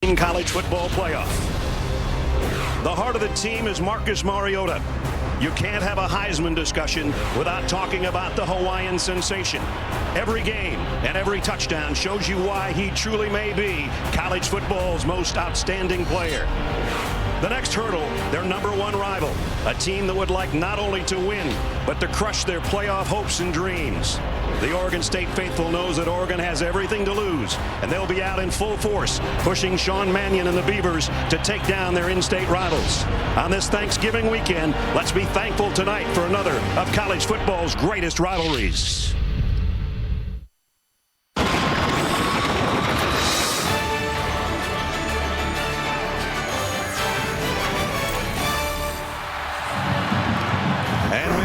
College football playoff. The heart of the team is Marcus Mariota. You can't have a Heisman discussion without talking about the Hawaiian sensation. Every game and every touchdown shows you why he truly may be college football's most outstanding player. The next hurdle, their #1 rival, a team that would like not only to win, but to crush their playoff hopes and dreams. The Oregon State faithful knows that Oregon has everything to lose, and they'll be out in full force, pushing Sean Mannion and the Beavers to take down their in-state rivals. On this Thanksgiving weekend, let's be thankful tonight for another of college football's greatest rivalries.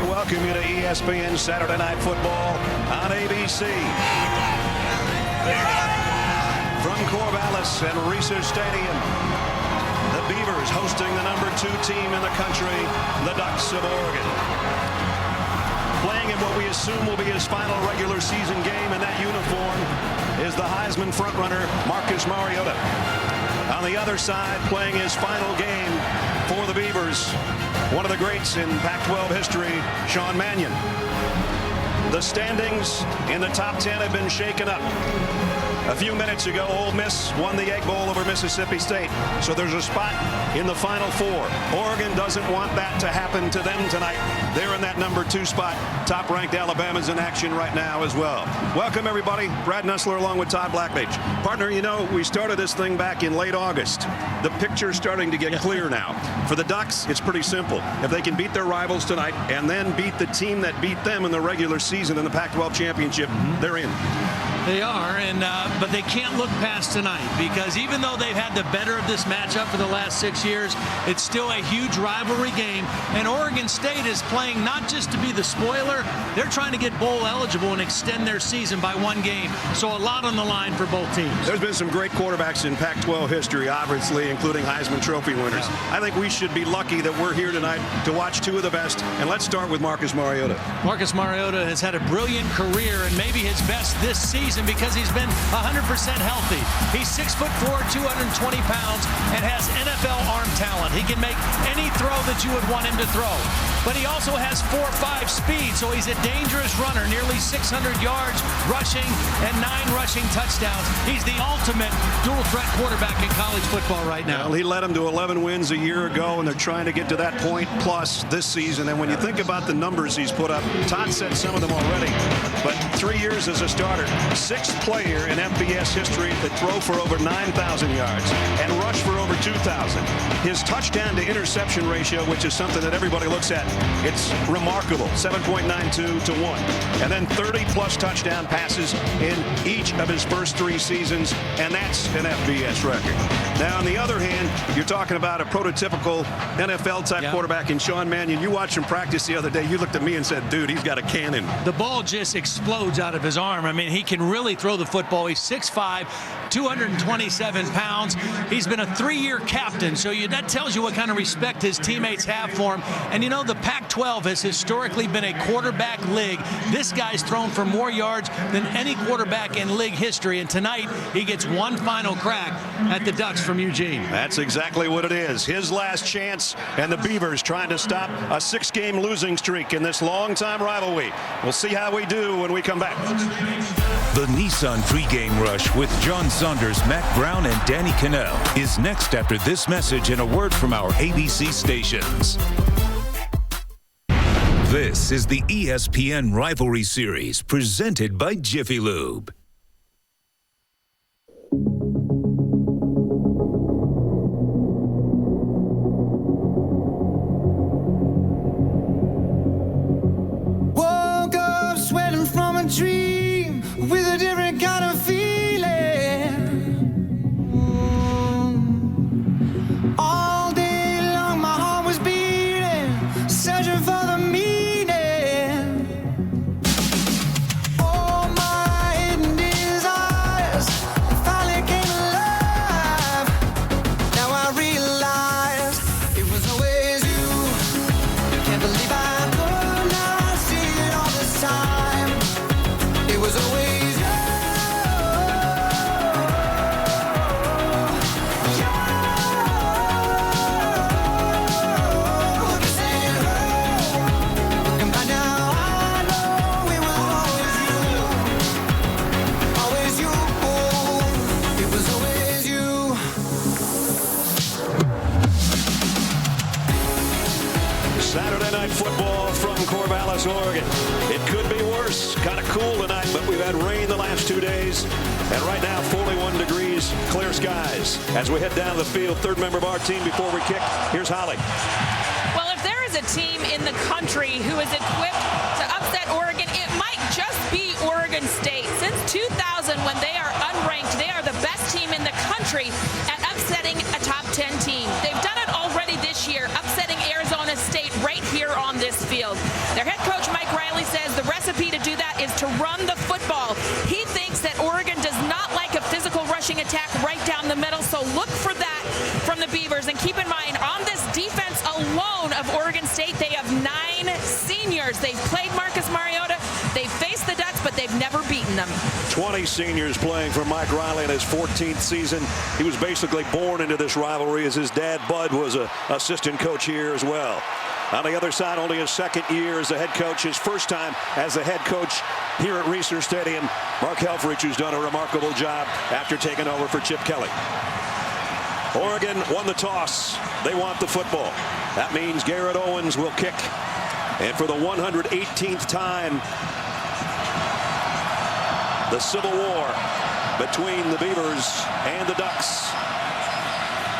Welcome you to ESPN Saturday Night Football on ABC. From Corvallis and Reser Stadium, the Beavers hosting the #2 team in the country, the Ducks of Oregon. Playing in what we assume will be his final regular season game in that uniform is the Heisman frontrunner Marcus Mariota. On the other side, playing his final game for the Beavers, one of the greats in Pac-12 history, Sean Mannion. The standings in the top 10 have been shaken up. A few minutes ago, Ole Miss won the Egg Bowl over Mississippi State, so there's a spot in the Final Four. Oregon doesn't want that to happen to them tonight. They're in that #2 spot. Top-ranked Alabama's in action right now as well. Welcome, everybody. Brad Nussler along with Todd Blackledge. Partner, you know, we started this thing back in late August. The picture's starting to get clear now. For the Ducks, it's pretty simple. If they can beat their rivals tonight and then beat the team that beat them in the regular season in the Pac-12 championship, they're in. They are, but they can't look past tonight, because even though they've had the better of this matchup for the last 6 years, it's still a huge rivalry game. And Oregon State is playing not just to be the spoiler, they're trying to get bowl eligible and extend their season by 1 game. So a lot on the line for both teams. There's been some great quarterbacks in Pac-12 history, obviously, including Heisman Trophy winners. I think we should be lucky that we're here tonight to watch 2 of the best. And let's start with Marcus Mariota. Marcus Mariota has had a brilliant career, and maybe his best this season, because he's been 100% healthy. He's 6'4", 220 pounds, and has NFL arm talent. He can make any throw that you would want him to throw. But he also has 4.5 speed, so he's a dangerous runner. Nearly 600 yards rushing and 9 rushing touchdowns. He's the ultimate dual-threat quarterback in college football right now. Well, he led them to 11 wins a year ago, and they're trying to get to that point plus this season. And when you think about the numbers he's put up, Todd said some of them already, but 3 years as a starter, 6th player in FBS history to throw for over 9,000 yards and rush for over 2,000. His touchdown to interception ratio, which is something that everybody looks at, it's remarkable, 7.92 to 1. And then 30-plus touchdown passes in each of his first 3 seasons, and that's an FBS record. Now, on the other hand, you're talking about a prototypical NFL-type quarterback in Sean Mannion. You watched him practice the other day. You looked at me and said, dude, he's got a cannon. The ball just explodes out of his arm. I mean, he can really throw the football. He's 6'5", 227 pounds. He's been a 3-year captain, so that tells you what kind of respect his teammates have for him. And you know, the Pac-12 has historically been a quarterback league. This guy's thrown for more yards than any quarterback in league history, and tonight he gets one final crack at the Ducks from Eugene. That's exactly what it is. His last chance, and the Beavers trying to stop a 6-game losing streak in this long-time rivalry. We'll see how we do when we come back. The Nissan pregame rush with John Saunders, Matt Brown, and Danny Cannell is next after this message and a word from our ABC stations. This is the ESPN Rivalry Series presented by Jiffy Lube. Woke up sweating from a dream with a different kind of feeling. All day long my heart was beating, searching for the meaning. All my hidden Corvallis, Oregon. It could be worse. Kind of cool tonight, but we've had rain the last 2 days. And right now, 41 degrees, clear skies. As we head down the field, third member of our team before we kick, here's Holly. Well, if there is a team in the country who is equipped to upset Oregon, it might just be Oregon State. Since 2000, when they are unranked, they are the best team in the country at upsetting a top 10 team. They've done it already this year, upsetting Arizona State right here on this field. Their head coach, Mike Riley, says the recipe to do that is to run the football. He thinks that Oregon does not like a physical rushing attack right down the middle, so look for that from the Beavers. And keep in mind, on this defense alone of Oregon State, they have 9 seniors. They've played Marcus Mariota, they've faced the Ducks, but they've never beaten them. 20 seniors playing for Mike Riley in his 14th season. He was basically born into this rivalry, as his dad, Bud, was an assistant coach here as well. On the other side, only his second year as the head coach, his first time as the head coach here at Reser Stadium. Mark Helfrich, who's done a remarkable job after taking over for Chip Kelly. Oregon won the toss. They want the football. That means Garrett Owens will kick. And for the 118th time, the Civil War between the Beavers and the Ducks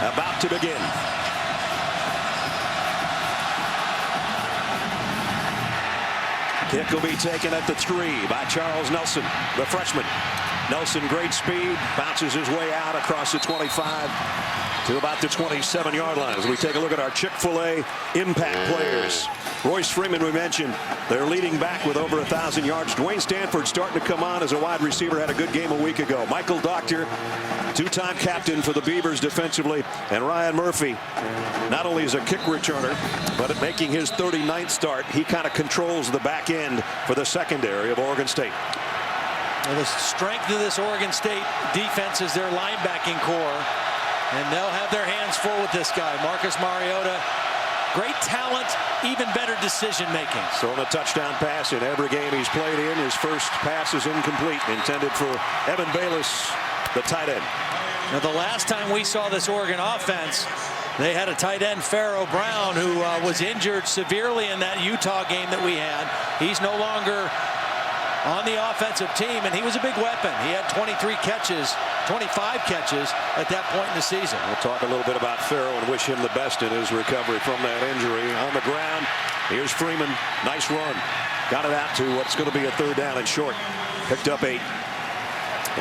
about to begin. Kick will be taken at the 3 by Charles Nelson, the freshman. Nelson, great speed, bounces his way out across the 25 to about the 27-yard line. As we take a look at our Chick-fil-A impact players. Royce Freeman, we mentioned, they're leading back with over 1,000 yards. Dwayne Stanford starting to come on as a wide receiver, had a good game a week ago. Michael Doctor, two-time captain for the Beavers defensively. And Ryan Murphy, not only is a kick returner, but at making his 39th start, he kind of controls the back end for the secondary of Oregon State. Well, the strength of this Oregon State defense is their linebacking core, and they'll have their hands full with this guy, Marcus Mariota. Great talent, even better decision making. Throwing a touchdown pass in every game he's played in. His first pass is incomplete, intended for Evan Bayless, the tight end. Now, the last time we saw this Oregon offense, they had a tight end, Pharaoh Brown, who was injured severely in that Utah game that we had. He's no longer on the offensive team, and he was a big weapon. He had 25 catches at that point in the season. We'll talk a little bit about Pharaoh and wish him the best in his recovery from that injury. On the ground, here's Freeman. Nice run. Got it out to what's going to be a third down and short. Picked up 8.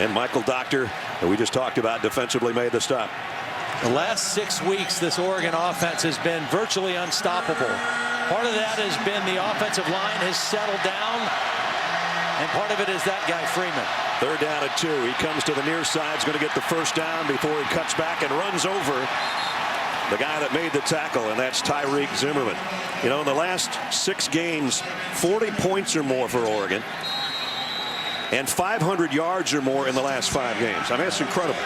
And Michael Doctor, that we just talked about, defensively made the stop. The last 6 weeks, this Oregon offense has been virtually unstoppable. Part of that has been the offensive line has settled down, and part of it is that guy, Freeman. Third down at 2. He comes to the near side. He's going to get the first down before he cuts back and runs over the guy that made the tackle, and that's Tyreek Zimmerman. You know, in the last 6 games, 40 points or more for Oregon, and 500 yards or more in the last 5 games. I mean, that's incredible.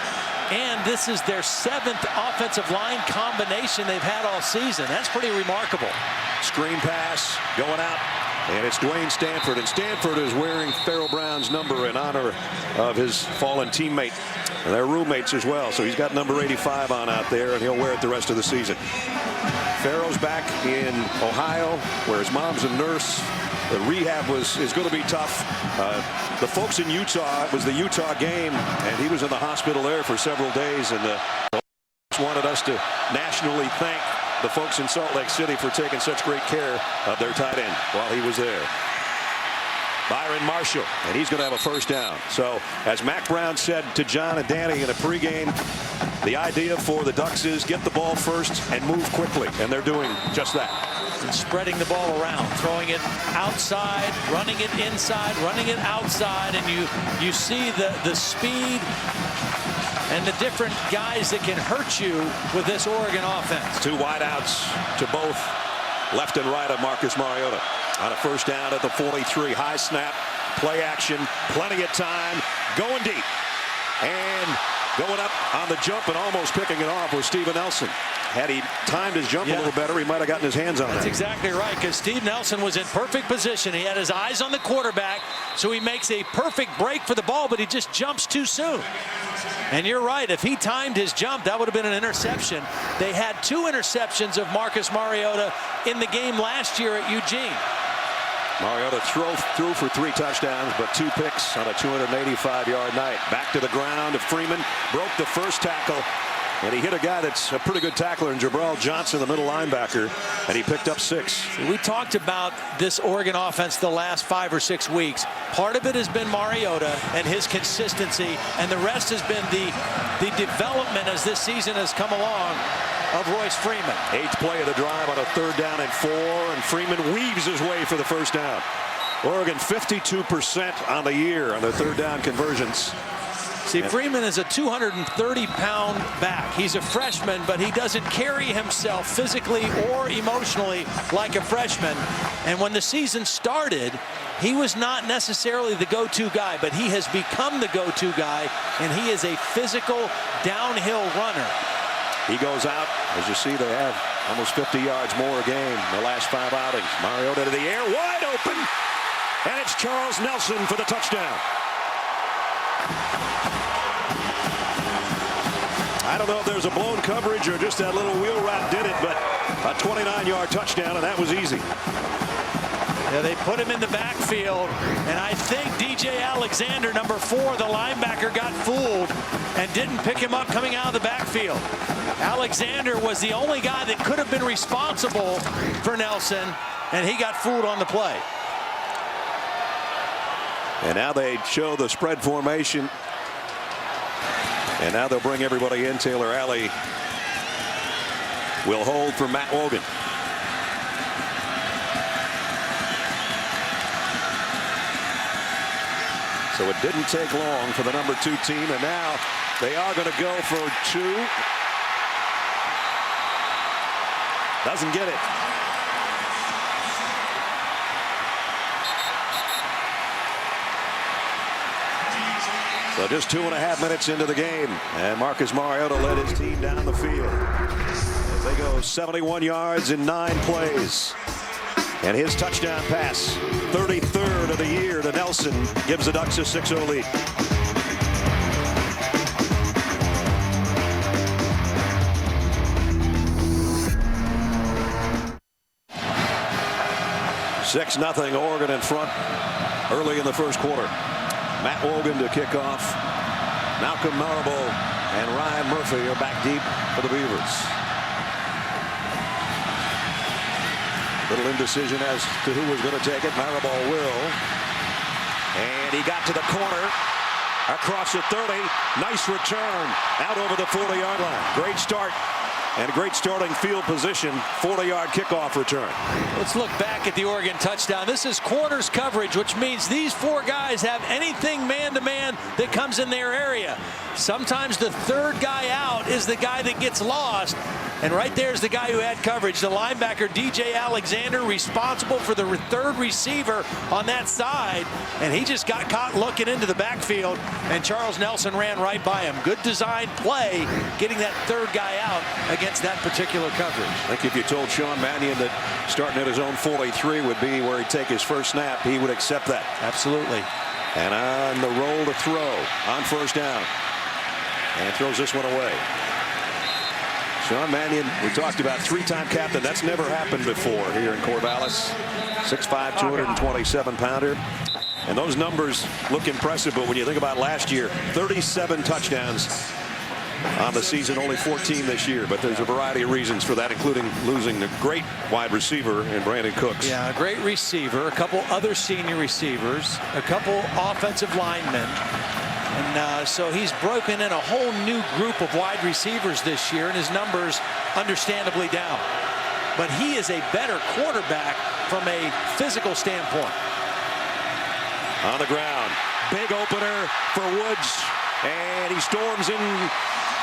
And this is their 7th offensive line combination they've had all season. That's pretty remarkable. Screen pass going out. And it's Dwayne Stanford, and Stanford is wearing Pharaoh Brown's number in honor of his fallen teammate. And they're roommates as well, so he's got number 85 on out there, and he'll wear it the rest of the season. Pharaoh's back in Ohio, where his mom's a nurse. The rehab is going to be tough. The folks in Utah, it was the Utah game, and he was in the hospital there for several days, and the wanted us to nationally thank the folks in Salt Lake City for taking such great care of their tight end while he was there. Byron Marshall, and he's going to have a first down. So, as Mac Brown said to John and Danny in a pregame, the idea for the Ducks is get the ball first and move quickly, and they're doing just that. And spreading the ball around, throwing it outside, running it inside, running it outside, and you see the speed and the different guys that can hurt you with this Oregon offense. 2 wideouts to both left and right of Marcus Mariota. On a first down at the 43. High snap, play action, plenty of time, going deep. And going up on the jump and almost picking it off was Steven Nelson. Had he timed his jump a little better, he might have gotten his hands on it. That's exactly right, because Steve Nelson was in perfect position. He had his eyes on the quarterback, so he makes a perfect break for the ball, but he just jumps too soon. And you're right, if he timed his jump, that would have been an interception. They had 2 interceptions of Marcus Mariota in the game last year at Eugene. Mariota threw for 3 touchdowns, but 2 picks on a 285-yard night. Back to the ground. Freeman broke the first tackle, and he hit a guy that's a pretty good tackler in Jabril Johnson, the middle linebacker, and he picked up 6. We talked about this Oregon offense the last 5 or 6 weeks. Part of it has been Mariota and his consistency, and the rest has been the development as this season has come along of Royce Freeman. 8th play of the drive on a 3rd down and 4, and Freeman weaves his way for the first down. Oregon 52% on the year on their 3rd down conversions. See, Freeman is a 230-pound back. He's a freshman, but he doesn't carry himself physically or emotionally like a freshman. And when the season started, he was not necessarily the go-to guy, but he has become the go-to guy, and he is a physical downhill runner. He goes out. As you see, they have almost 50 yards more a game in the last 5 outings. Mariota to the air, wide open, and it's Charles Nelson for the touchdown. I don't know if there's a blown coverage or just that little wheel route did it, but a 29-yard touchdown, and that was easy. Yeah, they put him in the backfield, and I think DJ Alexander, number 4, the linebacker, got fooled and didn't pick him up coming out of the backfield. Alexander was the only guy that could have been responsible for Nelson, and he got fooled on the play. And now they show the spread formation. And now they'll bring everybody in. Taylor Alley will hold for Matt Wogan. So it didn't take long for the number 2 team, and now they are going to go for 2. Doesn't get it. So just 2.5 minutes into the game, and Marcus Mariota led his team down the field as they go 71 yards in 9 plays. And his touchdown pass, 33rd of the year to Nelson, gives the Ducks a 6-0 lead. Six nothing, Oregon in front early in the first quarter. Matt Wogan to kick off. Malcolm Marable and Ryan Murphy are back deep for the Beavers. Little indecision as to who was going to take it. Marable will. And he got to the corner. Across the 30. Nice return. Out over the 40-yard line. Great start. And a great starting field position. 40-yard kickoff return. Let's look back at the Oregon touchdown. This is quarters coverage, which means these 4 guys have anything man-to-man that comes in their area. Sometimes the 3rd guy out is the guy that gets lost. And right there's the guy who had coverage, the linebacker DJ Alexander, responsible for the 3rd receiver on that side. And he just got caught looking into the backfield, and Charles Nelson ran right by him. Good design play, getting that 3rd guy out against that particular coverage. I think if you told Sean Mannion that starting at his own 43 would be where he'd take his first snap, he would accept that. Absolutely. And on the roll to throw on first down. And throws this one away. Sean Mannion, we talked about 3-time captain. That's never happened before here in Corvallis. 6'5", 227-pounder. And those numbers look impressive, but when you think about last year, 37 touchdowns on the season, only 14 this year. But there's a variety of reasons for that, including losing the great wide receiver in Brandon Cooks. Yeah, a great receiver, a couple other senior receivers, a couple offensive linemen. And so he's broken in a whole new group of wide receivers this year, and his numbers understandably down. But he is a better quarterback from a physical standpoint. On the ground, big opener for Woods, and he storms in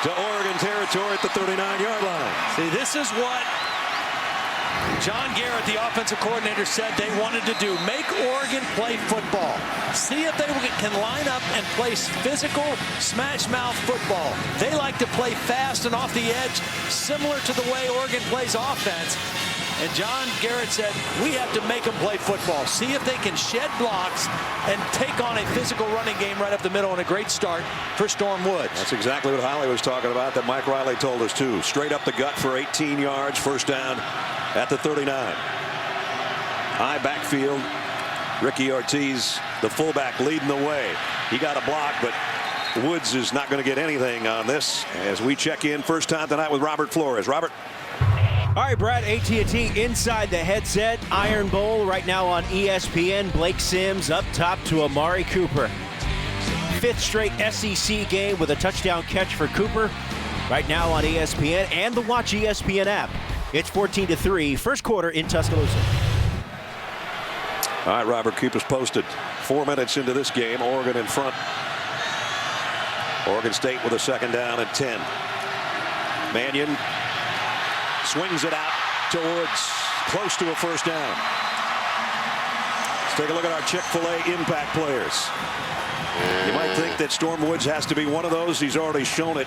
to Oregon territory at the 39-yard line. See, this is what John Garrett, the offensive coordinator, said they wanted to do. Make Oregon play football. See if they can line up and play physical, smash-mouth football. They like to play fast and off the edge, similar to the way Oregon plays offense. And John Garrett said, we have to make them play football. See if they can shed blocks and take on a physical running game right up the middle, and a great start for Storm Woods. That's exactly what Holly was talking about, that Mike Riley told us too. Straight up the gut for 18 yards, first down at the 39. High backfield, Ricky Ortiz, the fullback, leading the way. He got a block, but Woods is not going to get anything on this as we check in first time tonight with Robert Flores. Robert. All right, Brad, AT&T inside the headset. Iron Bowl right now on ESPN. Blake Sims up top to Amari Cooper. Fifth straight SEC game with a touchdown catch for Cooper. Right now on ESPN and the Watch ESPN app. It's 14-3, first quarter in Tuscaloosa. All right, Robert, Cooper's posted. 4 minutes into this game, Oregon in front. Oregon State with a second down and 10. Mannion swings it out to Woods, close to a first down. Let's take a look at our Chick-fil-A impact players. You might think that Storm Woods has to be one of those. He's already shown it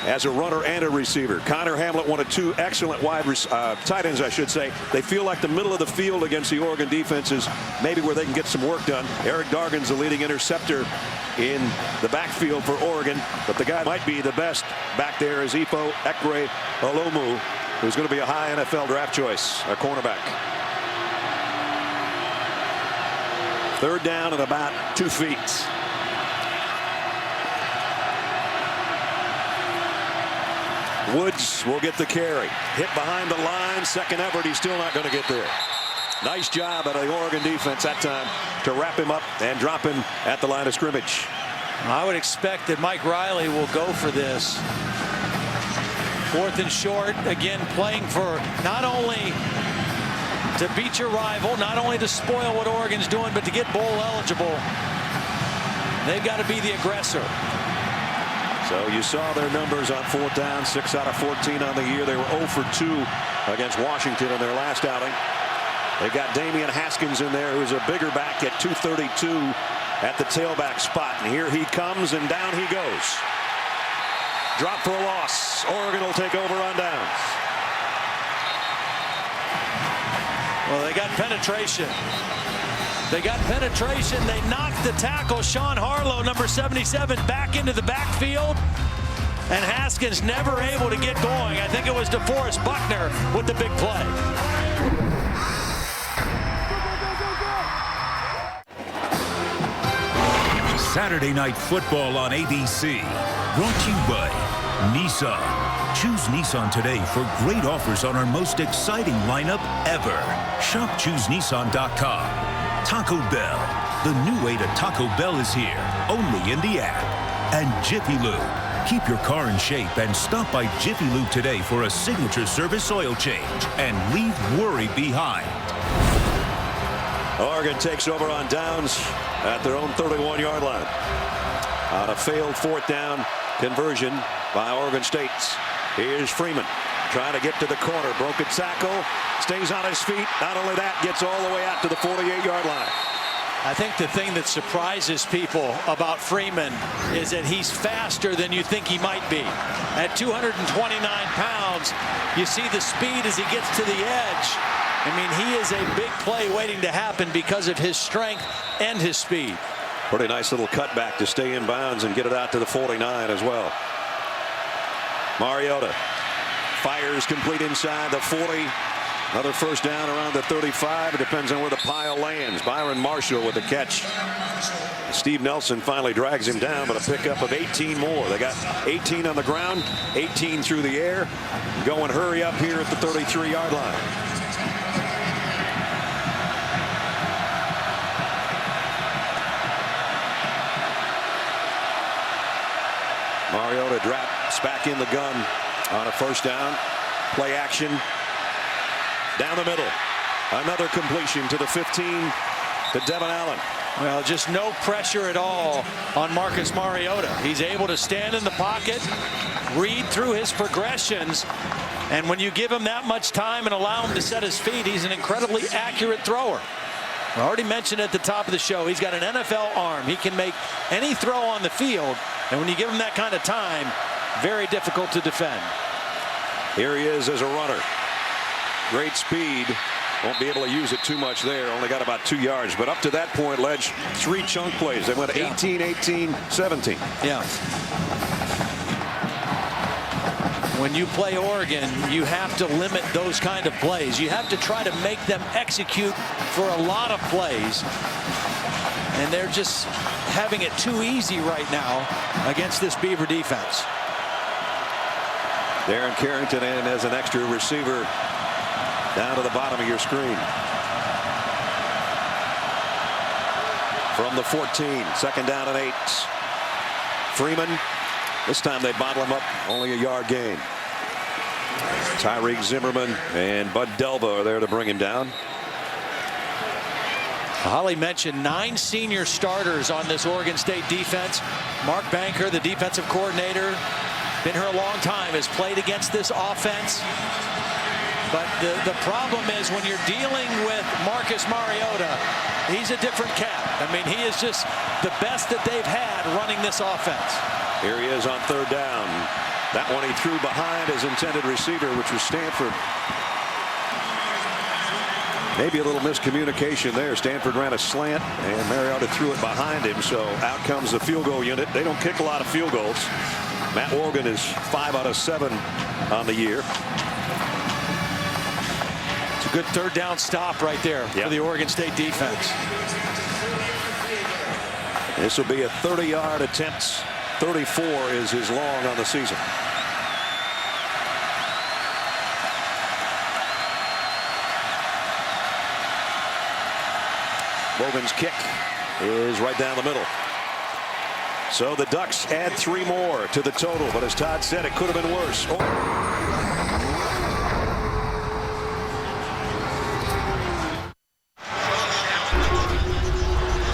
as a runner and a receiver. Connor Hamlet, one of two excellent tight ends, I should say. They feel like the middle of the field against the Oregon defense is maybe where they can get some work done. Eric Dargan's the leading interceptor in the backfield for Oregon, but the guy might be the best back there is Ifo Ekre Olomu, who's going to be a high NFL draft choice, a cornerback. Third down at about 2 feet. Woods will get the carry. Hit behind the line. Second effort. He's still not going to get there. Nice job out of the Oregon defense that time to wrap him up and drop him at the line of scrimmage. I would expect that Mike Riley will go for this. Fourth and short. Again, playing for not only to beat your rival, not only to spoil what Oregon's doing, but to get bowl eligible. They've got to be the aggressor. So you saw their numbers on fourth down, 6 out of 14 on the year. They were 0 for 2 against Washington in their last outing. They got Damian Haskins in there, who's a bigger back at 232 at the tailback spot. And here he comes, and down he goes. Drop for a loss. Oregon will take over on downs. Well, they got penetration. They got penetration. They knocked the tackle, Sean Harlow, number 77, back into the backfield. And Haskins never able to get going. I think it was DeForest Buckner with the big play. Saturday Night Football on ABC. Brought to you by Nissan. Choose Nissan today for great offers on our most exciting lineup ever. Shop ChooseNissan.com. Taco Bell. The new way to Taco Bell is here, only in the app. And Jiffy Lube. Keep your car in shape and stop by Jiffy Lube today for a signature service oil change and leave worry behind. Oregon takes over on downs at their own 31-yard line. On a failed fourth down conversion by Oregon State. Here's Freeman trying to get to the corner. Broken tackle. Stays on his feet. Not only that, gets all the way out to the 48-yard line. I think the thing that surprises people about Freeman is that he's faster than you think he might be. At 229 pounds, you see the speed as he gets to the edge. I mean, he is a big play waiting to happen because of his strength and his speed. Pretty nice little cutback to stay in bounds and get it out to the 49 as well. Mariota fires complete inside the 40. Another first down around the 35. It depends on where the pile lands. Byron Marshall with the catch. Steve Nelson finally drags him down, but a pickup of 18 more. They got 18 on the ground, 18 through the air. Going hurry up here at the 33-yard line. Mariota drops back in the gun on a first down. Play action. Down the middle. Another completion to the 15 to Devin Allen. Well, just no pressure at all on Marcus Mariota. He's able to stand in the pocket, read through his progressions, and when you give him that much time and allow him to set his feet, he's an incredibly accurate thrower. I already mentioned at the top of the show, he's got an NFL arm. He can make any throw on the field, and when you give him that kind of time, very difficult to defend. Here he is as a runner. Great speed. Won't be able to use it too much there. Only got about 2 yards. But up to that point, Ledge, 3 chunk plays. They went 18, 18, 17. Yeah. when you play Oregon, you have to limit those kind of plays. You have to try to make them execute for a lot of plays. And they're just having it too easy right now against this Beaver defense. Darren Carrington in as an extra receiver down to the bottom of your screen. From the 14, second down and 8. Freeman, this time they bottle him up, only a yard gain. Tyreek Zimmerman and Bud Delva are there to bring him down. Holly mentioned 9 senior starters on this Oregon State defense. Mark Banker, the defensive coordinator, been here a long time, has played against this offense. But the problem is when you're dealing with Marcus Mariota, he's a different cat. I mean, he is just the best that they've had running this offense. Here he is on third down. That one he threw behind his intended receiver, which was Stanford. Maybe a little miscommunication there. Stanford ran a slant and Mariota threw it behind him, so out comes the field goal unit. They don't kick a lot of field goals. Matt Morgan is 5 out of 7 on the year. It's a good third down stop right there for the Oregon State defense. This will be a 30-yard attempt. 34 is his long on the season. Morgan's kick is right down the middle. So the Ducks add 3 more to the total, but as Todd said, it could have been worse.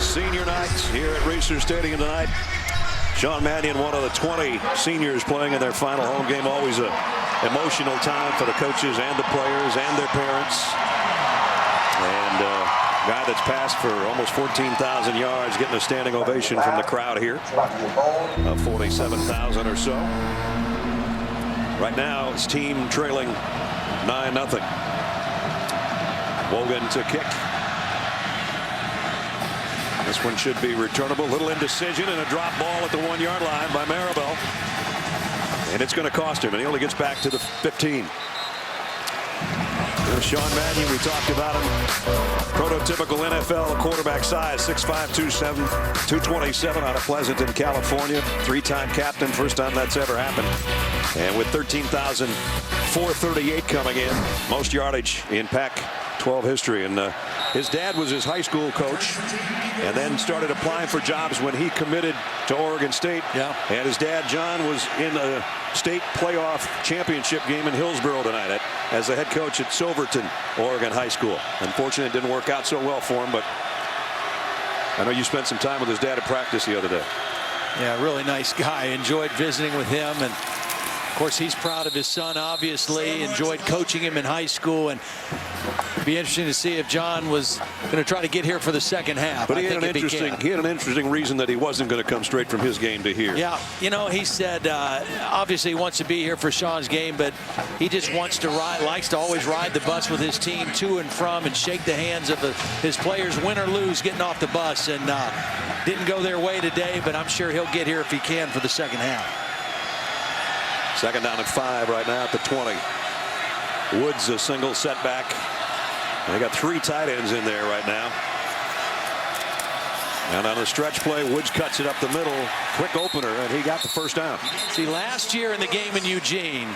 Senior night here at Research Stadium tonight. Sean Mannion, one of the 20 seniors playing in their final home game. Always a emotional time for the coaches and the players and their parents. And guy that's passed for almost 14,000 yards, getting a standing ovation from the crowd here. 47,000 or so. Right now, his team trailing 9-0. Wogan to kick. This one should be returnable. Little indecision and a drop ball at the 1-yard line by Maribel. And it's going to cost him, and he only gets back to the 15. Sean Mannion, we talked about him. Prototypical NFL quarterback size, 6'5", 227 out of Pleasanton, California. 3-time captain, first time that's ever happened. And with 13,438 coming in, most yardage in Pac-12 history. And his dad was his high school coach and then started applying for jobs when he committed to Oregon State. And his dad, John, was in a state playoff championship game in Hillsboro tonight as the head coach at Silverton, Oregon High School. Unfortunately, it didn't work out so well for him, but I know you spent some time with his dad at practice the other day. Yeah, really nice guy. Enjoyed visiting with him, and of course he's proud of his son, obviously. Enjoyed coaching him in high school, and it'd be interesting to see if John was going to try to get here for the second half. But he had an interesting reason that he wasn't going to come straight from his game to here. Yeah, you know, he said obviously he wants to be here for Sean's game, but he just wants to likes to always ride the bus with his team to and from and shake the hands of his players, win or lose, getting off the bus. And didn't go their way today, but I'm sure he'll get here if he can for the second half. Second down and 5 right now at the 20. Woods a single setback. They got 3 tight ends in there right now. And on the stretch play, Woods cuts it up the middle. Quick opener, and he got the first down. See, last year in the game in Eugene,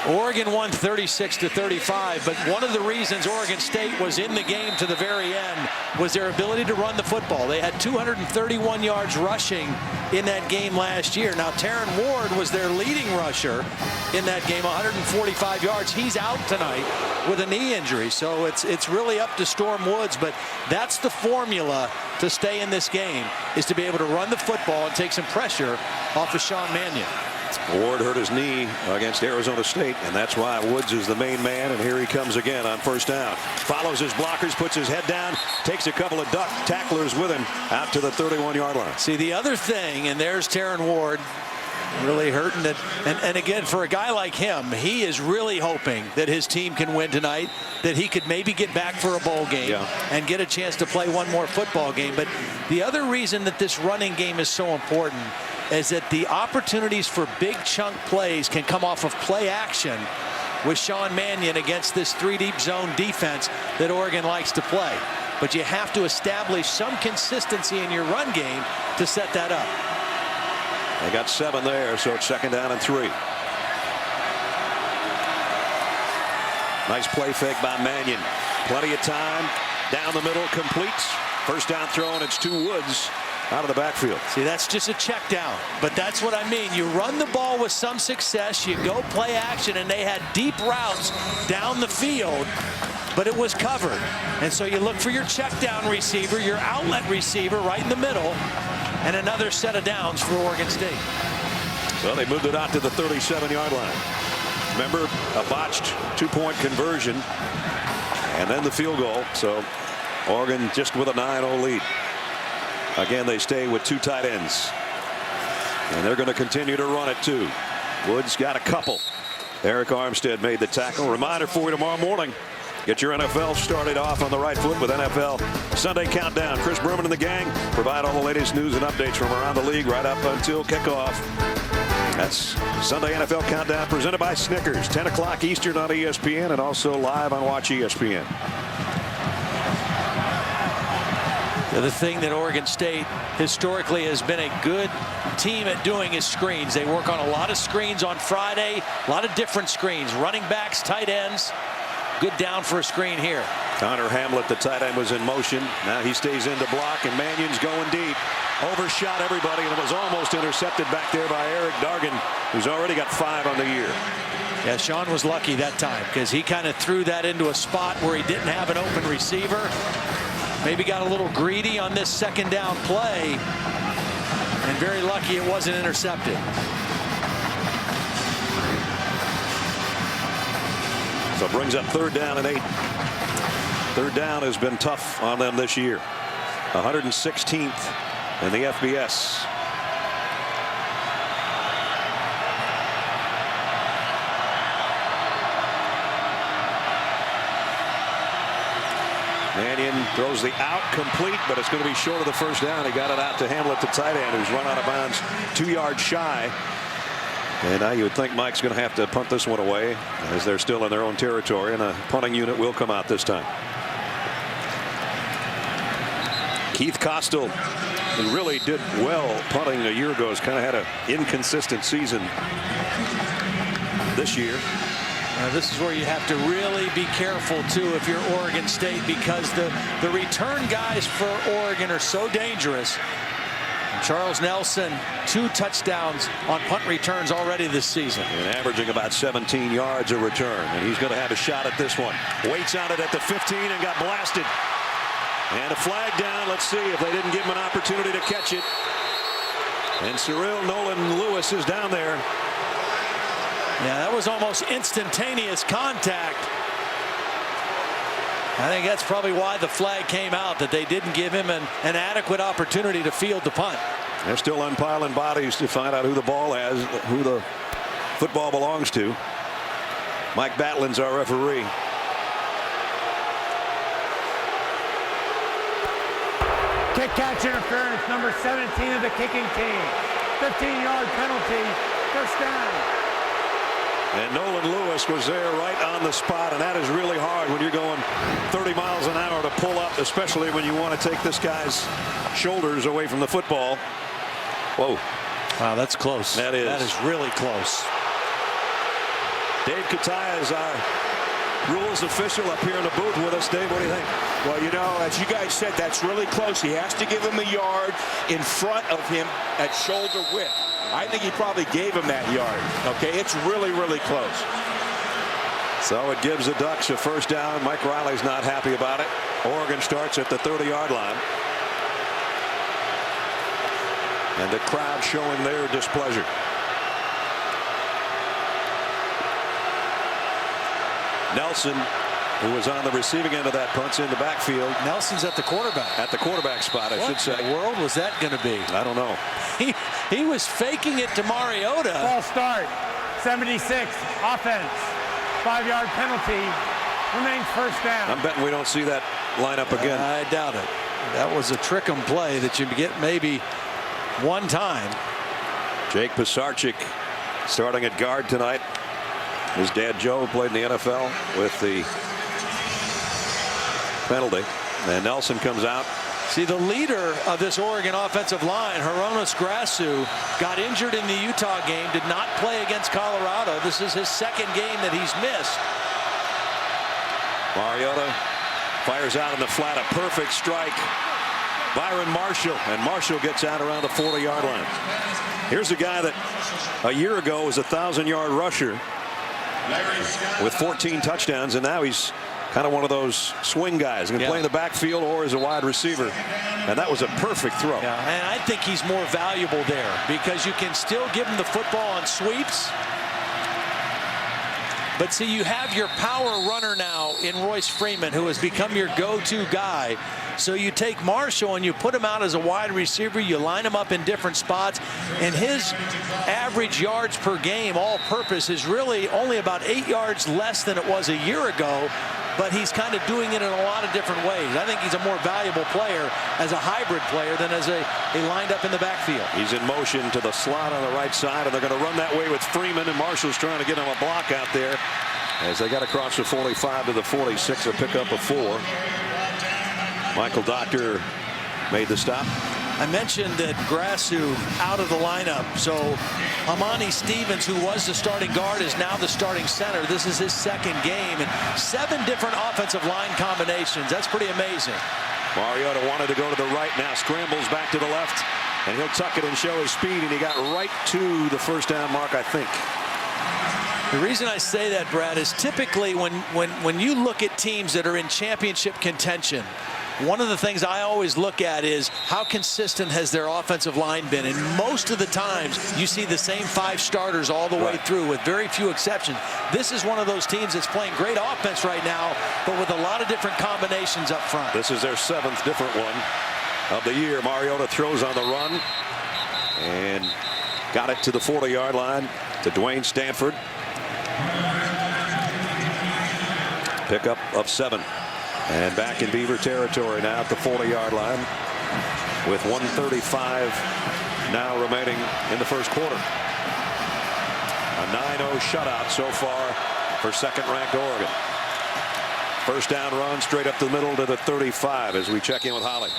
Oregon won 36-35, but one of the reasons Oregon State was in the game to the very end was their ability to run the football. They had 231 yards rushing in that game last year. Now, Taryn Ward was their leading rusher in that game, 145 yards. He's out tonight with a knee injury, so it's really up to Storm Woods, but that's the formula to stay in this game, is to be able to run the football and take some pressure off of Sean Mannion. Ward hurt his knee against Arizona State, and that's why Woods is the main man, and here he comes again on first down. Follows his blockers, puts his head down, takes a couple of duck tacklers with him out to the 31-yard line. See, the other thing, and there's Taryn Ward really hurting it. And again, for a guy like him, he is really hoping that his team can win tonight, that he could maybe get back for a bowl game and get a chance to play one more football game. But the other reason that this running game is so important is that the opportunities for big chunk plays can come off of play action with Sean Mannion against this 3-deep zone defense that Oregon likes to play. But you have to establish some consistency in your run game to set that up. They got 7 there, so it's 2nd down and 3. Nice play fake by Mannion. Plenty of time. Down the middle, completes. First down throw, and it's to Woods out of the backfield. See, that's just a check down, but that's what I mean. You run the ball with some success, you go play action, and they had deep routes down the field, but it was covered. And so you look for your check down receiver, your outlet receiver right in the middle, and another set of downs for Oregon State. So they moved it out to the 37-yard line. Remember, a botched 2-point conversion, and then the field goal. So Oregon just with a 9-0 lead. Again, they stay with 2 tight ends, and they're going to continue to run it too. Woods got a couple. Eric Armstead made the tackle. Reminder for you tomorrow morning. Get your NFL started off on the right foot with NFL Sunday Countdown. Chris Berman and the gang provide all the latest news and updates from around the league right up until kickoff. That's Sunday NFL Countdown presented by Snickers. 10 o'clock Eastern on ESPN and also live on Watch ESPN. The other thing that Oregon State historically has been a good team at doing is screens. They work on a lot of screens on Friday, a lot of different screens, running backs, tight ends. Good down for a screen here. Connor Hamlet, the tight end, was in motion. Now he stays in to block, and Mannion's going deep. Overshot everybody, and it was almost intercepted back there by Eric Dargan, who's already got 5 on the year. Yeah, Sean was lucky that time because he kind of threw that into a spot where he didn't have an open receiver. Maybe got a little greedy on this 2nd down play, and very lucky it wasn't intercepted. So it brings up 3rd down and 8. 3rd down has been tough on them this year. 116th in the FBS. Mannion throws the out complete, but it's going to be short of the 1st down. He got it out to Hamlet, the tight end, who's run out of bounds 2 yards shy. And now you would think Mike's going to have to punt this one away as they're still in their own territory, and a punting unit will come out this time. Keith Costal, who really did well punting a year ago, has kind of had an inconsistent season this year. This is where you have to really be careful too if you're Oregon State, because the return guys for Oregon are so dangerous. Charles Nelson, 2 touchdowns on punt returns already this season. And averaging about 17 yards a return. And he's going to have a shot at this one. Waits on it at the 15 and got blasted. And a flag down. Let's see if they didn't give him an opportunity to catch it. And Cyril Nolan Lewis is down there. Yeah, that was almost instantaneous contact. I think that's probably why the flag came out, that they didn't give him an adequate opportunity to field the punt. They're still unpiling bodies to find out who the ball has, who the football belongs to. Mike Batlin's our referee. Kick catch interference, number 17 of the kicking team. 15-yard penalty, 1st down. And Nolan Lewis was there right on the spot, and that is really hard when you're going 30 miles an hour to pull up, especially when you want to take this guy's shoulders away from the football. Whoa. Wow, that's close. That is really close. Dave Kataya is our rules official up here in the booth with us. Dave, what do you think? Well, you know, as you guys said, that's really close. He has to give him a yard in front of him at shoulder width. I think he probably gave him that yard. Okay, it's really, really close. So it gives the Ducks a 1st down. Mike Riley's not happy about it. Oregon starts at the 30-yard line. And the crowd showing their displeasure. Nelson, who was on the receiving end of that, punts in the backfield. Nelson's at the quarterback. At the quarterback spot, I should say. What in the world was that going to be? I don't know. He was faking it to Mariota. Ball start, 76, offense, 5-yard penalty, remains 1st down. I'm betting we don't see that lineup again. I doubt it. That was a trick 'em play that you get maybe one time. Jake Pisarcik starting at guard tonight. His dad Joe played in the NFL with the penalty. And Nelson comes out. See, the leader of this Oregon offensive line, Hronis Grasu, got injured in the Utah game, did not play against Colorado. This is his second game that he's missed. Mariota fires out in the flat, a perfect strike. Byron Marshall, and Marshall gets out around the 40-yard line. Here's a guy that a year ago was a 1,000-yard rusher with 14 touchdowns, and now he's kind of one of those swing guys. He can play in the backfield or as a wide receiver. And that was a perfect throw. Yeah, and I think he's more valuable there because you can still give him the football on sweeps. But see, you have your power runner now in Royce Freeman, who has become your go-to guy. So you take Marshall and you put him out as a wide receiver. You line him up in different spots. And his average yards per game, all-purpose, is really only about 8 yards less than it was a year ago. But he's kind of doing it in a lot of different ways. I think he's a more valuable player as a hybrid player than as a lined up in the backfield. He's in motion to the slot on the right side, and they're going to run that way with Freeman, and Marshall's trying to get him a block out there as they got across the 45 to the 46, a pickup of 4. Michael Doctor made the stop. I mentioned that Grasu out of the lineup. So Amani Stevens, who was the starting guard, is now the starting center. This is his second game, and 7 different offensive line combinations. That's pretty amazing. Mariota wanted to go to the right, now scrambles back to the left, and he'll tuck it and show his speed, and he got right to the first down mark, I think. The reason I say that, Brad, is typically when you look at teams that are in championship contention, one of the things I always look at is how consistent has their offensive line been. And most of the times you see the same 5 starters all the way through with very few exceptions. This is one of those teams that's playing great offense right now, but with a lot of different combinations up front. This is their 7th different one of the year. Mariota throws on the run and got it to the 40-yard line to Dwayne Stanford. Pickup of 7. And back in Beaver territory now at the 40-yard line with 1:35 now remaining in the first quarter. A 9-0 shutout so far for second-ranked Oregon. First down run straight up the middle to the 35 as we check in with Holly.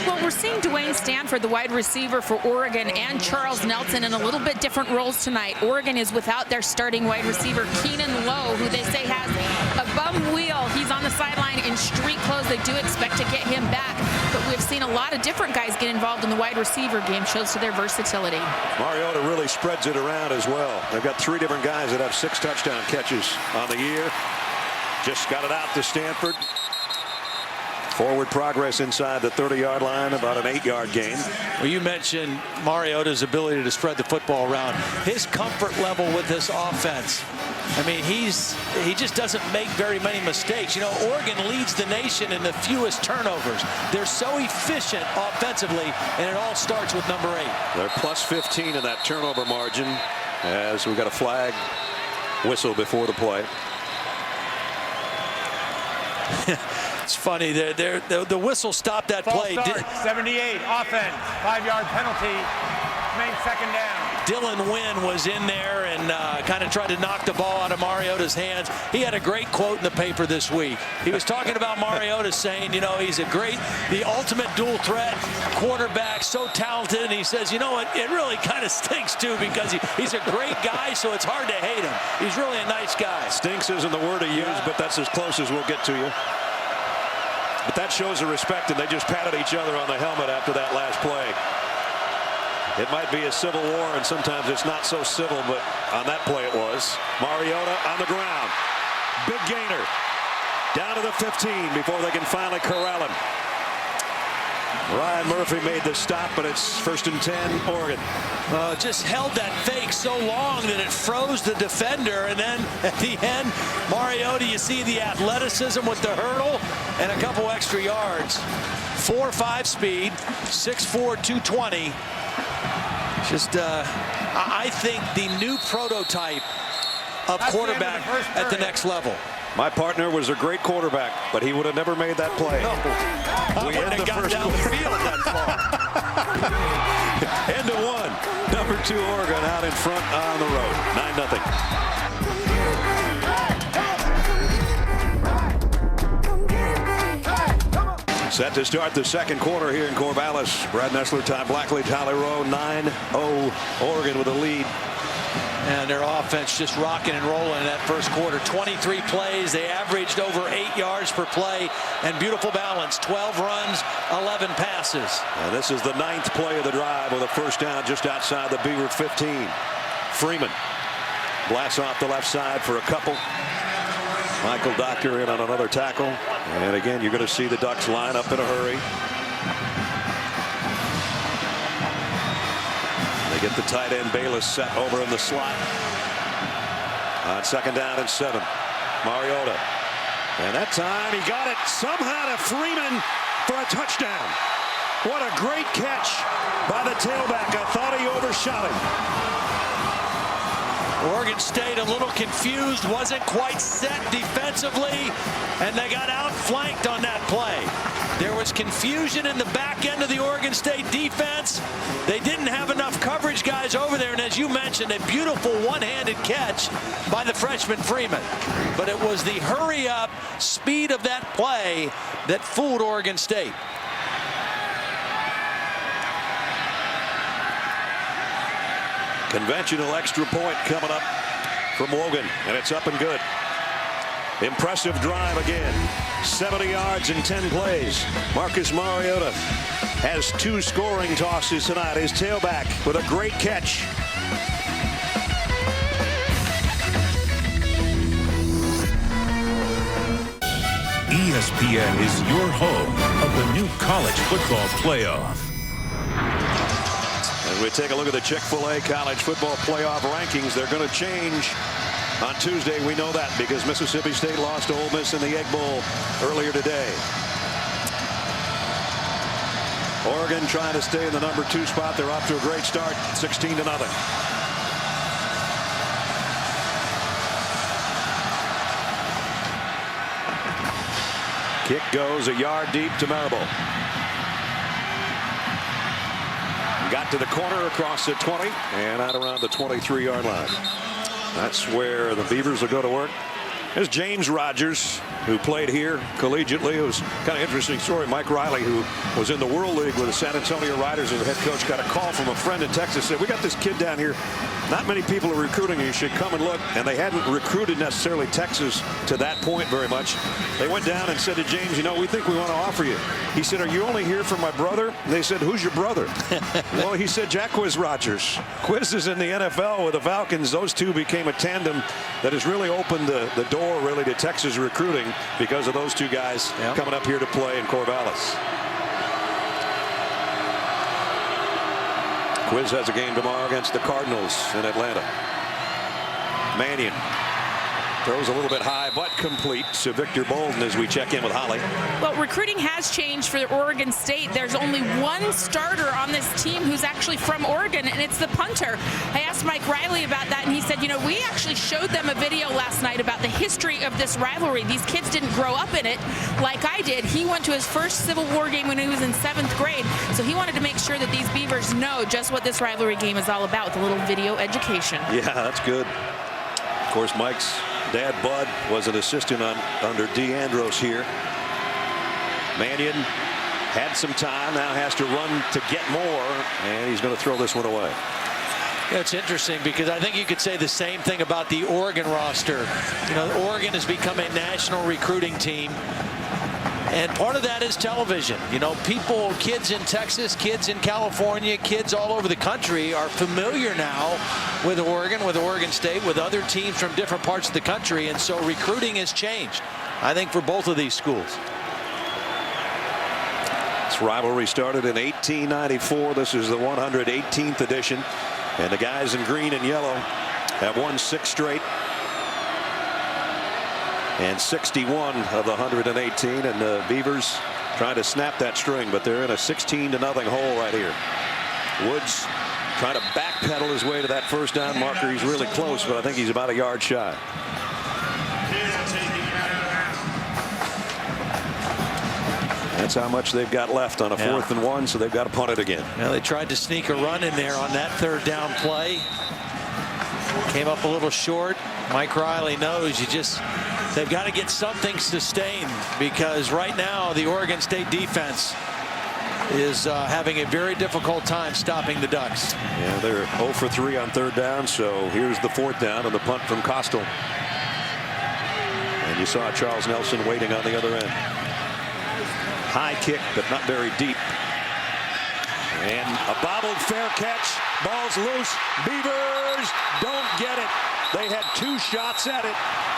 Well, we're seeing Dwayne Stanford, the wide receiver for Oregon, and Charles Nelson in a little bit different roles tonight. Oregon is without their starting wide receiver, Keenan Lowe, who they say has a bum wheel. He's on the sideline in street clothes. They do expect to get him back, but we've seen a lot of different guys get involved in the wide receiver game. Shows to their versatility. Mariota really spreads it around as well. They've got 3 different guys that have 6 touchdown catches on the year. Just got it out to Stanford. Forward progress inside the 30-yard line, about an 8-yard gain. Well, you mentioned Mariota's ability to spread the football around. His comfort level with this offense. I mean, he just doesn't make very many mistakes. You know, Oregon leads the nation in the fewest turnovers. They're so efficient offensively, and it all starts with number 8. They're plus 15 in that turnover margin as we got a flag whistle before the play. It's funny. The whistle stopped that False play. start, 78, offense, 5-yard penalty, main second down. Dylan Wynn was in there and kind of tried to knock the ball out of Mariota's hands. He had a great quote in the paper this week. He was talking about Mariota, saying, you know, he's the ultimate dual threat quarterback, so talented. And he says, you know, it really kind of stinks too because he's a great guy, so it's hard to hate him. He's really a nice guy. Stinks isn't the word he used, but that's as close as we'll get to you. But that shows the respect, and they just patted each other on the helmet after that last play. It might be a civil war, and sometimes it's not so civil, but on that play it was. Mariota on the ground. Big gainer. Down to the 15 before they can finally corral him. Ryan Murphy made the stop, but it's 1st and 10, Oregon. Just held that fake so long that it froze the defender, and then at the end, Mariota, you see the athleticism with the hurdle and a couple extra yards. 4.5 speed, 6'4", 220. Just, I think the new prototype of quarterback at the next level. My partner was a great quarterback, but he would have never made that play. No, we wouldn't have gotten down the field that far. End of 1. Number 2 Oregon out in front on the road. 9-0. Set to start the second quarter here in Corvallis. Brad Nessler, Ty Blackley, Tyler Rowe. 9-0 Oregon with a lead. And their offense just rocking and rolling in that first quarter. 23 plays. They averaged over 8 yards per play. And beautiful balance. 12 runs, 11 passes. And this is the 9th play of the drive with a first down just outside the Beaver 15. Freeman blasts off the left side for a couple. Michael Doctor in on another tackle. And again, you're going to see the Ducks line up in a hurry. They get the tight end Bayless set over in the slot. On second down and 7. Mariota. And that time he got it somehow to Freeman for a touchdown. What a great catch by the tailback. I thought he overshot him. Oregon State a little confused, wasn't quite set defensively, and they got outflanked on that play. There was confusion in the back end of the Oregon State defense. They didn't have enough coverage guys over there, and as you mentioned, a beautiful one-handed catch by the freshman Freeman. But it was the hurry-up speed of that play that fooled Oregon State. Conventional extra point coming up from Logan, and it's up and good. Impressive drive again. 70 yards in 10 plays. Marcus Mariota has 2 scoring tosses tonight. His tailback with a great catch. ESPN is your home of the new college football playoff. As we take a look at the Chick-fil-A college football playoff rankings, they're going to change on Tuesday. We know that because Mississippi State lost to Ole Miss in the Egg Bowl earlier today. Oregon trying to stay in the number 2 spot. They're off to a great start, 16-0. Kick goes a yard deep to Marable. Got to the corner across the 20 and out around the 23-yard line. That's where the Beavers will go to work. There's James Rogers, who played here collegiately. It was kind of interesting story. Mike Riley, who was in the World League with the San Antonio Riders as a head coach, got a call from a friend in Texas. Said, we got this kid down here. Not many people are recruiting. You should come and look. And they hadn't recruited necessarily Texas to that point very much. They went down and said to James, you know, we think we want to offer you. He said, are you only here for my brother? And they said, who's your brother? Well, he said, Jacquizz Rogers. Quiz is in the NFL with the Falcons. Those two became a tandem that has really opened the door really to Texas recruiting because of those two guys coming up here to play in Corvallis. Quiz has a game tomorrow against the Cardinals in Atlanta. Mannion throws a little bit high, but complete to Victor Bolden as we check in with Holly. Well, recruiting has changed for Oregon State. There's only one starter on this team who's actually from Oregon, and it's the punter. I asked Mike Riley about that, and he said, you know, we actually showed them a video last night about the history of this rivalry. These kids didn't grow up in it like I did. He went to his first Civil War game when he was in 7th grade, so he wanted to make sure that these Beavers know just what this rivalry game is all about, with a little video education. Yeah, that's good. Of course, Mike's dad, Bud, was an assistant under DeAndros here. Mannion had some time, now has to run to get more, and he's going to throw this one away. Yeah, it's interesting because I think you could say the same thing about the Oregon roster. You know, Oregon has become a national recruiting team. And part of that is television. You know, people, kids in Texas, kids in California, kids all over the country are familiar now with Oregon State, with other teams from different parts of the country. And so recruiting has changed, I think, for both of these schools. This rivalry started in 1894. This is the 118th edition. And the guys in green and yellow have won 6 straight. And 61 of the 118, and the Beavers trying to snap that string, but they're in a 16-0 hole right here. Woods trying to backpedal his way to that first down marker. He's really close, but I think he's about a yard shy. That's how much they've got left on a 4th and 1, so they've got to punt it again. Well, they tried to sneak a run in there on that 3rd down play. Came up a little short. Mike Riley knows they've got to get something sustained, because right now the Oregon State defense is having a very difficult time stopping the Ducks. Yeah, they're 0 for 3 on 3rd down, so here's the 4th down on the punt from Costal. And you saw Charles Nelson waiting on the other end. High kick, but not very deep. And a bobbled fair catch. Ball's loose. Beavers don't get it. They had 2 shots at it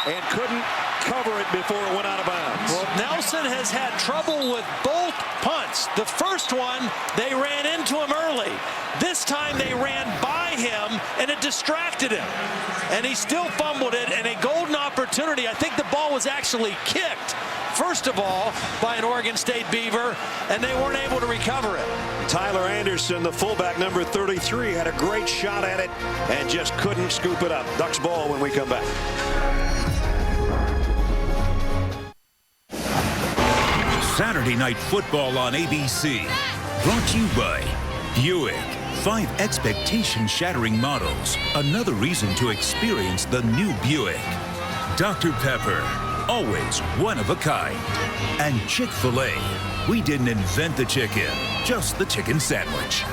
and couldn't cover it before it went out of bounds. Well, Nelson has had trouble with both punts. The first one, they ran into him early. This time they ran by him, and it distracted him. And he still fumbled it, and a golden opportunity. I think the ball was actually kicked, first of all, by an Oregon State Beaver, and they weren't able to recover it. Tyler Anderson, the fullback, number 33, had a great shot at it and just couldn't scoop it up. Ducks ball when we come back. Saturday Night Football on ABC. Brought to you by Buick. 5 expectation-shattering models. Another reason to experience the new Buick. Dr. Pepper. Always one of a kind. And Chick-fil-A. We didn't invent the chicken, just the chicken sandwich.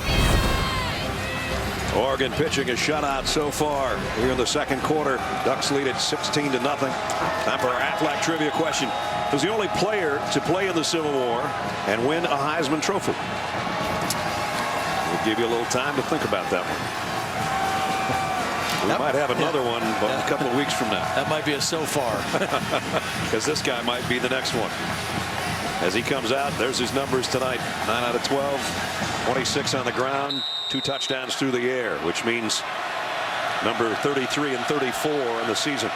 Oregon pitching a shutout so far here in the 2nd quarter. Ducks lead it 16 to nothing. Time for our Aflac trivia question. Who's the only player to play in the Civil War and win a Heisman Trophy? We'll give you a little time to think about that one. We might have another one a couple of weeks from now. That might be a so far. Because this guy might be the next one. As he comes out, there's his numbers tonight. 9 out of 12, 26 on the ground, 2 touchdowns through the air, which means number 33 and 34 in the season.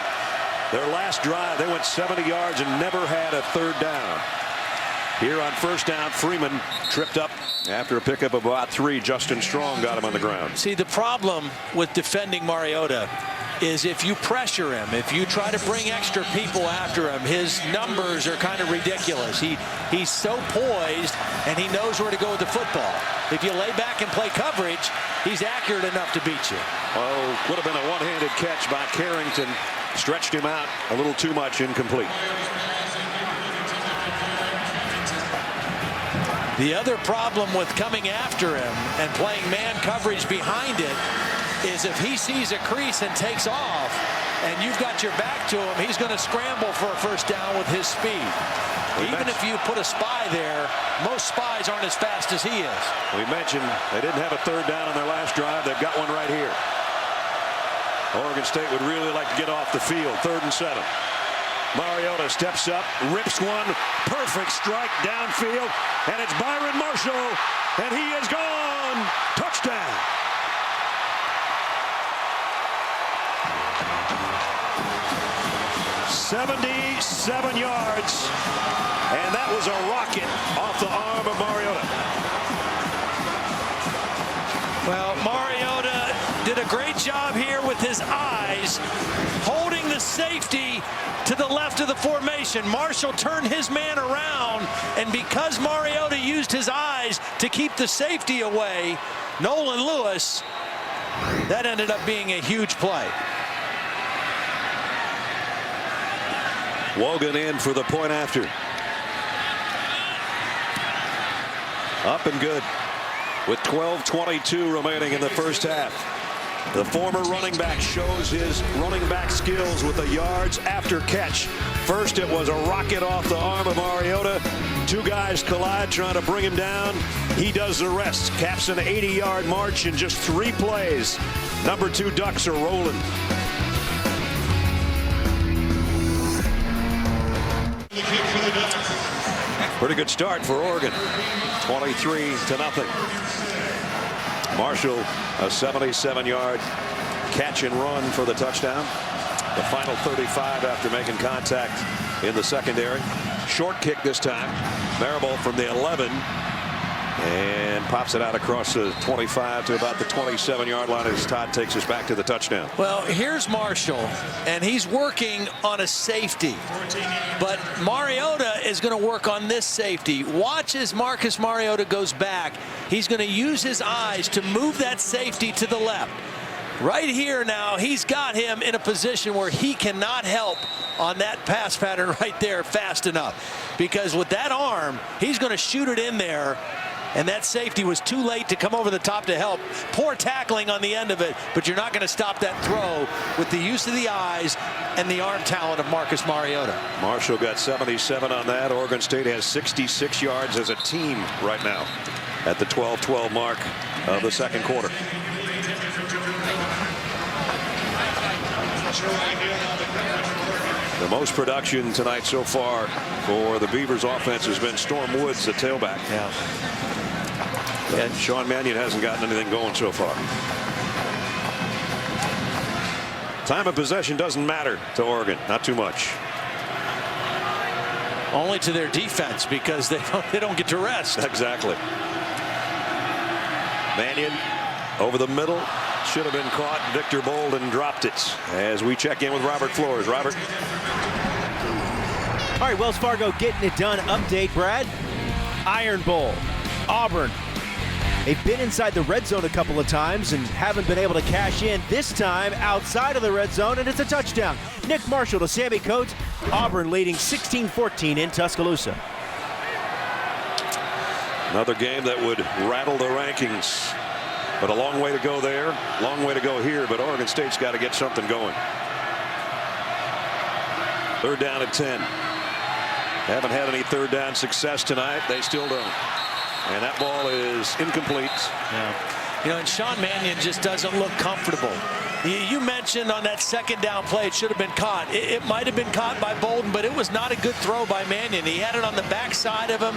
Their last drive, they went 70 yards and never had a 3rd down. Here on 1st down, Freeman tripped up after a pickup of about 3. Justin Strong got him on the ground. See, the problem with defending Mariota is if you pressure him, if you try to bring extra people after him, his numbers are kind of ridiculous. He's so poised, and he knows where to go with the football. If you lay back and play coverage, he's accurate enough to beat you. Oh, would have been a one-handed catch by Carrington. Stretched him out a little too much, incomplete. The other problem with coming after him and playing man coverage behind it is if he sees a crease and takes off and you've got your back to him, he's going to scramble for a 1st down with his speed. Even if you put a spy there, most spies aren't as fast as he is. We mentioned they didn't have a 3rd down on their last drive. They've got one right here. Oregon State would really like to get off the field. 3rd and 7. Mariota steps up, rips one, perfect strike downfield, and it's Byron Marshall, and he is gone. Touchdown. "77 yards, and that was a rocket off the arm of Mariota." Well, Mariota did a great job here with his eyes, holding the safety to the left of the formation. Marshall turned his man around, and because Mariota used his eyes to keep the safety away, Nolan Lewis, that ended up being a huge play. Wogan in for the point after. Up and good with 12:22 remaining in the 1st half. The former running back shows his running back skills with the yards after catch. First, it was a rocket off the arm of Mariota. 2 guys collide trying to bring him down. He does the rest. Caps an 80-yard march in just 3 plays. Number 2 Ducks are rolling. Pretty good start for Oregon. 23-0. Marshall, a 77-yard catch and run for the touchdown. The final 35 after making contact in the secondary. Short kick this time. Marable from the 11. And pops it out across the 25 to about the 27-yard line as Todd takes us back to the touchdown. Well, here's Marshall, and he's working on a safety. But Mariota is going to work on this safety. Watch as Marcus Mariota goes back. He's going to use his eyes to move that safety to the left. Right here now, he's got him in a position where he cannot help on that pass pattern right there fast enough. Because with that arm, he's going to shoot it in there. And that safety was too late to come over the top to help. Poor tackling on the end of it, but you're not going to stop that throw with the use of the eyes and the arm talent of Marcus Mariota. Marshall got 77 on that. Oregon State has 66 yards as a team right now at the 12-12 mark of the second quarter. The most production tonight so far for the Beavers offense has been Storm Woods, the tailback. Yeah. And Sean Mannion hasn't gotten anything going so far. Time of possession doesn't matter to Oregon, not too much. Only to their defense, because they don't get to rest. Exactly. Mannion over the middle. Should have been caught. Victor Bolden dropped it. As we check in with Robert Flores. Robert. All right, Wells Fargo getting it done. Update, Brad. Iron Bowl, Auburn. They've been inside the red zone a couple of times and haven't been able to cash in. This time outside of the red zone, and it's a touchdown. Nick Marshall to Sammy Coates. Auburn leading 16-14 in Tuscaloosa. Another game that would rattle the rankings. But a long way to go there, long way to go here, but Oregon State's got to get something going. Third down at 10. Haven't had any third down success tonight. They still don't. And that ball is incomplete. Yeah. You know, and Sean Mannion just doesn't look comfortable. You mentioned on that second down play it should have been caught. It might have been caught by Bolden, but it was not a good throw by Mannion. He had it on the backside of him.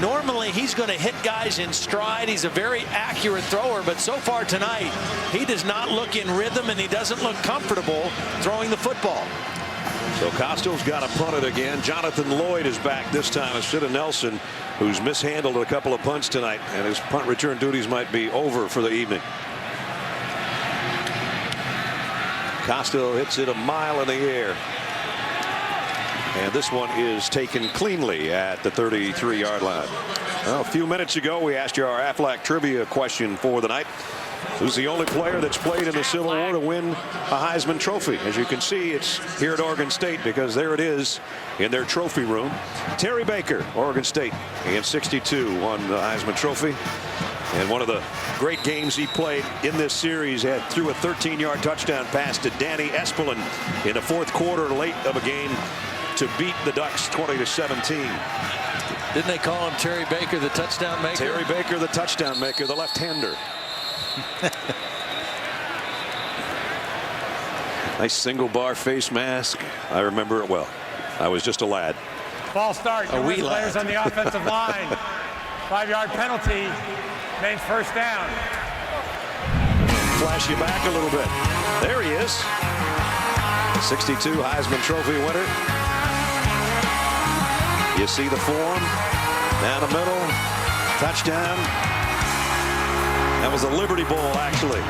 Normally he's going to hit guys in stride. He's a very accurate thrower, but so far tonight he does not look in rhythm and he doesn't look comfortable throwing the football. So Costell's got to punt it again. Jonathan Lloyd is back this time instead of Nelson, who's mishandled a couple of punts tonight, and his punt return duties might be over for the evening. Costello hits it a mile in the air. And this one is taken cleanly at the 33-yard line. Well, a few minutes ago, we asked you our Aflac trivia question for the night. Who's the only player that's played in the Civil War to win a Heisman Trophy? As you can see, it's here at Oregon State because there it is in their trophy room. Terry Baker, Oregon State, in '62 won the Heisman Trophy. And one of the great games he played in this series threw a 13-yard touchdown pass to Danny Espelin in the fourth quarter late of a game to beat the Ducks 20-17. Didn't they call him Terry Baker, the touchdown maker? Terry Baker, the touchdown maker, the left-hander. Nice single bar face mask. I remember it well. I was just a lad. False start. A wee Players lad. on the offensive line. 5-yard penalty. Main first down. Flash you back a little bit. There he is. 62 Heisman Trophy winner. You see the form down the middle. Touchdown. That was the Liberty Bowl, actually.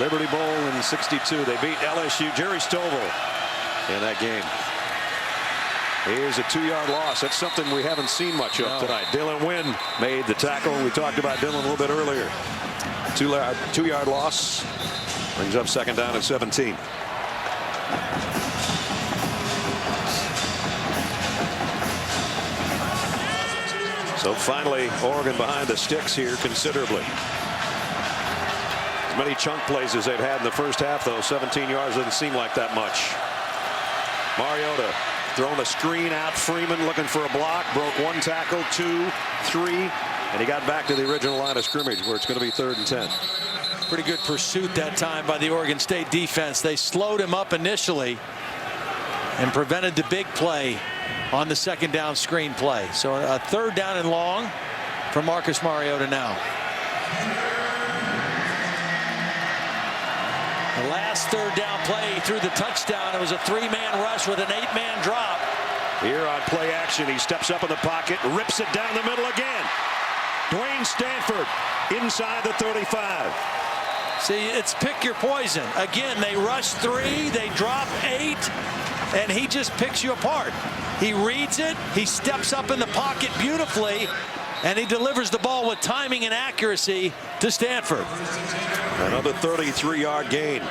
Liberty Bowl in '62. They beat LSU. Jerry Stovall in that game. Here's a 2-yard loss. That's something we haven't seen much of tonight. Dylan Wynn made the tackle. We talked about Dylan a little bit earlier. 2-yard loss brings up second down and 17. So finally, Oregon behind the sticks here considerably. As many chunk plays as they've had in the first half, though. 17 yards doesn't seem like that much. Mariota throwing a screen out. Freeman looking for a block. Broke one tackle, 2, 3, and he got back to the original line of scrimmage where it's going to be 3rd and 10. Pretty good pursuit that time by the Oregon State defense. They slowed him up initially and prevented the big play on the second down screen play. So a 3rd down and long for Marcus Mariota now. The last 3rd down play, he threw the touchdown. It was a 3-man rush with an 8-man drop. Here on play action, he steps up in the pocket, rips it down the middle again. Dwayne Stanford inside the 35. See, it's pick your poison. Again, they rush 3, they drop 8, and he just picks you apart. He reads it, he steps up in the pocket beautifully, and he delivers the ball with timing and accuracy to Stanford. Another 33-yard gain.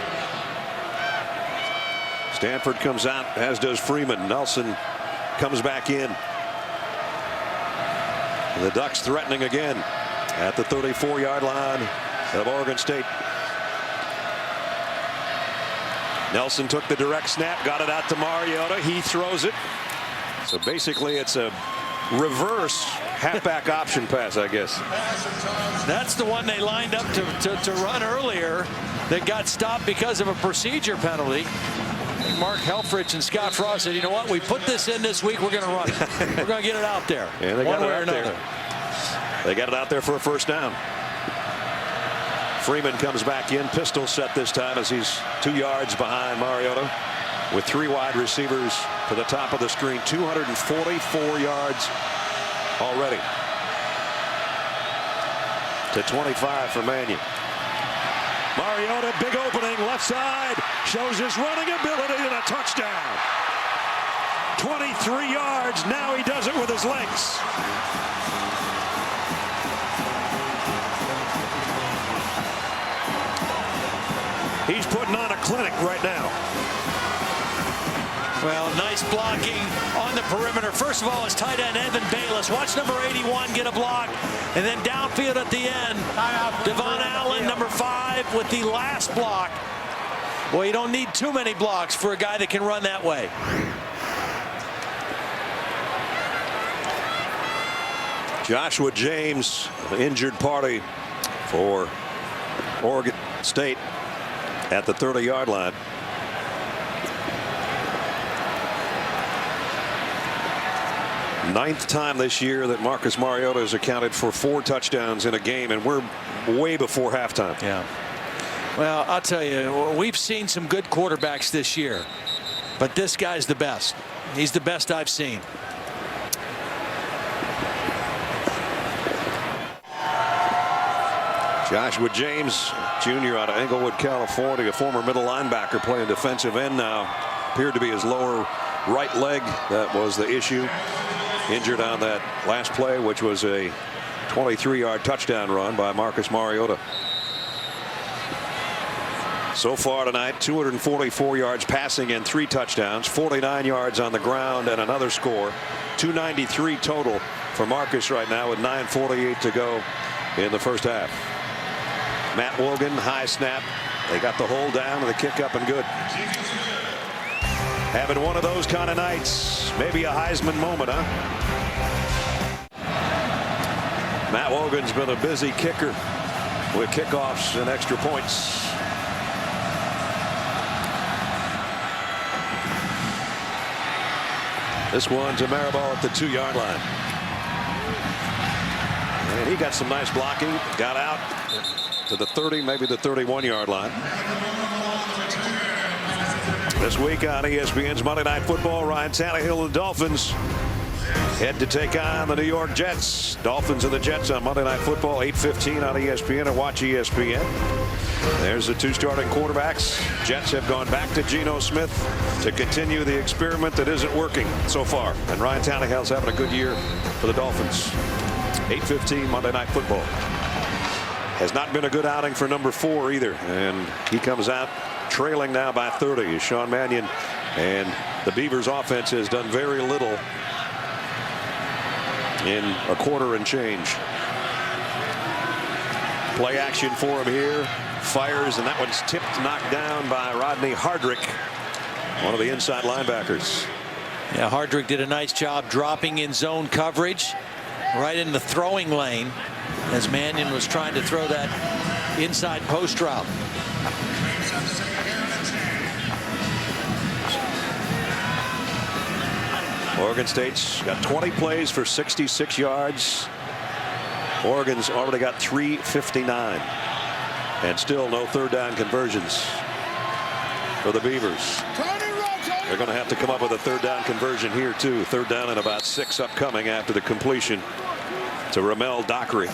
Stanford comes out, as does Freeman. Nelson comes back in. And the Ducks threatening again at the 34-yard line of Oregon State. Nelson took the direct snap, got it out to Mariota. He throws it. So basically it's a reverse halfback option pass, I guess. That's the one they lined up to run earlier that got stopped because of a procedure penalty. Mark Helfrich and Scott Frost said, you know what, we put this in this week, we're going to run it. We're going to get it out there. Yeah, they got one it way or out another. there. They got it out there for a first down. Freeman comes back in, pistol set this time as he's 2 yards behind Mariota with 3 wide receivers to the top of the screen. 244 yards already to 25 for Mannion. Mariota, big opening, left side, shows his running ability and a touchdown. 23 yards, now he does it with his legs. He's putting on a clinic right now. Well, nice blocking on the perimeter. First of all, his tight end, Evan Bayless. Watch number 81 get a block. And then downfield at the end, Devon Allen, number 5, with the last block. Well, you don't need too many blocks for a guy that can run that way. Joshua James, an injured party for Oregon State at the 30-yard line. Ninth time this year that Marcus Mariota has accounted for 4 touchdowns in a game, and we're way before halftime. Yeah. Well, I'll tell you, we've seen some good quarterbacks this year, but this guy's the best. He's the best I've seen. Joshua James, junior out of Englewood, California, a former middle linebacker playing defensive end now. Appeared to be his lower right leg that was the issue. Injured on that last play, which was a 23-yard touchdown run by Marcus Mariota. So far tonight, 244 yards passing and 3 touchdowns, 49 yards on the ground and another score. 293 total for Marcus right now with 9:48 to go in the first half. Matt Wogan, high snap. They got the hold down and the kick up and good. Having one of those kind of nights. Maybe a Heisman moment, huh? Matt Wogan's been a busy kicker with kickoffs and extra points. This one to Maribel at the 2-yard line. And he got some nice blocking. Got out to the 30, maybe the 31-yard line. This week on ESPN's Monday Night Football, Ryan Tannehill and the Dolphins head to take on the New York Jets. Dolphins and the Jets on Monday Night Football, 8:15 on ESPN and watch ESPN. There's the 2 starting quarterbacks. Jets have gone back to Geno Smith to continue the experiment that isn't working so far. And Ryan Tannehill's having a good year for the Dolphins. 8:15 Monday Night Football. Has not been a good outing for number 4 either. And he comes out trailing now by 30 as Sean Mannion and the Beavers offense has done very little in a quarter and change. Play action for him here. Fires, and that one's tipped, knocked down by Rodney Hardrick, one of the inside linebackers. Yeah, Hardrick did a nice job dropping in zone coverage right in the throwing lane as Mannion was trying to throw that inside post route. Oregon State's got 20 plays for 66 yards. Oregon's already got 359. And still no 3rd down conversions for the Beavers. They're going to have to come up with a third down conversion here too. Third down and about 6 upcoming after the completion to Ramel Dockery.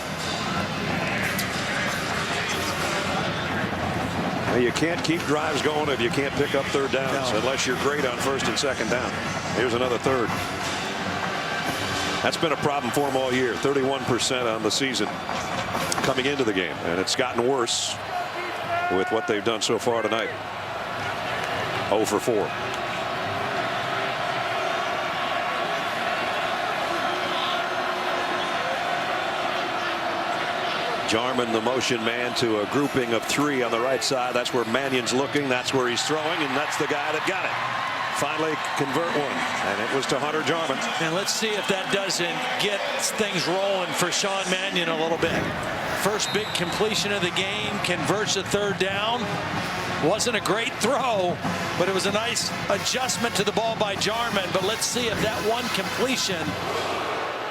Well, you can't keep drives going if you can't pick up third downs unless you're great on first and second down. Here's another third. That's been a problem for them all year. 31% on the season coming into the game, and it's gotten worse with what they've done so far tonight. 0 for 4. Jarman, the motion man, to a grouping of 3 on the right side. That's where Mannion's looking. That's where he's throwing, and that's the guy that got it. Finally convert one, and it was to Hunter Jarman. And let's see if that doesn't get things rolling for Sean Mannion a little bit. First big completion of the game, converts a third down. Wasn't a great throw, but it was a nice adjustment to the ball by Jarman. But let's see if that one completion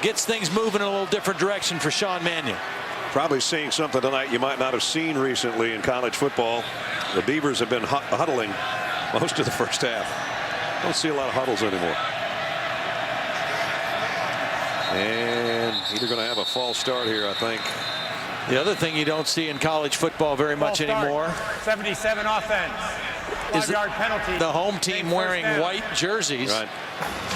gets things moving in a little different direction for Sean Mannion. Probably seeing something tonight you might not have seen recently in college football. The Beavers have been huddling most of the first half. Don't see a lot of huddles anymore. And they're going to have a false start here, I think. The other thing you don't see in college football very much anymore 77 offense. 5-yard penalty. The home team wearing white jerseys. Right.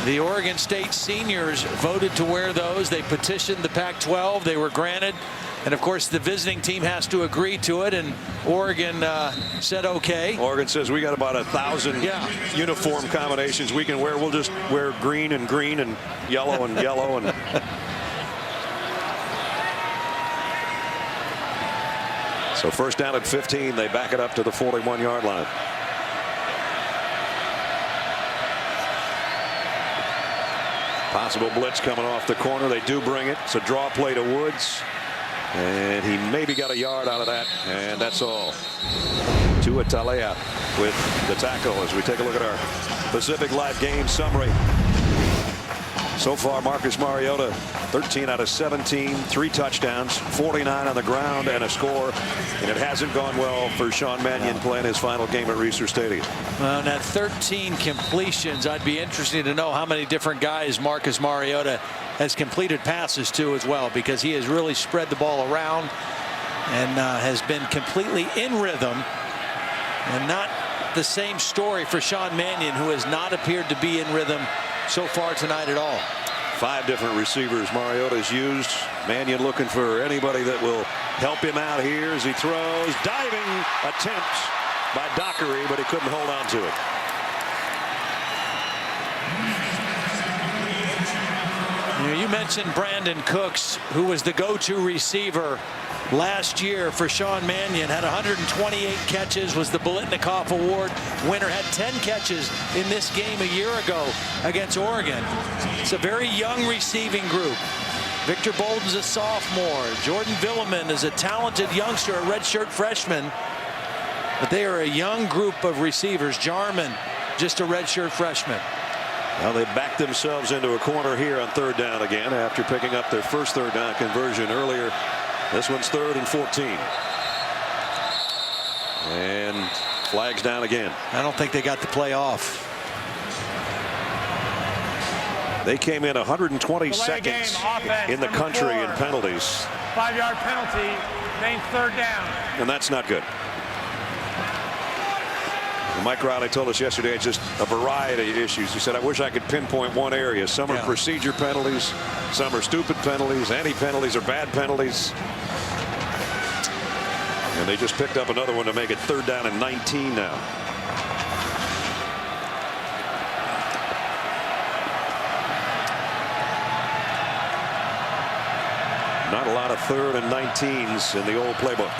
The Oregon State seniors voted to wear those. They petitioned the Pac-12. They were granted. And of course, the visiting team has to agree to it, and Oregon said okay. Oregon says we got about 1,000 uniform combinations we can wear. We'll just wear green and yellow and yellow. And so first down at 15, they back it up to the 41-yard line. Possible blitz coming off the corner. They do bring it. It's a draw play to Woods. And he maybe got a yard out of that, and that's all. Tua Talea with the tackle as we take a look at our Pacific Live game summary. So far, Marcus Mariota, 13 out of 17, 3 touchdowns, 49 on the ground, and a score. And it hasn't gone well for Sean Mannion playing his final game at Reser Stadium. Well, and at 13 completions, I'd be interested to know how many different guys Marcus Mariota has completed passes to as well, because he has really spread the ball around and has been completely in rhythm. And not the same story for Sean Mannion, who has not appeared to be in rhythm so far tonight at all. 5 different receivers Mariota's used. Mannion looking for anybody that will help him out here as he throws. Diving attempt by Dockery, but he couldn't hold on to it. You mentioned Brandon Cooks, who was the go-to receiver last year for Sean Mannion. Had 128 catches, was the Biletnikoff Award winner, had 10 catches in this game a year ago against Oregon. It's a very young receiving group. Victor Bolden's a sophomore. Jordan Villeman is a talented youngster, a redshirt freshman. But they are a young group of receivers. Jarman, just a redshirt freshman. Well, they backed themselves into a corner here on third down again after picking up their first third down conversion earlier. This one's 3rd and 14. And flags down again. I don't think they got the play off. They came in 122nd in the country in penalties. 5-yard penalty, named 3rd down. And that's not good. Mike Riley told us yesterday it's just a variety of issues. He said, I wish I could pinpoint one area. Some are procedure penalties, some are stupid penalties, anti-penalties or bad penalties. And they just picked up another one to make it 3rd down and 19 now. Not a lot of 3rd and 19s in the old playbook.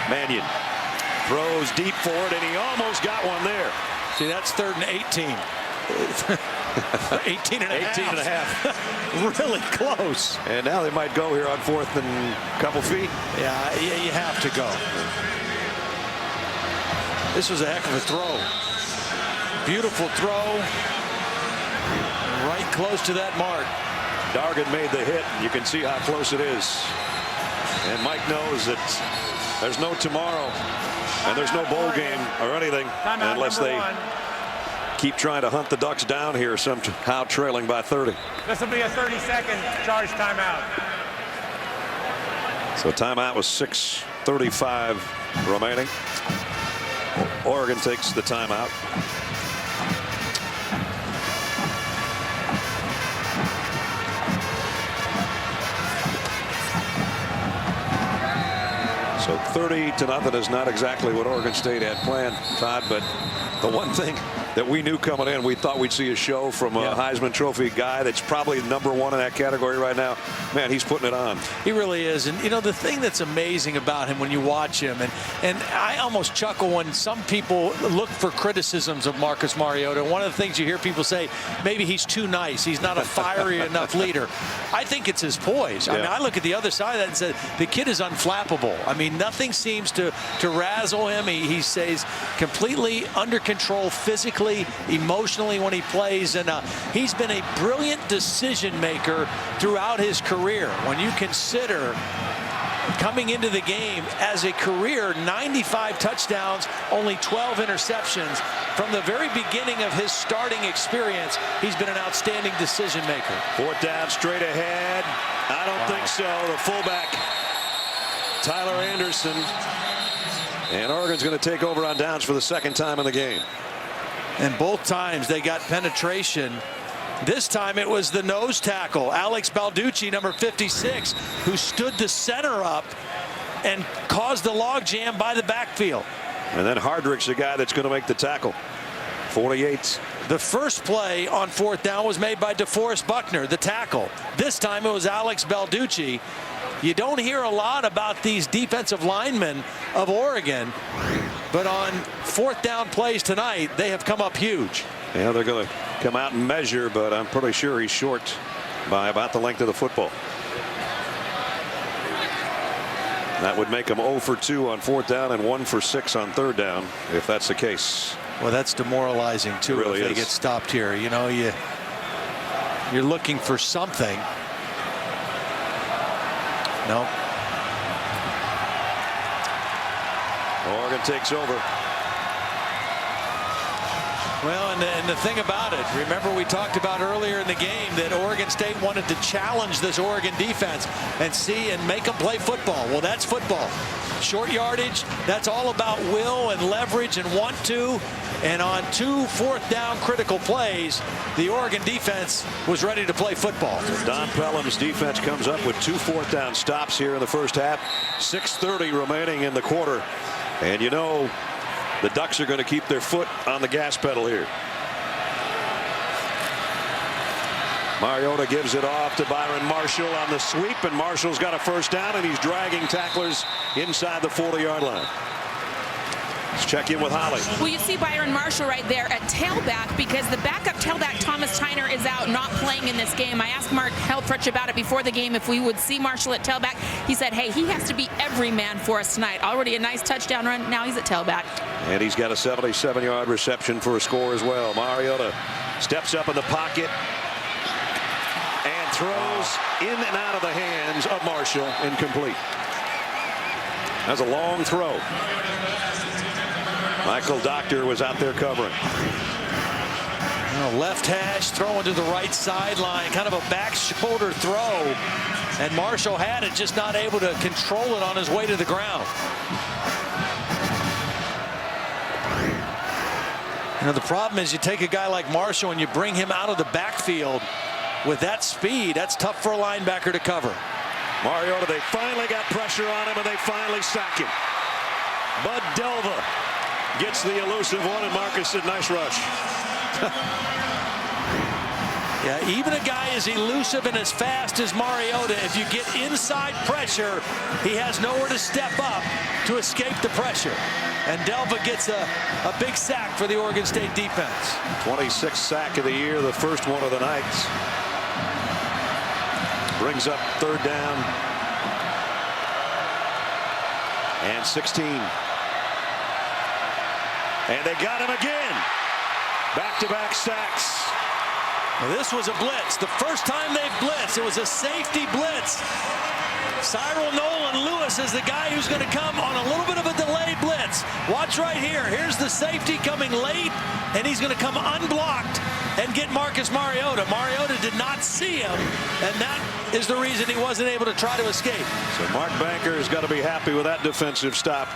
Mannion throws deep for it, and he almost got one there. See, that's 3rd and 18. 18 and a half. Really close. And now they might go here on 4th and a couple feet. Yeah, you have to go. This was a heck of a throw. Beautiful throw. Right close to that mark. Dargan made the hit. You can see how close it is. And Mike knows that There's no tomorrow, and there's no bowl game or anything unless they keep trying to hunt the Ducks down here, somehow trailing by 30. This will be a 30-second charge timeout. So timeout was 6:35 remaining. Oregon takes the timeout. So 30-0 is not exactly what Oregon State had planned, Todd, but the one thing that we knew coming in, we thought we'd see a show from a Heisman Trophy guy that's probably #1 in that category right now. Man, he's putting it on. He really is. And, you know, the thing that's amazing about him when you watch him, and I almost chuckle when some people look for criticisms of Marcus Mariota. One of the things you hear people say, maybe he's too nice. He's not a fiery enough leader. I think it's his poise. I mean, I look at the other side of that and say, the kid is unflappable. I mean, nothing seems to razzle him. He stays completely under control physically, emotionally when he plays, and he's been a brilliant decision maker throughout his career. When you consider coming into the game as a career, 95 touchdowns, only 12 interceptions. From the very beginning of his starting experience, he's been an outstanding decision maker. 4th down, straight ahead. I don't think so. The fullback, Tyler Anderson. And Oregon's going to take over on downs for the 2nd time in the game. And both times they got penetration. This time it was the nose tackle, Alex Balducci, number 56, who stood the center up and caused the logjam by the backfield. And then Hardrick's the guy that's going to make the tackle. 48. The first play on 4th down was made by DeForest Buckner, the tackle. This time it was Alex Balducci. You don't hear a lot about these defensive linemen of Oregon, but on 4th down plays tonight, they have come up huge. Yeah, they're going to come out and measure, but I'm pretty sure he's short by about the length of the football. That would make him 0 for 2 on 4th down and 1 for 6 on 3rd down, if that's the case. Well, that's demoralizing, too, really if they get stopped here. You know, you're looking for something. No. Oregon takes over. Well, and the thing about it, remember we talked about earlier in the game that Oregon State wanted to challenge this Oregon defense and see and make them play football. Well, that's football. Short yardage, that's all about will and leverage and want to. And on 2 4th down critical plays, the Oregon defense was ready to play football. Don Pelham's defense comes up with 2 4th down stops here in the first half. 6:30 remaining in the quarter. And you know, the Ducks are going to keep their foot on the gas pedal here. Mariota gives it off to Byron Marshall on the sweep, and Marshall's got a 1st down, and he's dragging tacklers inside the 40-yard line. Let's check in with Holly. Well, you see Byron Marshall right there at tailback because the backup tailback Thomas Tyner is out, not playing in this game. I asked Mark Helfrich about it before the game if we would see Marshall at tailback. He said, hey, he has to be every man for us tonight. Already a nice touchdown run. Now he's at tailback. And he's got a 77-yard reception for a score as well. Mariota steps up in the pocket and throws in and out of the hands of Marshall, incomplete. That's a long throw. Michael Doctor was out there covering. Left hash throwing to the right sideline, kind of a back shoulder throw, and Marshall had it, just not able to control it on his way to the ground. You know, the problem is you take a guy like Marshall and you bring him out of the backfield with that speed. That's tough for a linebacker to cover. Mariota, they finally got pressure on him, and they finally sack him. Bud Delva gets the elusive one, and Marcus said, nice rush. Yeah, even a guy as elusive and as fast as Mariota, if you get inside pressure, he has nowhere to step up to escape the pressure. And Delva gets a big sack for the Oregon State defense. 26th sack of the year, the first one of the night. Brings up 3rd down and 16. And they got him again. Back-to-back sacks. Well, this was a blitz. The first time they've blitzed, it was a safety blitz. Cyril Nolan Lewis is the guy who's going to come on a little bit of a delayed blitz. Watch right here. Here's the safety coming late, and he's going to come unblocked and get Marcus Mariota. Mariota did not see him, and that is the reason he wasn't able to try to escape. So Mark Banker has got to be happy with that defensive stop.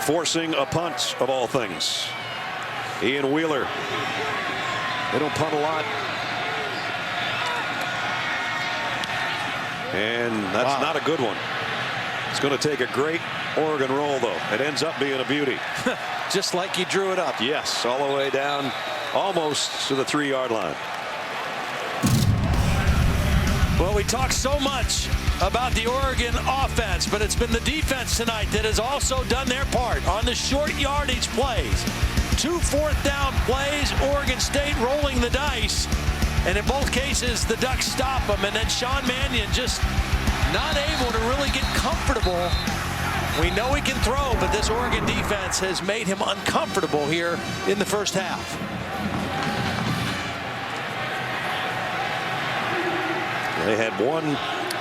Forcing a punt, of all things. Ian Wheeler. They don't punt a lot. And that's not a good one. It's going to take a great Oregon roll, though. It ends up being a beauty. Just like you drew it up. Yes, all the way down almost to the 3-yard line. Well, we talk so much about the Oregon offense, but it's been the defense tonight that has also done their part on the short yardage plays. 2 fourth-down plays, Oregon State rolling the dice. And in both cases, the Ducks stop them. And then Sean Mannion just not able to really get comfortable. We know he can throw, but this Oregon defense has made him uncomfortable here in the first half. They had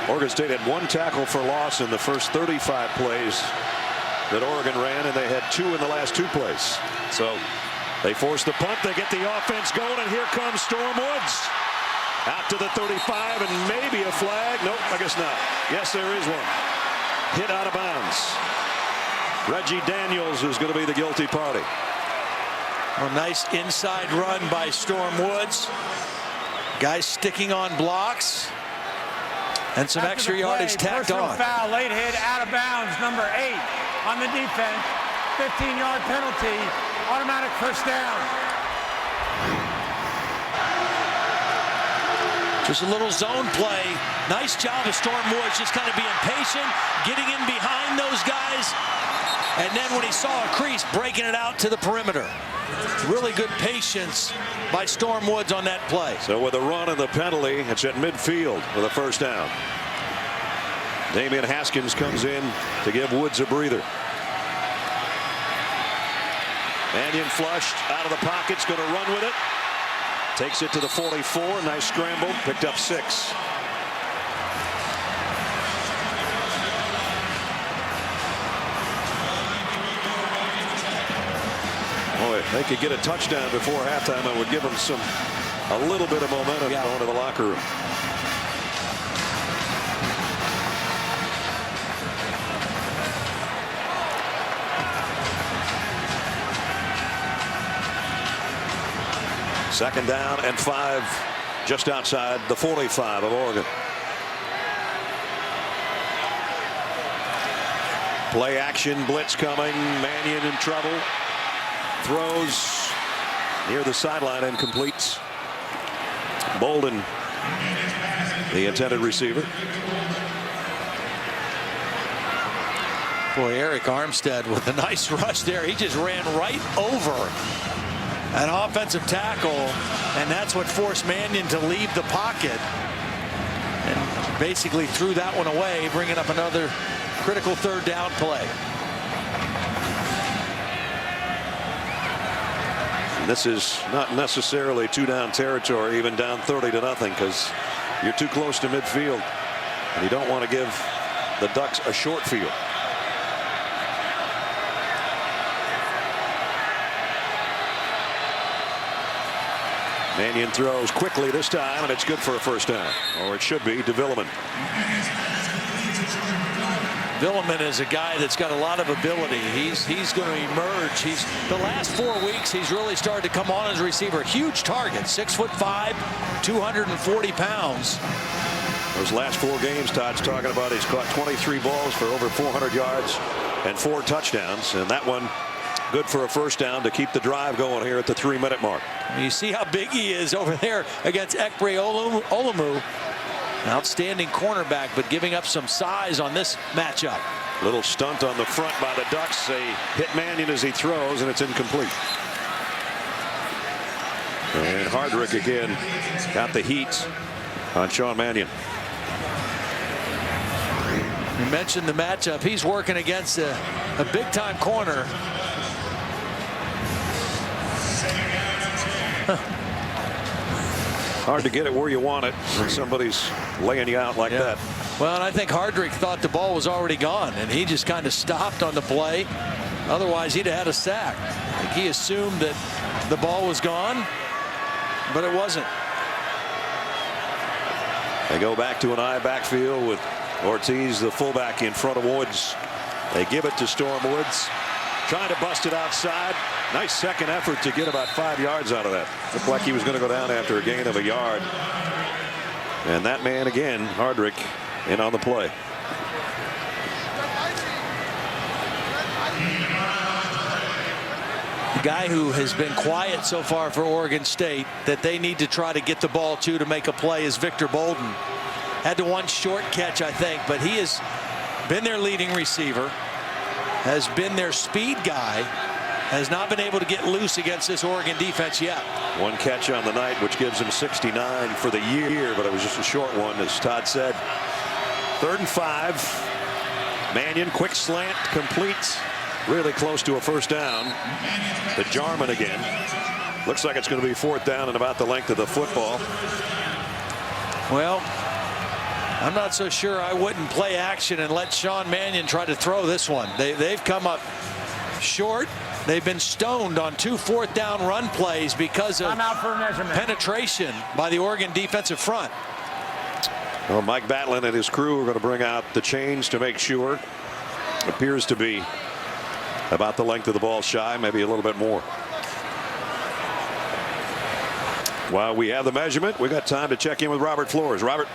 Oregon State had 1 tackle for loss in the first 35 plays that Oregon ran, and they had 2 in the last 2 plays. So they force the punt, they get the offense going, and here comes Storm Woods. Out to the 35, and maybe a flag. Nope, I guess not. Yes, there is one. Hit out of bounds. Reggie Daniels is going to be the guilty party. A nice inside run by Storm Woods. Guys sticking on blocks. And some extra yardage tacked on. Foul, late hit, out of bounds, number 8 on the defense. 15-yard penalty, automatic first down. Just a little zone play. Nice job of Storm Woods, just kind of being patient, getting in behind those guys. And then when he saw a crease, breaking it out to the perimeter. Really good patience by Storm Woods on that play. So with a run and the penalty, it's at midfield with a first down. Damian Haskins comes in to give Woods a breather. Mannion flushed out of the pocket's going to run with it. Takes it to the 44. Nice scramble. Picked up 6. Boy, if they could get a touchdown before halftime, it would give them a little bit of momentum going to the locker room. Second down and 5, just outside the 45 of Oregon. Play action, blitz coming. Mannion in trouble. Throws near the sideline and completes. Bolden, the intended receiver. Boy, Eric Armstead with a nice rush there. He just ran right over an offensive tackle, and that's what forced Mannion to leave the pocket and basically threw that one away, bringing up another critical 3rd down play. This is not necessarily 2-down territory, even down 30-0, because you're too close to midfield, and you don't want to give the Ducks a short field. Mannion throws quickly this time, and it's good for a first down. Or it should be to Villeman. Villeman is a guy that's got a lot of ability. He's going to emerge. The last 4 weeks, he's really started to come on as a receiver. Huge target, 6'5", 240 pounds. Those last 4 games, Todd's talking about, he's caught 23 balls for over 400 yards and 4 touchdowns. And that one good for a first down to keep the drive going here at the 3-minute mark. You see how big he is over there against Ekbre Olumu. Outstanding cornerback, but giving up some size on this matchup. Little stunt on the front by the Ducks. They hit Mannion as he throws, and it's incomplete. And Hardrick again got the heat on Sean Mannion. You mentioned the matchup. He's working against a big-time corner. Hard to get it where you want it when somebody's laying you out like that. Well, and I think Hardrick thought the ball was already gone, and he just kind of stopped on the play. Otherwise, he'd have had a sack. I think he assumed that the ball was gone, but it wasn't. They go back to an I backfield with Ortiz, the fullback, in front of Woods. They give it to Storm Woods, trying to bust it outside. Nice second effort to get about 5 yards out of that. Looked like he was going to go down after a gain of a yard. And that man again, Hardrick, in on the play. The guy who has been quiet so far for Oregon State that they need to try to get the ball to make a play is Victor Bolden. Had the one short catch, I think, but he has been their leading receiver, has been their speed guy, has not been able to get loose against this Oregon defense yet. One catch on the night, which gives him 69 for the year, but it was just a short one, as Todd said. 3rd and 5. Mannion, quick slant, complete. Really close to a first down. To Jarman again. Looks like it's going to be 4th down and about the length of the football. Well, I'm not so sure I wouldn't play action and let Sean Mannion try to throw this one. They've come up short. They've been stoned on 2 4th down run plays because of penetration by the Oregon defensive front. Well, Mike Batlin and his crew are going to bring out the chains to make sure. Appears to be about the length of the ball shy, maybe a little bit more. While we have the measurement, we got time to check in with Robert Flores. Robert.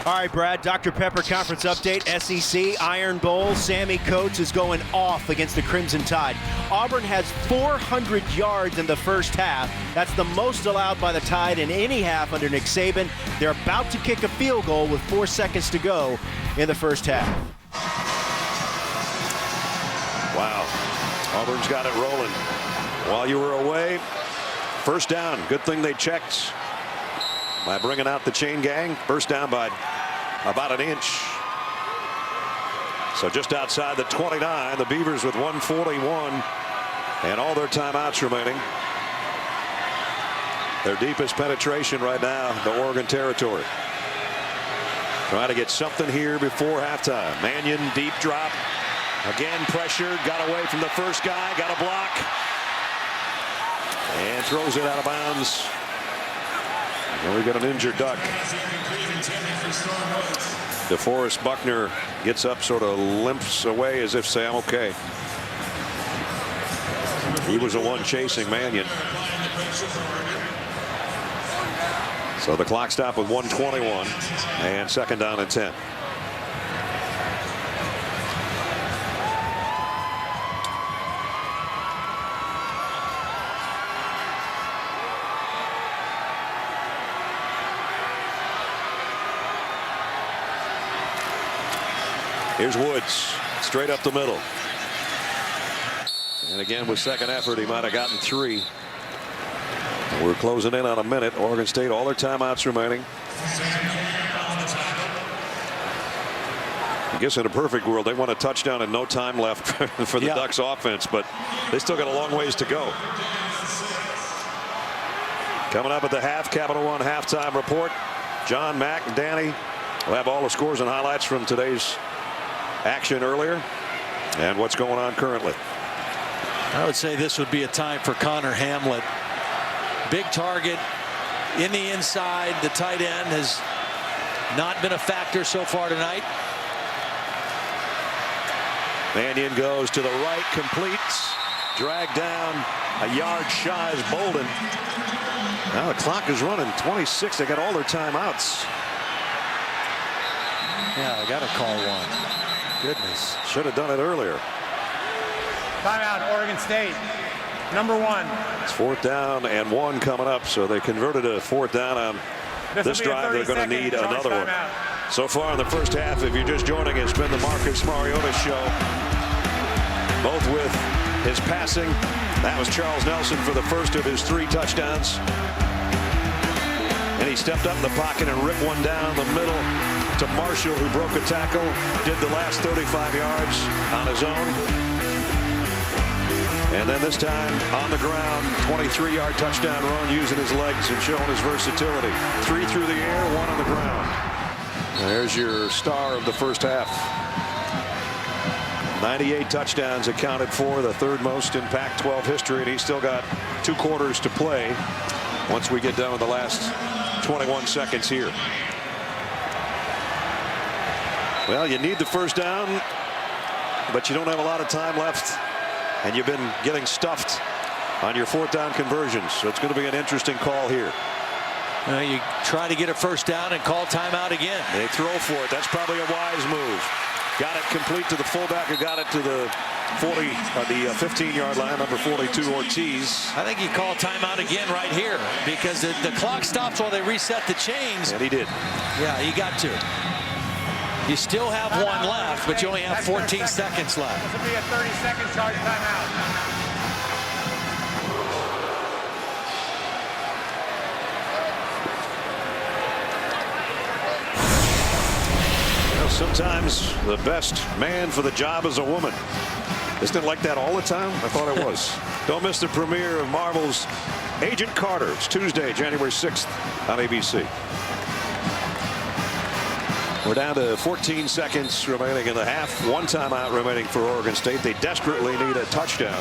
All right, Brad, Dr. Pepper conference update. SEC Iron Bowl. Sammy Coates is going off against the Crimson Tide. Auburn has 400 yards in the first half. That's the most allowed by the Tide in any half under Nick Saban. They're about to kick a field goal with 4 seconds to go in the first half. Wow. Auburn's got it rolling. While you were away, first down. Good thing they checked by bringing out the chain gang. First down by about an inch. So just outside the 29, the Beavers with 1:41 and all their timeouts remaining. Their deepest penetration right now, the Oregon territory. Trying to get something here before halftime. Mannion, deep drop. Again pressured, got away from the first guy, got a block. And throws it out of bounds. And we got an injured Duck. DeForest Buckner gets up, sort of limps away as if say, I'm okay. He was the one chasing Mannion. So the clock stopped with 1:21 and 2nd down and 10. Here's Woods, straight up the middle. And again, with second effort, he might have gotten 3. We're closing in on a minute. Oregon State, all their timeouts remaining. I guess in a perfect world, they want a touchdown and no time left for the Ducks offense, but they still got a long ways to go. Coming up at the half, Capital One halftime report. John, Mac, and Danny will have all the scores and highlights from today's action earlier and what's going on currently. I would say this would be a time for Connor Hamlet. Big target in the inside. The tight end has not been a factor so far tonight. Mannion goes to the right, completes, dragged down a yard shy is Bolden. Now the clock is running 26. They got all their timeouts. Yeah, I got to call one. Goodness. Should have done it earlier. Timeout, Oregon State. Number 1. It's 4th down and 1 coming up, so they converted a 4th down on this drive. They're going to need another one. So far in the first half, if you're just joining us, it's been the Marcus Mariota show. Both with his passing. That was Charles Nelson for the first of his 3 touchdowns. And he stepped up in the pocket and ripped one down the middle to Marshall, who broke a tackle, did the last 35 yards on his own. And then this time on the ground, 23-yard touchdown run using his legs and showing his versatility. 3 through the air, 1 on the ground. There's your star of the first half. 98 touchdowns accounted for, the 3rd most in Pac-12 history, and he's still got 2 quarters to play once we get done with the last 21 seconds here. Well, you need the first down, but you don't have a lot of time left, and you've been getting stuffed on your 4th down conversions, so it's going to be an interesting call here. You try to get a first down and call timeout again. They throw for it. That's probably a wise move. Got it complete to the fullback who got it to the 15-yard line, number 42, Ortiz. I think you call timeout again right here because the clock stops while they reset the chains. And he did. Yeah, he got to. You still have 1 left, but you only have 14 seconds left. This will be a 30-second charge timeout. Sometimes the best man for the job is a woman. Isn't it like that all the time? I thought it was. Don't miss the premiere of Marvel's Agent Carter. It's Tuesday, January 6th on ABC. We're down to 14 seconds remaining in the half. 1 timeout remaining for Oregon State. They desperately need a touchdown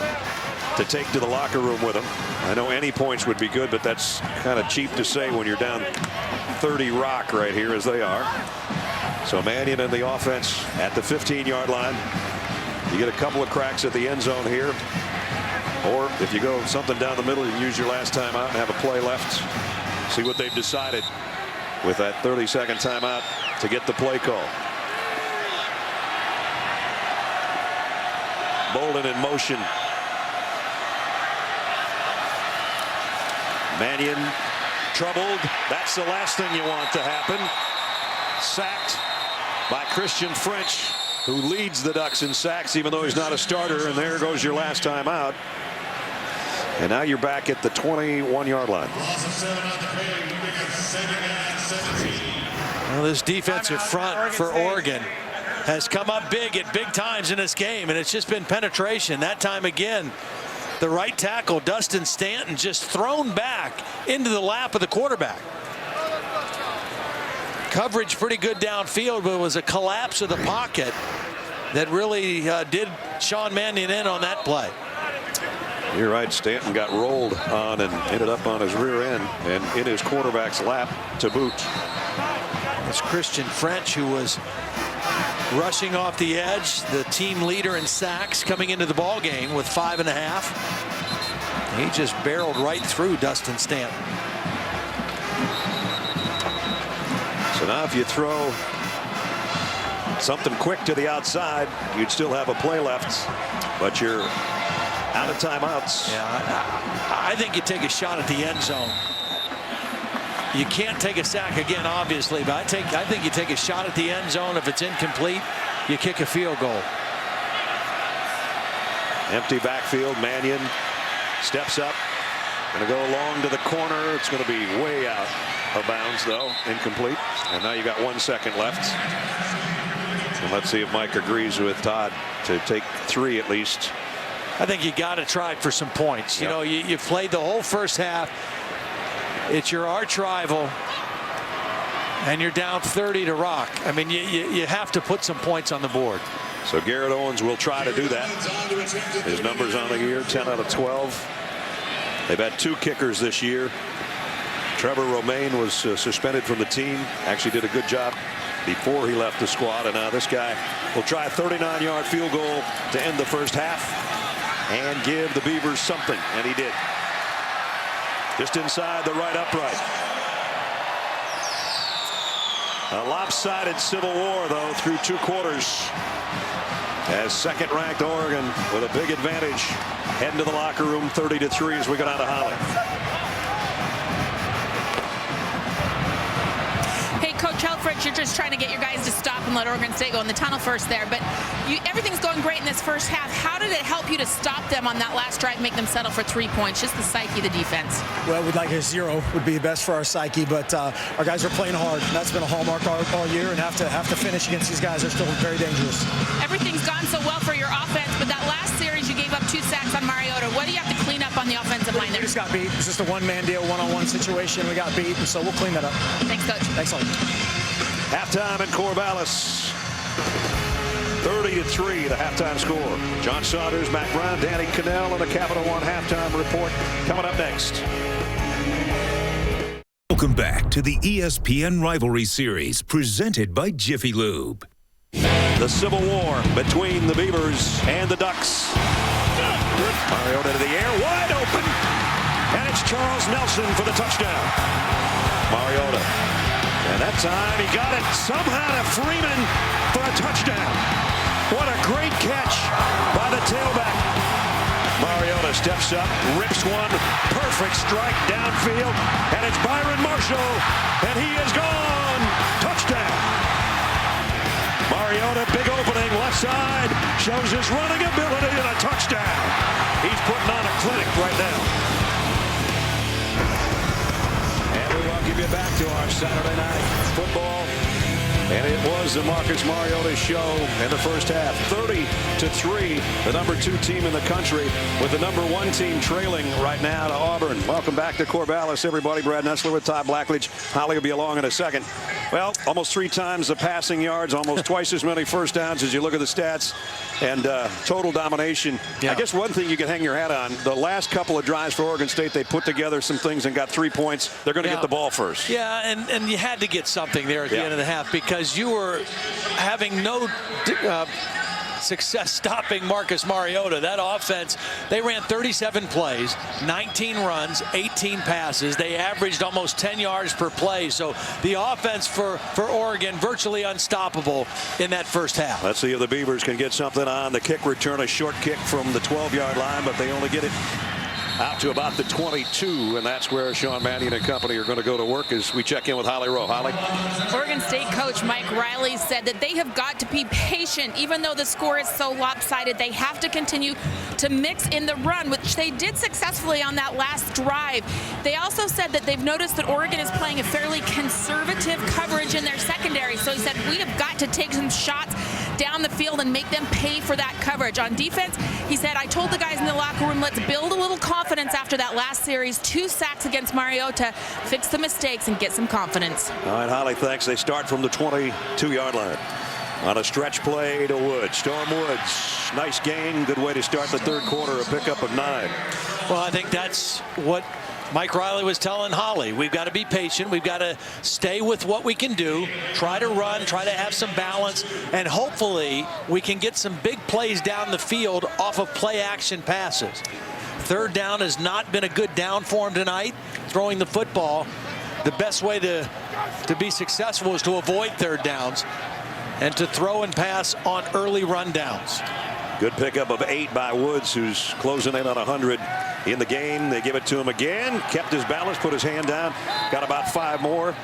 to take to the locker room with them. I know any points would be good, but that's kind of cheap to say when you're down 30 rock right here as they are. So Mannion and the offense at the 15-yard line. You get a couple of cracks at the end zone here. Or if you go something down the middle, you can use your last timeout and have a play left. See what they've decided with that 30-second timeout to get the play call. Bolden in motion. Mannion troubled. That's the last thing you want to happen. Sacked by Christian French, who leads the Ducks in sacks even though he's not a starter. And there goes your last time out. And now you're back at the 21-yard line. Well, this defensive front for Oregon has come up big at big times in this game, and it's just been penetration. That time again, the right tackle, Dustin Stanton, just thrown back into the lap of the quarterback. Coverage pretty good downfield, but it was a collapse of the pocket that really did Sean Mannion in on that play. You're right. Stanton got rolled on and ended up on his rear end and in his quarterback's lap to boot. It's Christian French who was rushing off the edge, the team leader in sacks coming into the ball game with 5.5. He just barreled right through Dustin Stanton. So now if you throw something quick to the outside, you'd still have a play left, but you're out of timeouts. Yeah, I think you take a shot at the end zone. You can't take a sack again, obviously, but I think you take a shot at the end zone. If it's incomplete, you kick a field goal. Empty backfield. Mannion steps up. Going to go long to the corner. It's going to be way out of bounds, though. Incomplete. And now you got 1 second left. And let's see if Mike agrees with Todd to take 3 at least. I think you got to try for some points. You know, you played the whole first half. It's your arch rival, and you're down 30 to rock. I mean, you have to put some points on the board. So Garrett Owens will try to do that. His numbers on the year, 10 out of 12. They've had 2 kickers this year. Trevor Romaine was suspended from the team. Actually did a good job before he left the squad. And now this guy will try a 39-yard field goal to end the first half and give the Beavers something. And he did. Just inside the right upright. A lopsided Civil War, though, through 2 quarters. As second-ranked Oregon with a big advantage heading to the locker room 30-3 as we go down to Holly. Hey, Coach Helfrich, you're just trying to get your guys to stop and let Oregon State go in the tunnel first there, but everything's going great in this first half. How did it help you to stop them on that last drive, make them settle for 3 points? Just the psyche of the defense. Well, we'd like a 0 would be best for our psyche, but our guys are playing hard. And that's been a hallmark all year, and have to finish against these guys. They're still very dangerous. Everything's gone so well for your offense, but that last series you gave up 2 sacks on Mariota. got beat. It's just a one-man deal, one-on-one situation. We got beat, and so we'll clean that up. Thanks, Coach. Thanks, all. Halftime in Corvallis. 30-3, the halftime score. John Saunders, Matt Brown, Danny Cannell, and the Capital One halftime report coming up next. Welcome back to the ESPN Rivalry Series, presented by Jiffy Lube. The Civil War between the Beavers and the Ducks. Mariota to the air, wide open. And it's Charles Nelson for the touchdown. Mariota. And that time he got it somehow to Freeman for a touchdown. What a great catch by the tailback. Mariota steps up, rips one, perfect strike downfield, and it's Byron Marshall, and he is gone. Touchdown. Mariota, big opening, left side, shows his running ability, and a touchdown. He's putting on a clinic right now. And we welcome you back to our Saturday Night Football. And it was the Marcus Mariota show in the first half. 30-3, the number 2 team in the country, with the number 1 team trailing right now to Auburn. Welcome back to Corvallis, everybody. Brad Nessler with Todd Blackledge. Holly will be along in a second. Well, almost 3 times the passing yards, almost twice as many first downs as you look at the stats, and total domination. Yeah. I guess one thing you can hang your hat on, the last couple of drives for Oregon State, they put together some things and got 3 points. They're going to get the ball first. Yeah, and you had to get something there at the end of the half, because you were having no success stopping Marcus Mariota. That offense, they ran 37 plays, 19 runs, 18 passes. They averaged almost 10 yards per play. So the offense for Oregon virtually unstoppable in that first half. Let's see if the Beavers can get something on the kick return, a short kick from the 12-yard line, but they only get it out to about the 22, and that's where Sean Mannion and company are going to go to work as we check in with Holly Rowe. Holly? Oregon State coach Mike Riley said that they have got to be patient. Even though the score is so lopsided, they have to continue to mix in the run, which they did successfully on that last drive. They also said that they've noticed that Oregon is playing a fairly conservative coverage in their secondary. So he said, we have got to take some shots down the field and make them pay for that coverage. On defense, he said, I told the guys in the locker room, let's build a little confidence after that last series. 2 sacks against Mariota, fix the mistakes and get some confidence. All right, Holly, thanks. They start from the 22-yard line. On a stretch play to Woods. Storm Woods, nice gain. Good way to start the third quarter, a pickup of 9. Well, I think that's what Mike Riley was telling Holly. We've got to be patient. We've got to stay with what we can do, try to run, try to have some balance, and hopefully we can get some big plays down the field off of play action passes. Third down has not been a good down for him tonight. Throwing the football, the best way to be successful is to avoid third downs and to throw and pass on early rundowns. Good pickup of 8 by Woods, who's closing in on 100 in the game. They give it to him again. Kept his balance, put his hand down. Got about 5 more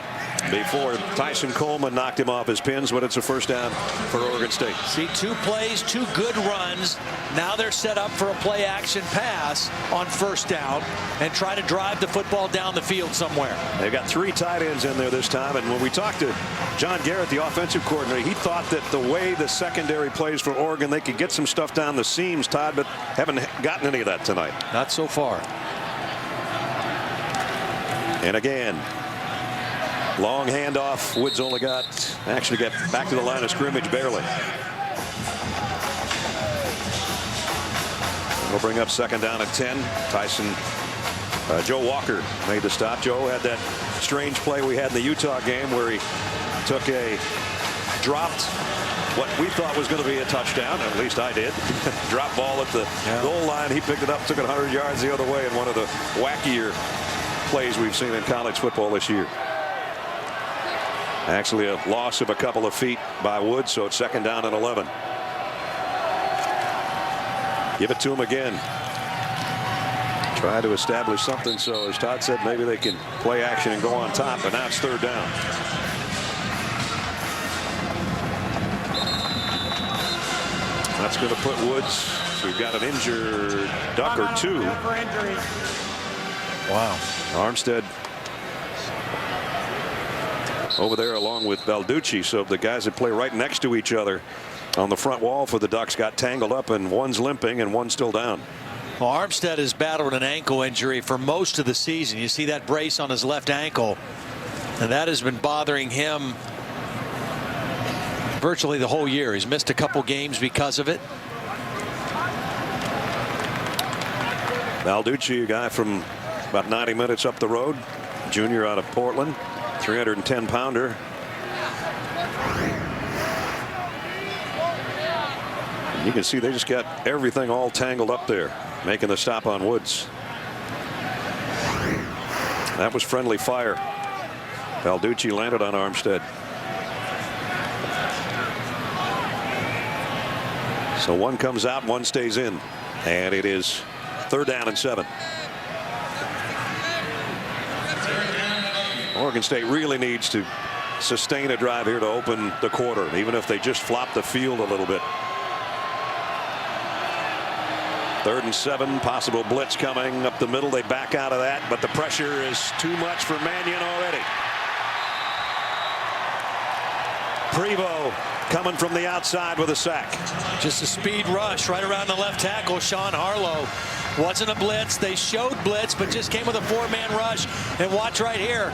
before Tyson Coleman knocked him off his pins, but it's a first down for Oregon State. See, 2 plays, 2 good runs. Now they're set up for a play action pass on first down and try to drive the football down the field somewhere. They've got 3 tight ends in there this time, and when we talked to John Garrett, the offensive coordinator, he thought that the way the secondary plays for Oregon, they could get some stuff down the seams, Todd, but haven't gotten any of that tonight. Not so far. And again, long handoff. Woods only actually got back to the line of scrimmage barely. We'll bring up second down at 10. Joe Walker made the stop. Joe had that strange play we had in the Utah game where he dropped what we thought was going to be a touchdown. At least I did. Drop ball at the goal line. He picked it up, took it 100 yards the other way in one of the wackier plays we've seen in college football this year. Actually a loss of a couple of feet by Woods, so it's second down and 11. Give it to him again. Try to establish something, so as Todd said, maybe they can play action and go on top, but now it's third down. That's going to put Woods. We've got an injured duck or 2. Wow. Armstead over there along with Balducci, so the guys that play right next to each other on the front wall for the Ducks got tangled up, and one's limping and one's still down. Well, Armstead has battled an ankle injury for most of the season. You see that brace on his left ankle, and that has been bothering him virtually the whole year. He's missed a couple games because of it. Balducci, a guy from about 90 minutes up the road, junior out of Portland, 310-pounder. You can see they just got everything all tangled up there, making the stop on Woods. That was friendly fire. Balducci landed on Armstead. So one comes out, one stays in, and it is 3rd down and 7. Oregon State really needs to sustain a drive here to open the quarter, even if they just flop the field a little bit. 3rd and 7, possible blitz coming up the middle. They back out of that, but the pressure is too much for Mannion already. Prevost coming from the outside with a sack. Just a speed rush right around the left tackle. Sean Harlow. Wasn't a blitz. They showed blitz, but just came with a 4-man rush. And watch right here.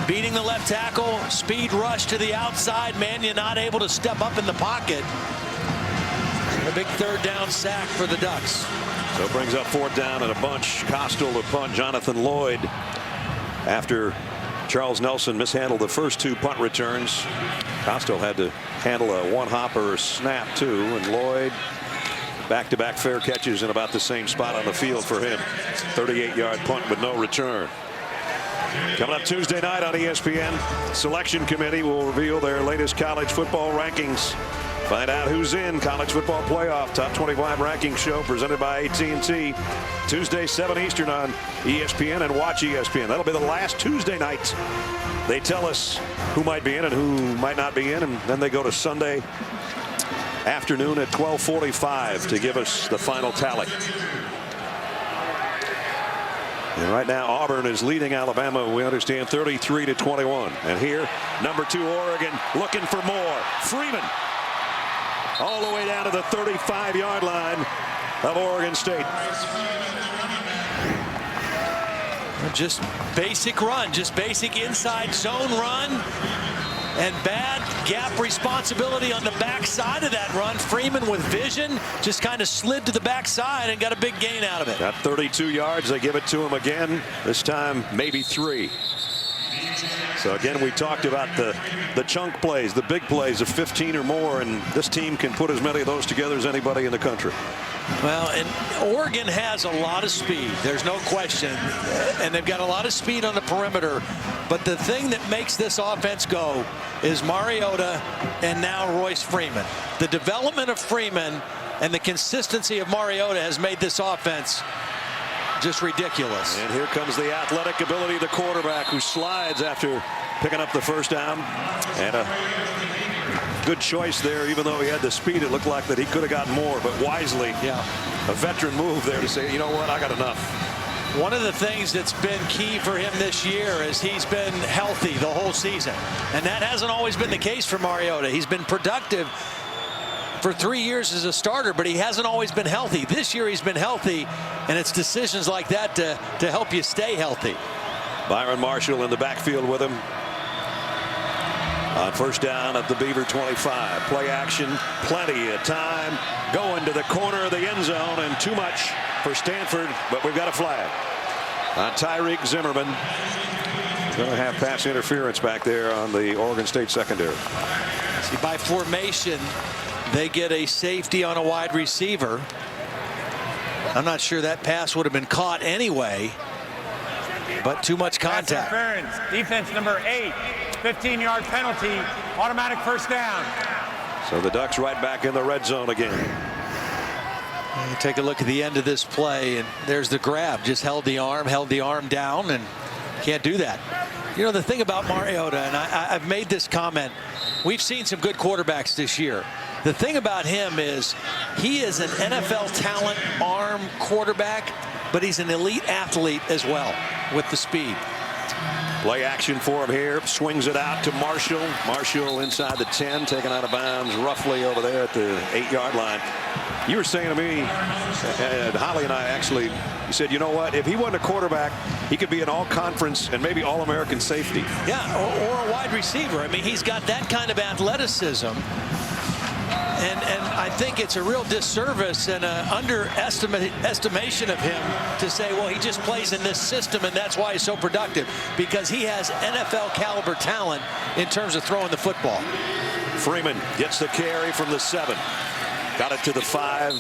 Beating the left tackle. Speed rush to the outside. Mannion not able to step up in the pocket. A big 3rd down sack for the Ducks. So it brings up 4th down and a bunch. Costill to punt. Jonathan Lloyd, after Charles Nelson mishandled the first 2 punt returns, Costill had to handle a one-hopper snap too, and Lloyd back-to-back fair catches in about the same spot on the field for him. 38-yard punt with no return. Coming up Tuesday night on ESPN, Selection Committee will reveal their latest college football rankings. Find out who's in College Football Playoff Top 25 Ranking Show presented by AT&T. Tuesday, 7 Eastern on ESPN and Watch ESPN. That'll be the last Tuesday night. They tell us who might be in and who might not be in, and then they go to Sunday afternoon at 12:45 to give us the final tally. And right now Auburn is leading Alabama, we understand, 33-21. And here, number 2 Oregon looking for more. Freeman all the way down to the 35-yard line of Oregon State. Just basic run, just basic inside zone run, and bad gap responsibility on the backside of that run. Freeman with vision just kind of slid to the backside and got a big gain out of it. Got 32 yards. They give it to him again. This time maybe 3. So again, we talked about the chunk plays, the big plays of 15 or more, and this team can put as many of those together as anybody in the country. Well, and Oregon has a lot of speed. There's no question. And they've got a lot of speed on the perimeter. But the thing that makes this offense go is Mariota and now Royce Freeman. The development of Freeman and the consistency of Mariota has made this offense just ridiculous. And here comes the athletic ability of the quarterback, who slides after picking up the 1st down. And a good choice there. Even though he had the speed, it looked like that he could have gotten more, but wisely, a veteran move there to say, you know what, I got enough. One of the things that's been key for him this year is he's been healthy the whole season, and that hasn't always been the case for Mariota. He's been productive for 3 years as a starter, but he hasn't always been healthy. This year he's been healthy, and it's decisions like that to help you stay healthy. Byron Marshall in the backfield with him on 1st down at the Beaver 25. Play action, plenty of time, going to the corner of the end zone, and too much for Stanford, but we've got a flag on Tyreek Zimmerman. Going to have pass interference back there on the Oregon State secondary. See, by formation, they get a safety on a wide receiver. I'm not sure that pass would have been caught anyway, but too much contact. Pass interference. Defense number 8. 15-yard penalty. Automatic 1st down. So the Ducks right back in the red zone again. You take a look at the end of this play, and there's the grab. Just held the arm down, and can't do that. You know, the thing about Mariota, and I've made this comment, we've seen some good quarterbacks this year. The thing about him is he is an NFL talent arm quarterback, but he's an elite athlete as well with the speed. Play action for him here. Swings it out to Marshall. Marshall inside the 10, taken out of bounds roughly over there at the 8-yard line. You were saying to me, and Holly and I actually, you said, you know what, if he wasn't a quarterback, he could be an all-conference and maybe all-American safety. Yeah, or a wide receiver. I mean, he's got that kind of athleticism. And I think it's a real disservice and an underestimation of him to say, well, he just plays in this system and that's why he's so productive, because he has NFL caliber talent in terms of throwing the football. Freeman gets the carry from the 7. Got it to the 5.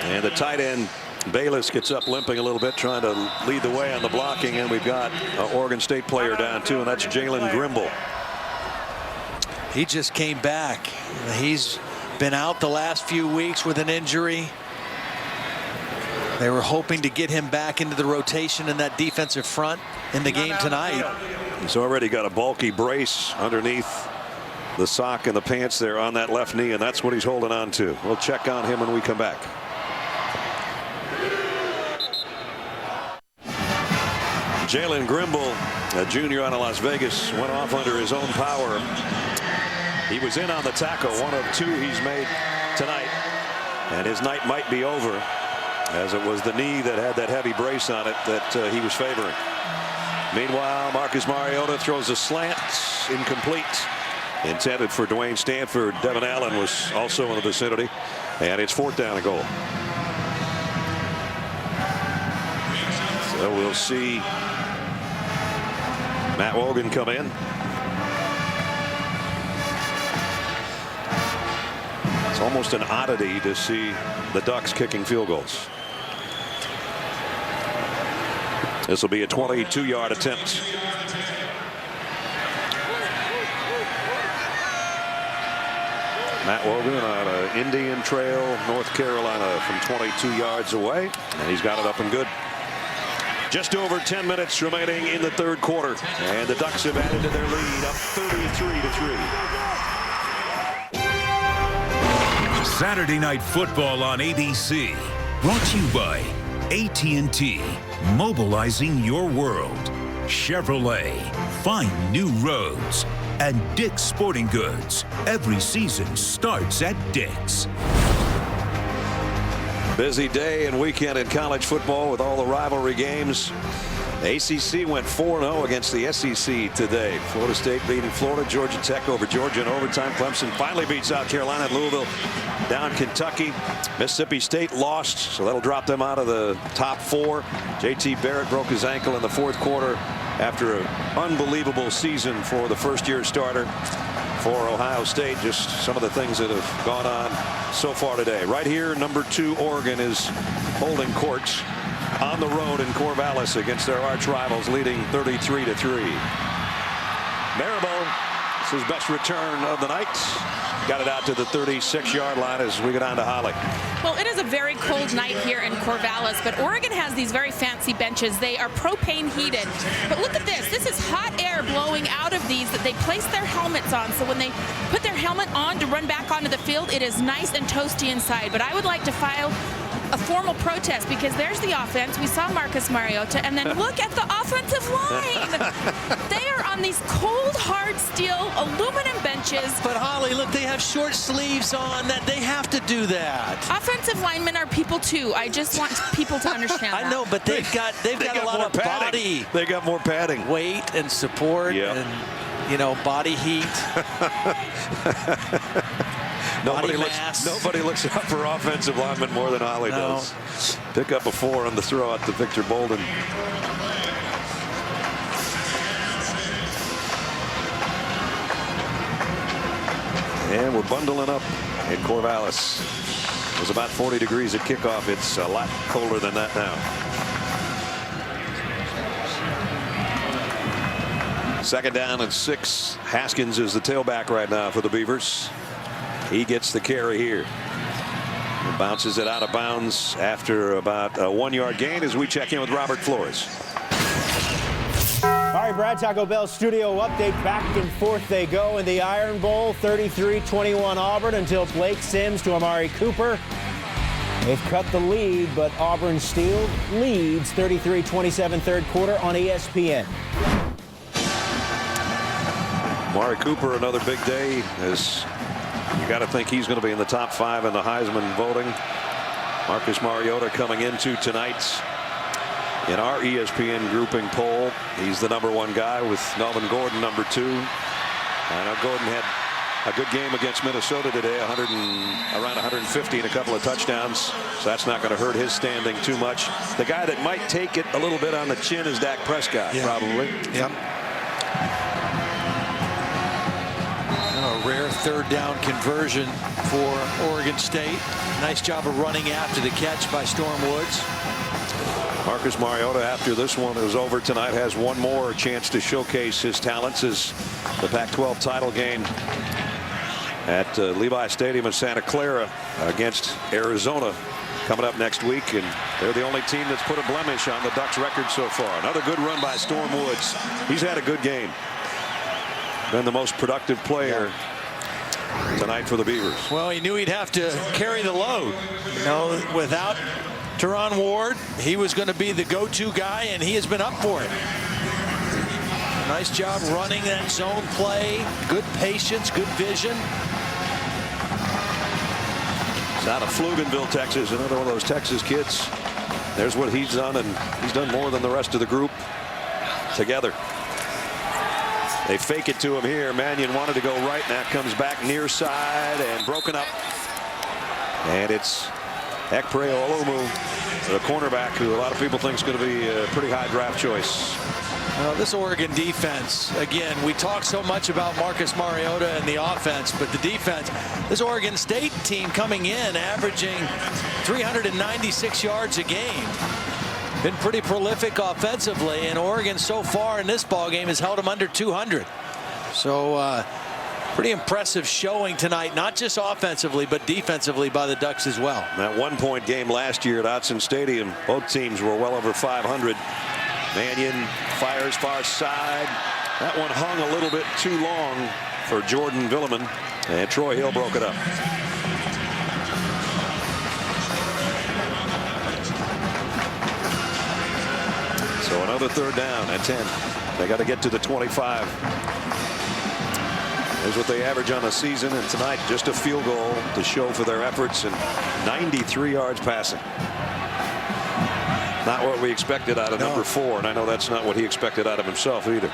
And the tight end, Bayless, gets up limping a little bit, trying to lead the way on the blocking. And we've got an Oregon State player down, too, and that's Jalen Grimble. He just came back. He's been out the last few weeks with an injury. They were hoping to get him back into the rotation in that defensive front in the game tonight. He's already got a bulky brace underneath the sock and the pants there on that left knee, and that's what he's holding on to. We'll check on him when we come back. Jalen Grimble, a junior out of Las Vegas, went off under his own power. He was in on the tackle, one of 2 he's made tonight, and his night might be over, as it was the knee that had that heavy brace on it that he was favoring. Meanwhile, Marcus Mariota throws a slant, incomplete, intended for Dwayne Stanford. Devin Allen was also in the vicinity, and it's 4th down and goal. So we'll see Matt Wogan come in. It's almost an oddity to see the Ducks kicking field goals. This will be a 22-yard attempt. Matt Wogan on an Indian Trail, North Carolina, from 22 yards away, and he's got it up and good. Just over 10 minutes remaining in the 3rd quarter, and the Ducks have added to their lead, up 33-3. Saturday Night Football on ABC. Brought to you by AT&T. Mobilizing your world. Chevrolet. Find new roads. And Dick's Sporting Goods. Every season starts at Dick's. Busy day and weekend in college football with all the rivalry games. The ACC went 4-0 against the SEC today. Florida State beating Florida, Georgia Tech over Georgia in overtime. Clemson finally beat South Carolina, and Louisville down Kentucky. Mississippi State lost, so that'll drop them out of the top 4. J.T. Barrett broke his ankle in the 4th quarter after an unbelievable season for the first-year starter for Ohio State. Just some of the things that have gone on so far today. Right here, number 2 Oregon is holding court on the road in Corvallis against their arch rivals, leading 33-3. Marable, it's his best return of the night. Got it out to the 36-yard line as we go down to Holly. Well, it is a very cold night here in Corvallis, but Oregon has these very fancy benches. They are propane heated. But look at this. This is hot air blowing out of these that they place their helmets on. So when they put their helmet on to run back onto the field, it is nice and toasty inside. But I would like to file a formal protest, because there's the offense. We saw Marcus Mariota, and then look at the offensive line. They are on these cold, hard steel aluminum benches. But Holly, look, they have short sleeves on. That they have to do that. Offensive linemen are people too. I just want people to understand that. I know, but they've got a lot of padding. body. They got more padding, weight and support, and body heat. Nobody looks out for offensive linemen more than Holly does. Pick up a 4 on the throw out to Victor Bolden. And we're bundling up in Corvallis. It was about 40 degrees at kickoff. It's a lot colder than that now. Second down and 6. Haskins is the tailback right now for the Beavers. He gets the carry here. He bounces it out of bounds after about a 1-yard gain as we check in with Robert Flores. All right, Brad, Taco Bell studio update. Back and forth they go in the Iron Bowl. 33-21 Auburn until Blake Sims to Amari Cooper. They've cut the lead, but Auburn still leads 33-27 third quarter on ESPN. Amari Cooper, another big day. As you got to think he's going to be in the top 5 in the Heisman voting. Marcus Mariota coming into tonight's in our ESPN grouping poll. He's the #1 guy with Melvin Gordon #2. I know Gordon had a good game against Minnesota today, around 150 and a couple of touchdowns. So that's not going to hurt his standing too much. The guy that might take it a little bit on the chin is Dak Prescott, probably. Yep. A rare third down conversion for Oregon State. Nice job of running after the catch by Storm Woods. Marcus Mariota, after this one is over tonight, has one more chance to showcase his talents as the Pac-12 title game at Levi Stadium in Santa Clara against Arizona coming up next week, and they're the only team that's put a blemish on the Ducks record so far. Another good run by Storm Woods. He's had a good game. Been the most productive player tonight for the Beavers. Well, he knew he'd have to carry the load. You know, without Teron Ward, he was going to be the go-to guy, and he has been up for it. Nice job running that zone play. Good patience, good vision. He's out of Pflugerville, Texas. Another one of those Texas kids. There's what he's done, and he's done more than the rest of the group together. They fake it to him here. Mannion wanted to go right. Now comes back near side and broken up. And it's Ekpre Olomu, the cornerback, who a lot of people think is going to be a pretty high draft choice. Well, this Oregon defense, again, we talk so much about Marcus Mariota and the offense, but the defense, this Oregon State team coming in averaging 396 yards a game. Been pretty prolific offensively, and Oregon so far in this ball game has held them under 200. So pretty impressive showing tonight, not just offensively but defensively by the Ducks as well. That one-point game last year at Autzen Stadium, both teams were well over 500. Mannion fires far side. That one hung a little bit too long for Jordan Villeman, and Troy Hill broke it up. So another third down and 10. They got to get to the 25. Here's what they average on the season, and tonight just a field goal to show for their efforts, and 93 yards passing. Not what we expected out of number 4, and I know that's not what he expected out of himself either.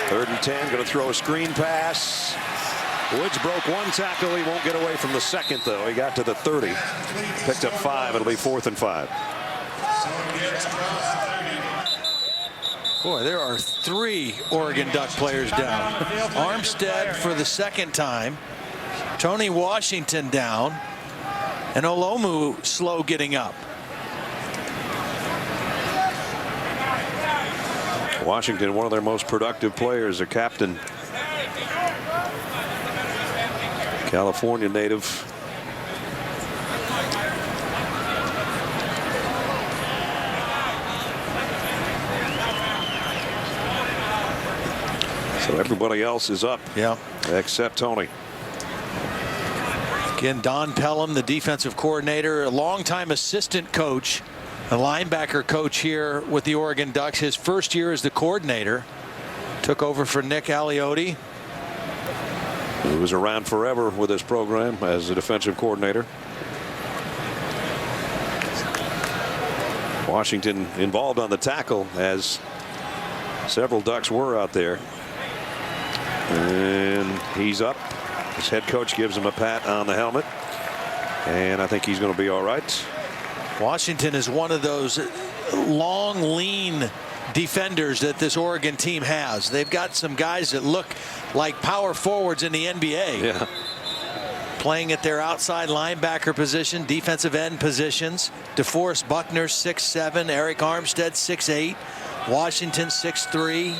Third and 10, going to throw a screen pass. Woods broke one tackle. He won't get away from the second, though. He got to the 30. Picked up 5. It'll be 4th and 5. Boy, there are 3 Oregon Duck players down. Armstead for the second time. Tony Washington down. And Olomu slow getting up. Washington, one of their most productive players, a captain. California native. So everybody else is up. Yeah. Except Tony. Again, Don Pelham, the defensive coordinator, a longtime assistant coach, a linebacker coach here with the Oregon Ducks. His first year as the coordinator. Took over for Nick Aliotti. He was around forever with this program as a defensive coordinator. Washington involved on the tackle, as several Ducks were out there. And he's up. His head coach gives him a pat on the helmet. And I think he's going to be all right. Washington is one of those long, lean defenders that this Oregon team has. They've got some guys that look like power forwards in the NBA. Yeah. Playing at their outside linebacker position, defensive end positions. DeForest Buckner 6'7", Eric Armstead 6'8", Washington 6'3".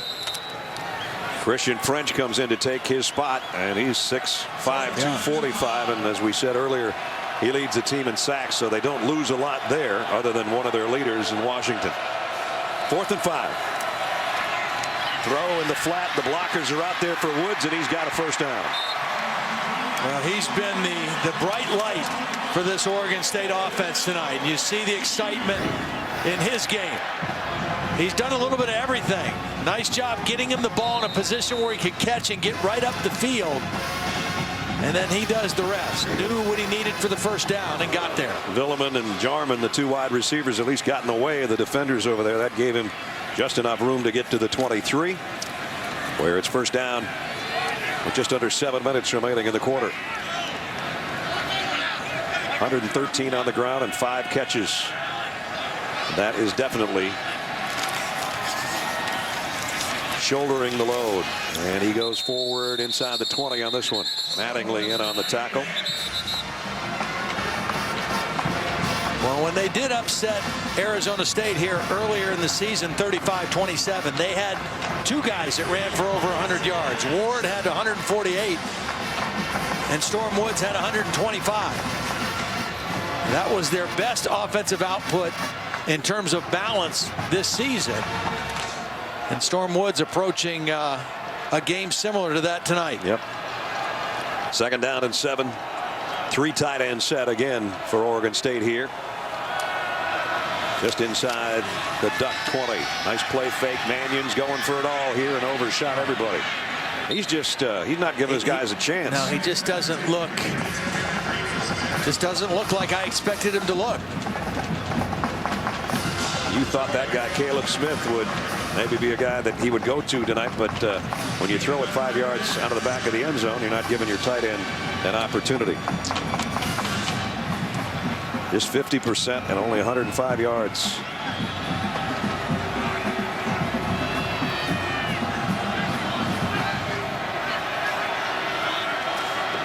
Christian French comes in to take his spot, and he's 6'5", 245, and as we said earlier, he leads the team in sacks, so they don't lose a lot there other than one of their leaders in Washington. 4th and 5. Throw in the flat. The blockers are out there for Woods, and he's got a first down. Well, he's been the bright light for this Oregon State offense tonight. You see the excitement in his game. He's done a little bit of everything. Nice job getting him the ball in a position where he could catch and get right up the field. And then he does the rest. Knew what he needed for the first down and got there. Villeman and Jarman, the two wide receivers, at least got in the way of the defenders over there. That gave him just enough room to get to the 23, where it's first down with just under 7 minutes remaining in the quarter. 113 on the ground and 5 catches. That is definitely shouldering the load, and he goes forward inside the 20 on this one. Mattingly in on the tackle. Well, when they did upset Arizona State here earlier in the season, 35-27, they had 2 guys that ran for over 100 yards. Ward had 148, and Storm Woods had 125. That was their best offensive output in terms of balance this season. And Storm Woods approaching a game similar to that tonight. Yep. Second down and 7. 3 tight end set again for Oregon State here. Just inside the Duck 20. Nice play fake. Mannion's going for it all here and overshot everybody. He's just he's not giving his guys a chance. No, he just doesn't look. Just doesn't look like I expected him to look. You thought that guy Caleb Smith would maybe be a guy that he would go to tonight, but when you throw it 5 yards out of the back of the end zone, you're not giving your tight end an opportunity. Just 50% and only 105 yards.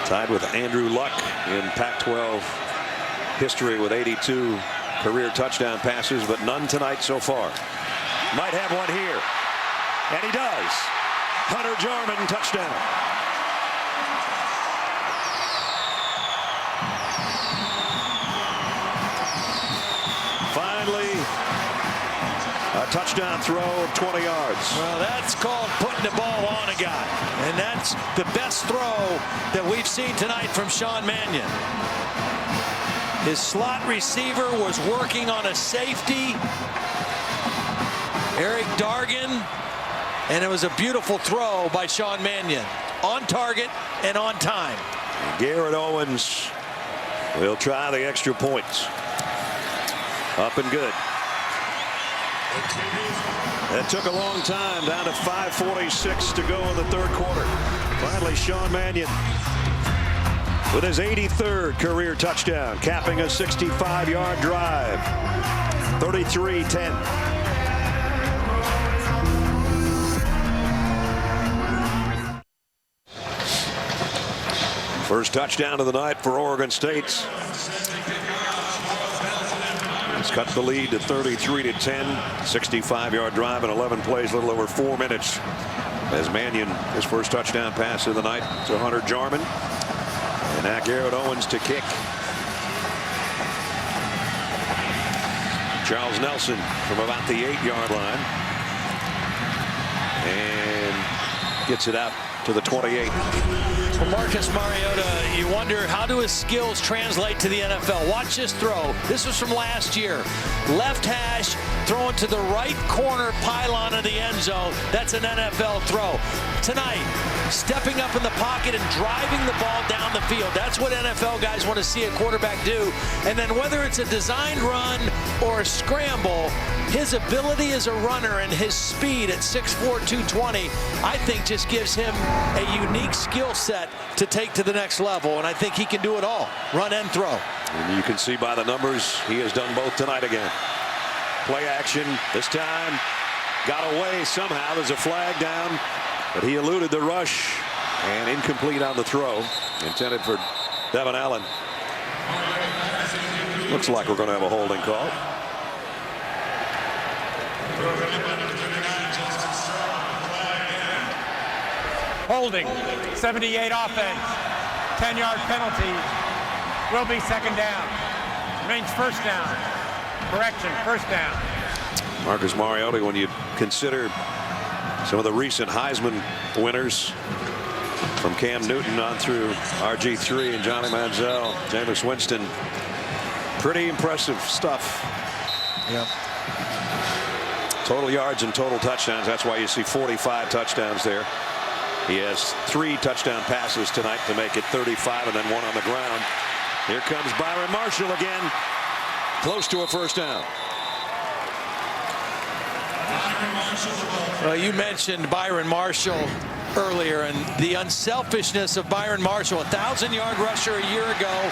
Tied with Andrew Luck in Pac-12 history with 82 career touchdown passes, but none tonight so far. Might have one here, and he does. Hunter Jarman, touchdown. Finally, a touchdown throw of 20 yards. Well, that's called putting the ball on a guy, and that's the best throw that we've seen tonight from Sean Mannion. His slot receiver was working on a safety, Eric Dargan, and it was a beautiful throw by Sean Mannion. On target and on time. Garrett Owens will try the extra points. Up and good. It took a long time, down to 5:46 to go in the third quarter. Finally, Sean Mannion with his 83rd career touchdown, capping a 65-yard drive. 33-10. First touchdown of the night for Oregon State. It's cut the lead to 33-10. 65-yard drive in 11 plays, a little over 4 minutes. As Mannion, his first touchdown pass of the night to Hunter Jarman. And now Garrett Owens to kick. Charles Nelson from about the 8-yard line. And gets it out to the 28. For Marcus Mariota, you wonder, how do his skills translate to the NFL? Watch this throw. This was from last year. Left hash, throwing to the right corner pylon of the end zone. That's an NFL throw. Tonight, stepping up in the pocket and driving the ball down the field. That's what NFL guys want to see a quarterback do. And then whether it's a designed run or a scramble, his ability as a runner and his speed at 6'4", 220, I think just gives him a unique skill set to take to the next level, and I think he can do it all, run and throw. And you can see by the numbers, he has done both tonight again. Play action, this time got away somehow. There's a flag down, but he eluded the rush, and incomplete on the throw, intended for Devin Allen. Looks like we're going to have a holding call. Holding, 78 offense, 10-yard penalty, will be second down. Remains first down. Correction, first down. Marcus Mariota, when you consider Some of the recent Heisman winners, from Cam Newton on through RG3 and Johnny Manziel, Jameis Winston. Pretty impressive stuff. Yeah. Total yards and total touchdowns. That's why you see 45 touchdowns there. He has 3 touchdown passes tonight to make it 35, and then 1 on the ground. Here comes Byron Marshall again, close to a first down. Well, you mentioned Byron Marshall earlier, and the unselfishness of Byron Marshall, 1,000-yard rusher a year ago.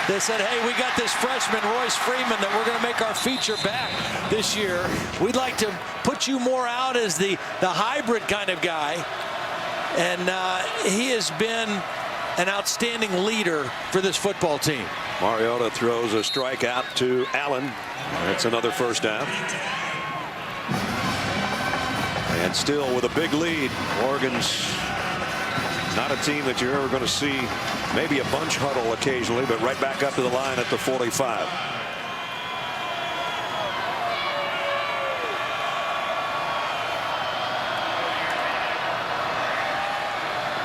They said, hey, we got this freshman, Royce Freeman, that we're going to make our feature back this year. We'd like to put you more out as the hybrid kind of guy. And he has been an outstanding leader for this football team. Mariota throws a strikeout to Allen. That's another first down. And still with a big lead, Oregon's not a team that you're ever going to see. Maybe a bunch huddle occasionally, but right back up to the line at the 45.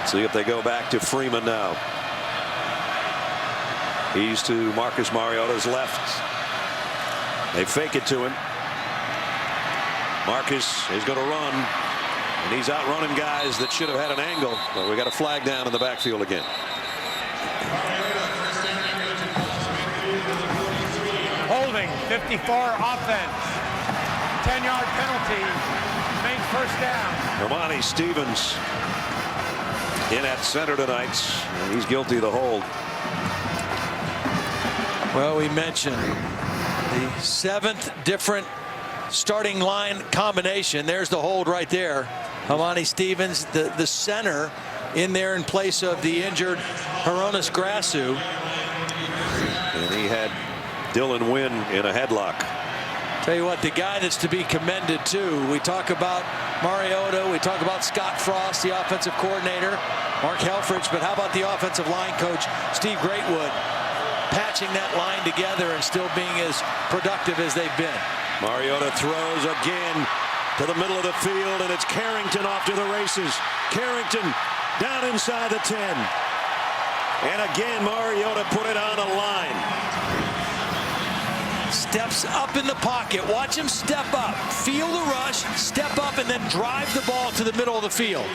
See if they go back to Freeman now. He's to Marcus Mariota's left. They fake it to him. Marcus is going to run, and he's outrunning guys that should have had an angle, but we got a flag down in the backfield again. Holding, 54 offense. 10-yard penalty. Main first down. Hermione Stevens in at center tonight, and he's guilty of the hold. Well, we mentioned the 7th different starting line combination. There's the hold right there. Hermione Stevens, the center, in there in place of the injured Hronis Grasu. And he had Dylan Wynn in a headlock. Tell you what, the guy that's to be commended too. We talk about Mariota, we talk about Scott Frost, the offensive coordinator, Mark Helfrich, but how about the offensive line coach, Steve Greatwood, patching that line together and still being as productive as they've been. Mariota throws again to the middle of the field, and it's Carrington off to the races. Carrington down inside the 10. And again, Mariota put it on the line. Steps up in the pocket. Watch him step up. Feel the rush, step up, and then drive the ball to the middle of the field.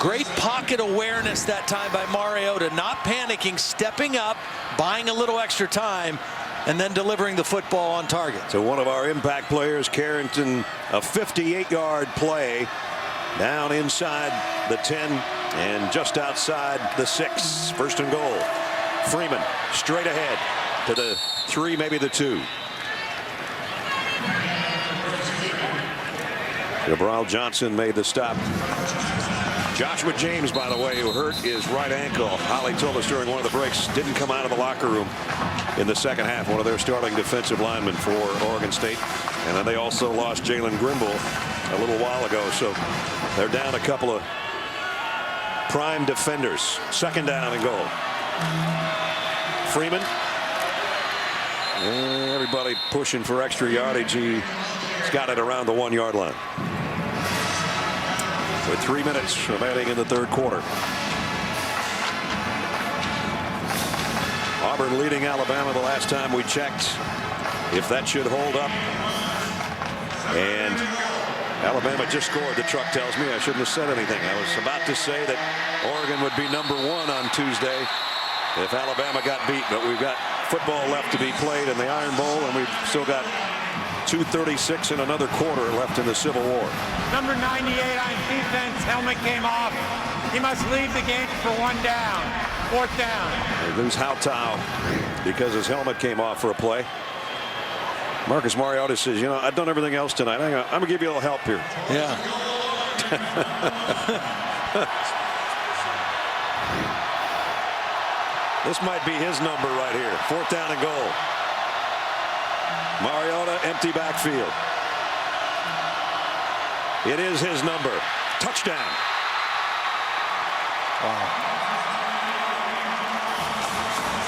Great pocket awareness that time by Mariota. Not panicking, stepping up, buying a little extra time, and then delivering the football on target. So one of our impact players, Carrington, a 58-yard play down inside the 10 and just outside the 6. First and goal. Freeman straight ahead to the 3, maybe the 2. Cabral Johnson made the stop. Joshua James, by the way, who hurt his right ankle. Holly told us during one of the breaks, didn't come out of the locker room in the second half. One of their starting defensive linemen for Oregon State. And then they also lost Jalen Grimble a little while ago. So they're down a couple of prime defenders. Second down and goal. Freeman. And everybody pushing for extra yardage. He's got it around the 1-yard line. With 3 minutes remaining in the third quarter. Auburn leading Alabama the last time we checked. If that should hold up. And Alabama just scored, the truck tells me. I shouldn't have said anything. I was about to say that Oregon would be number 1 on Tuesday if Alabama got beat. But we've got football left to be played in the Iron Bowl, and we've still got 2:36 and another quarter left in the Civil War. Number 98 on defense. Helmet came off. He must leave the game for 1 down. 4th down. They lose Hautau because his helmet came off for a play. Marcus Mariota says, you know, I've done everything else tonight. I'm going to give you a little help here. Yeah. This might be his number right here. 4th down and goal. Mariota, empty backfield. It is his number. Touchdown. Wow.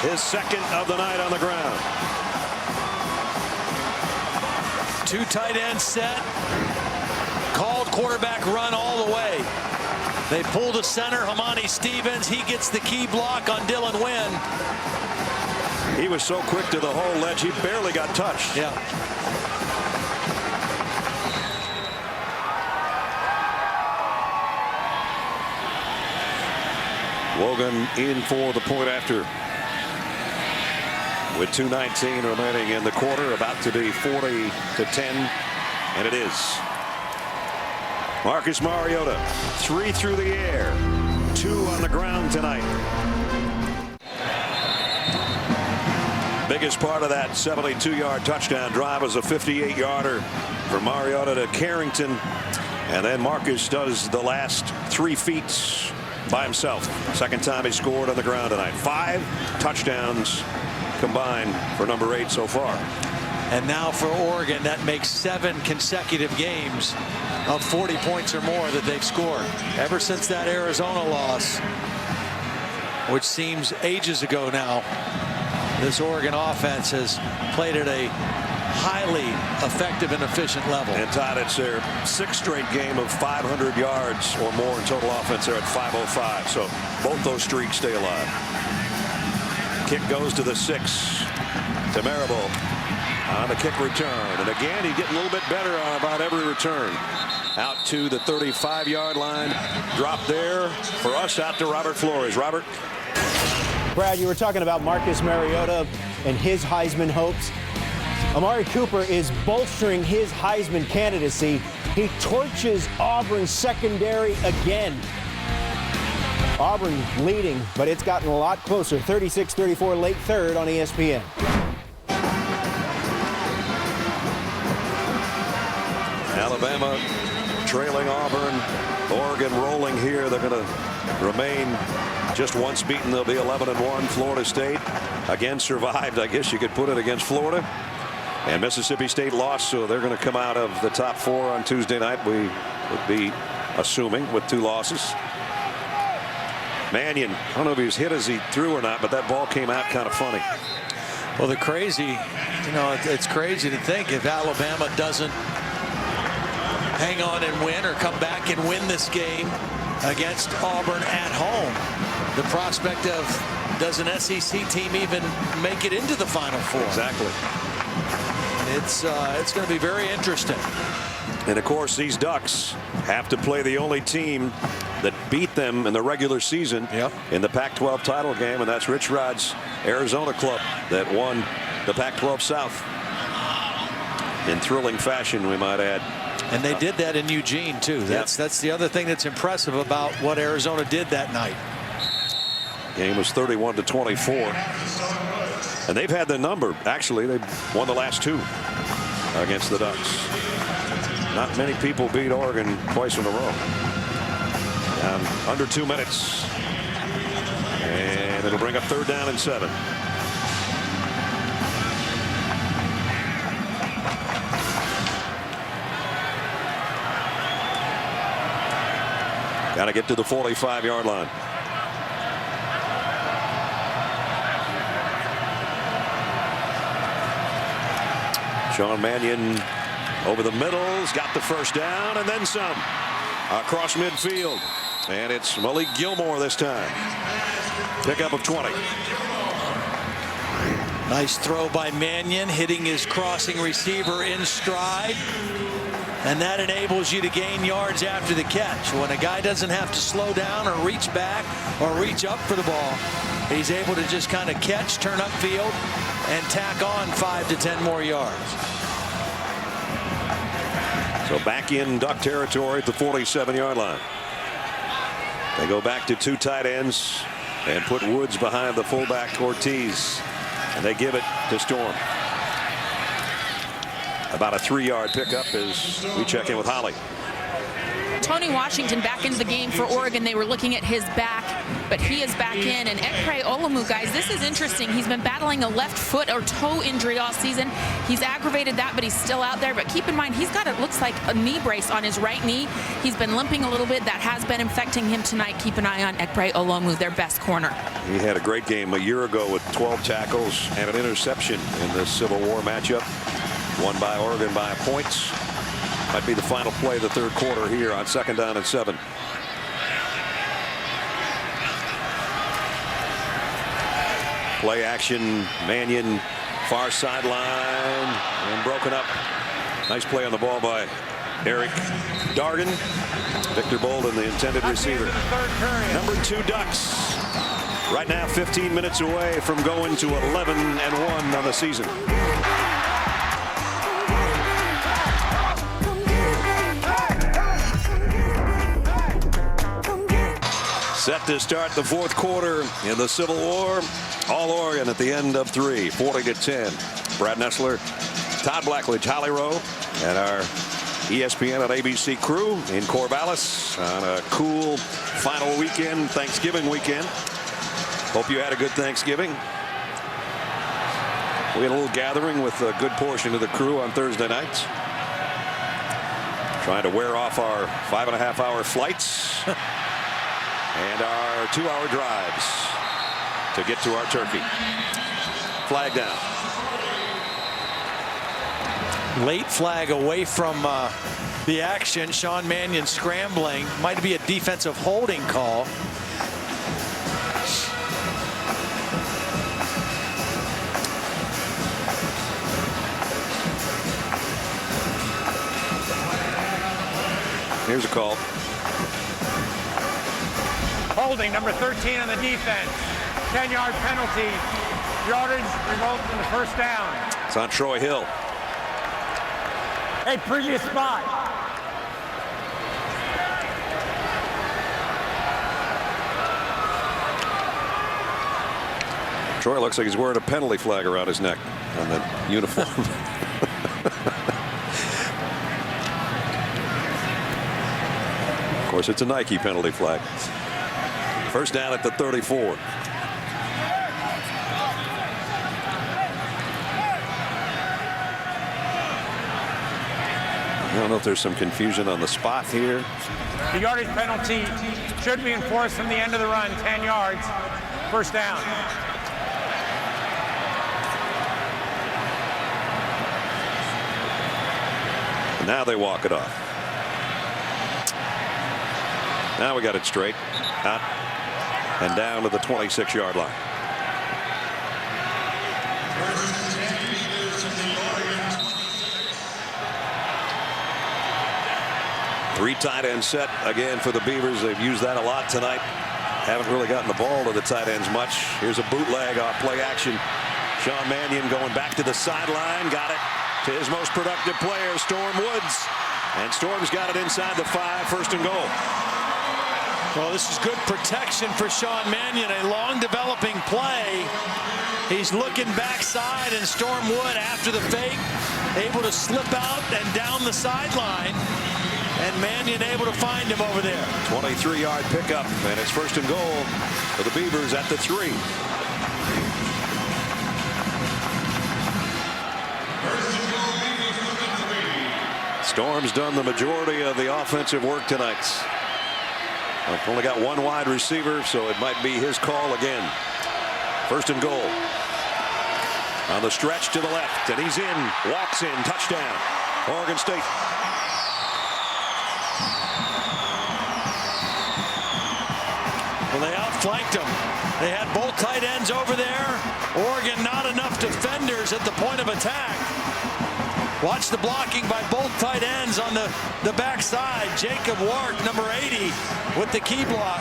His second of the night on the ground. Two tight ends set. Called quarterback run all the way. They pull to center. Hamani Stevens. He gets the key block on Dylan Wynn. He was so quick to the whole ledge, he barely got touched. Yeah. Logan in for the point after. With 2:19 remaining in the quarter, about to be 40-10, and it is. Marcus Mariota, 3 through the air, 2 on the ground tonight. Biggest part of that 72-yard touchdown drive was a 58-yarder for Mariota to Carrington, and then Marcus does the last 3 feet by himself. Second time he scored on the ground tonight. 5 touchdowns combined for number 8 so far. And now for Oregon, that makes 7 consecutive games of 40 points or more that they've scored ever since that Arizona loss, which seems ages ago now. This Oregon offense has played at a highly effective and efficient level. And Todd, it's their 6th straight game of 500 yards or more in total offense. They're at 505, so both those streaks stay alive. Kick goes to the 6 to Marable on the kick return, and again he's getting a little bit better on about every return. Out to the 35-yard line. Drop there for us out to Robert Flores. Robert. Brad, you were talking about Marcus Mariota and his Heisman hopes. Amari Cooper is bolstering his Heisman candidacy. He torches Auburn's secondary again. Auburn leading, but it's gotten a lot closer. 36-34 late third on ESPN. Alabama trailing Auburn. Oregon rolling here. They're going to remain just once beaten. They'll be 11-1. Florida State again survived, I guess you could put it, against Florida. And Mississippi State lost, so they're going to come out of the top 4 on Tuesday night, we would be assuming, with 2 losses. Mannion, I don't know if he was hit as he threw or not, but that ball came out kind of funny. Well, the crazy, it's crazy to think if Alabama doesn't hang on and win or come back and win this game against Auburn at home, the prospect of does an SEC team even make it into the Final Four? Exactly. It's going to be very interesting. And of course, these Ducks have to play the only team that beat them in the regular season in the Pac-12 title game, and that's Rich Rod's Arizona club that won the Pac-12 South in thrilling fashion, we might add. And they did that in Eugene too. That's the other thing that's impressive about what Arizona did that night. Game was 31-24, and they've had the number. Actually, they've won the last 2 against the Ducks. Not many people beat Oregon twice in a row. Under 2 minutes, and it'll bring up 3rd down and 7. Got to get to the 45-yard line. Sean Mannion over the middle's got the 1st down and then some across midfield, and it's Malik Gilmore this time. Pickup of 20. Nice throw by Mannion, hitting his crossing receiver in stride, and that enables you to gain yards after the catch. When a guy doesn't have to slow down or reach back or reach up for the ball, he's able to just kind of catch, turn upfield, and tack on 5 to 10 more yards. So back in Duck territory at the 47-yard line. They go back to 2 tight ends and put Woods behind the fullback Ortiz, and they give it to Storm. About a 3-yard pickup as we check in with Holly. Tony Washington back into the game for Oregon. They were looking at his back, but he is back in. And Ekpre Olomu, guys, this is interesting. He's been battling a left foot or toe injury all season. He's aggravated that, but he's still out there. But keep in mind, he's got, it looks like, a knee brace on his right knee. He's been limping a little bit. That has been infecting him tonight. Keep an eye on Ekpre Olomu, their best corner. He had a great game a year ago with 12 tackles and an interception in the Civil War matchup. Won by Oregon by points. Might be the final play of the third quarter here on 2nd down and 7. Play action. Mannion far sideline and broken up. Nice play on the ball by Eric Dargan. Victor Bolden, the intended receiver. Number 2 Ducks. Right now 15 minutes away from going to 11-1 on the season. Set to start the fourth quarter in the Civil War. All Oregon at the end of 3, 40-10. Brad Nessler, Todd Blackledge, Holly Rowe, and our ESPN on ABC crew in Corvallis on a cool final weekend, Thanksgiving weekend. Hope you had a good Thanksgiving. We had a little gathering with a good portion of the crew on Thursday nights. Trying to wear off our 5.5-hour flights and our 2-hour drives to get to our turkey. Flag down. Late flag away from the action. Sean Mannion scrambling. Might be a defensive holding call. Here's a call. Holding, number 13 on the defense. 10-yard penalty. Yardage results in the first down. It's on Troy Hill. Hey, previous spot. Troy looks like he's wearing a penalty flag around his neck on the uniform. Of course, it's a Nike penalty flag. First down at the 34. I don't know if there's some confusion on the spot here. The yardage penalty should be enforced from the end of the run, 10 yards, first down. And now they walk it off. Now we got it straight. Out and down to the 26-yard line. Three tight end set again for the Beavers. They've used that a lot tonight. Haven't really gotten the ball to the tight ends much. Here's a bootleg off play action. Sean Mannion going back to the sideline. Got it to his most productive player, Storm Woods. And Storm's got it inside the 5, 1st and goal. Well, this is good protection for Sean Mannion. A long developing play. He's looking backside, and Storm Wood after the fake, able to slip out and down the sideline. And Mannion able to find him over there. 23-yard pickup, and it's 1st and goal for the Beavers at the 3. Storm's done the majority of the offensive work tonight. I've only got one wide receiver, so it might be his call again. 1st and goal. On the stretch to the left, and he's in, walks in, touchdown. Oregon State. Well, they outflanked him. They had both tight ends over there. Oregon not enough defenders at the point of attack. Watch the blocking by both tight ends on the backside. Jacob Ward, number 80, with the key block.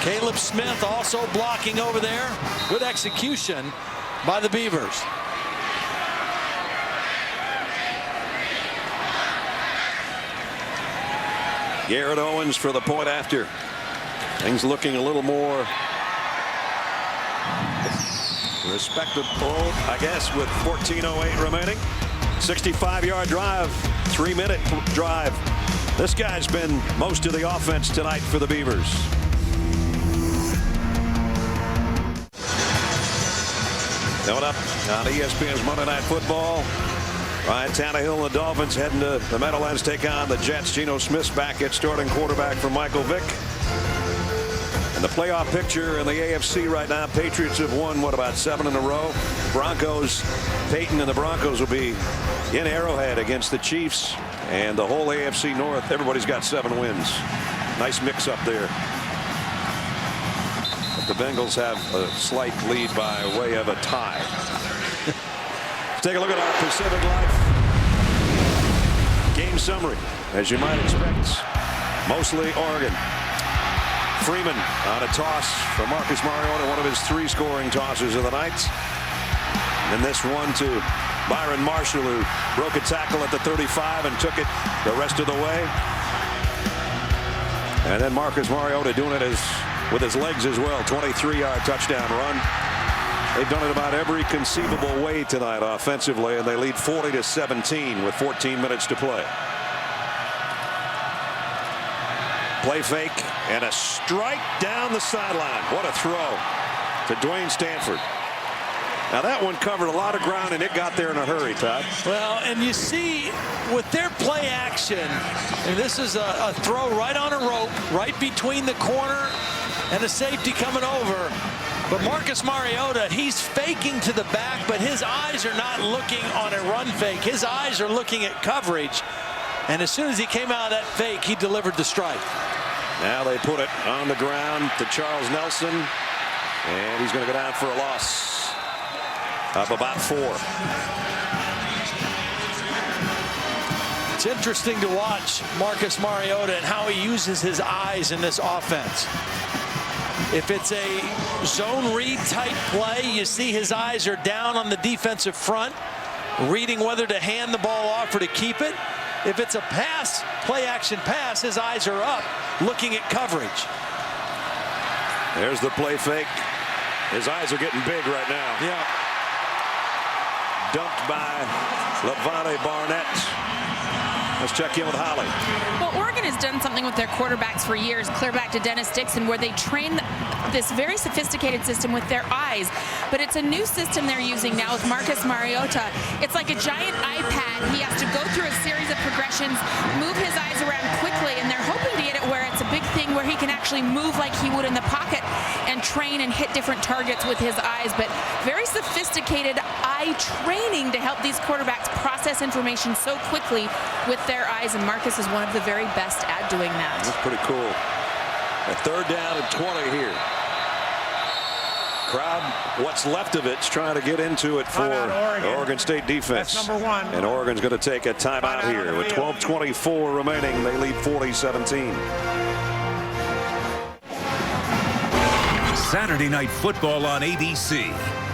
Caleb Smith also blocking over there. Good execution by the Beavers. Garrett Owens for the point after. Things looking a little more respectable, I guess, with 14:08 remaining. 65-yard drive, 3-minute drive. This guy's been most of the offense tonight for the Beavers. Coming up on ESPN's Monday Night Football, Ryan Tannehill and the Dolphins heading to the Meadowlands, take on the Jets. Geno Smith's back at starting quarterback for Michael Vick. And the playoff picture in the AFC right now, Patriots have won, what, about 7 in a row? Broncos, Peyton and the Broncos will be in Arrowhead against the Chiefs. And the whole AFC North, everybody's got 7 wins. Nice mix up there. But the Bengals have a slight lead by way of a tie. Take a look at our Pacific Life game summary. As you might expect, mostly Oregon. Freeman on a toss from Marcus Mariota, one of his 3 scoring tosses of the night. And this one to Byron Marshall, who broke a tackle at the 35 and took it the rest of the way. And then Marcus Mariota doing it with his legs as well. 23-yard touchdown run. They've done it about every conceivable way tonight offensively, and they lead 40-17 with 14 minutes to play. Play fake and a strike down the sideline. What a throw to Dwayne Stanford. Now that one covered a lot of ground and it got there in a hurry, Todd. Well, and you see with their play action, and this is a throw right on a rope, right between the corner and the safety coming over. But Marcus Mariota, he's faking to the back, but his eyes are not looking on a run fake. His eyes are looking at coverage. And as soon as he came out of that fake, he delivered the strike. Now they put it on the ground to Charles Nelson, and he's going to go down for a loss of about 4. It's interesting to watch Marcus Mariota and how he uses his eyes in this offense. If it's a zone read type play, you see his eyes are down on the defensive front, reading whether to hand the ball off or to keep it. If it's a pass, play action pass, his eyes are up, looking at coverage. There's the play fake. His eyes are getting big right now. Yeah. Dumped by Levante Barnett. Let's check in with Holly. Well, Oregon has done something with their quarterbacks for years, clear back to Dennis Dixon, where they train this very sophisticated system with their eyes. But it's a new system they're using now with Marcus Mariota. It's like a giant iPad. He has to go through a series of progressions, move his eyes around quickly, and they're hoping to get it where it's a big thing where he can actually move like he would in the pocket and train and hit different targets with his eyes. But very sophisticated eye training to help these quarterbacks process information so quickly with their eyes, and Marcus is one of the very best at doing that. That's pretty cool. A 3rd down and 20 here. Crowd, what's left of it's trying to get into it for Oregon State defense. That's number 1. And Oregon's going to take a timeout here with 12:24 remaining. They lead 40-17. Saturday Night Football on ABC.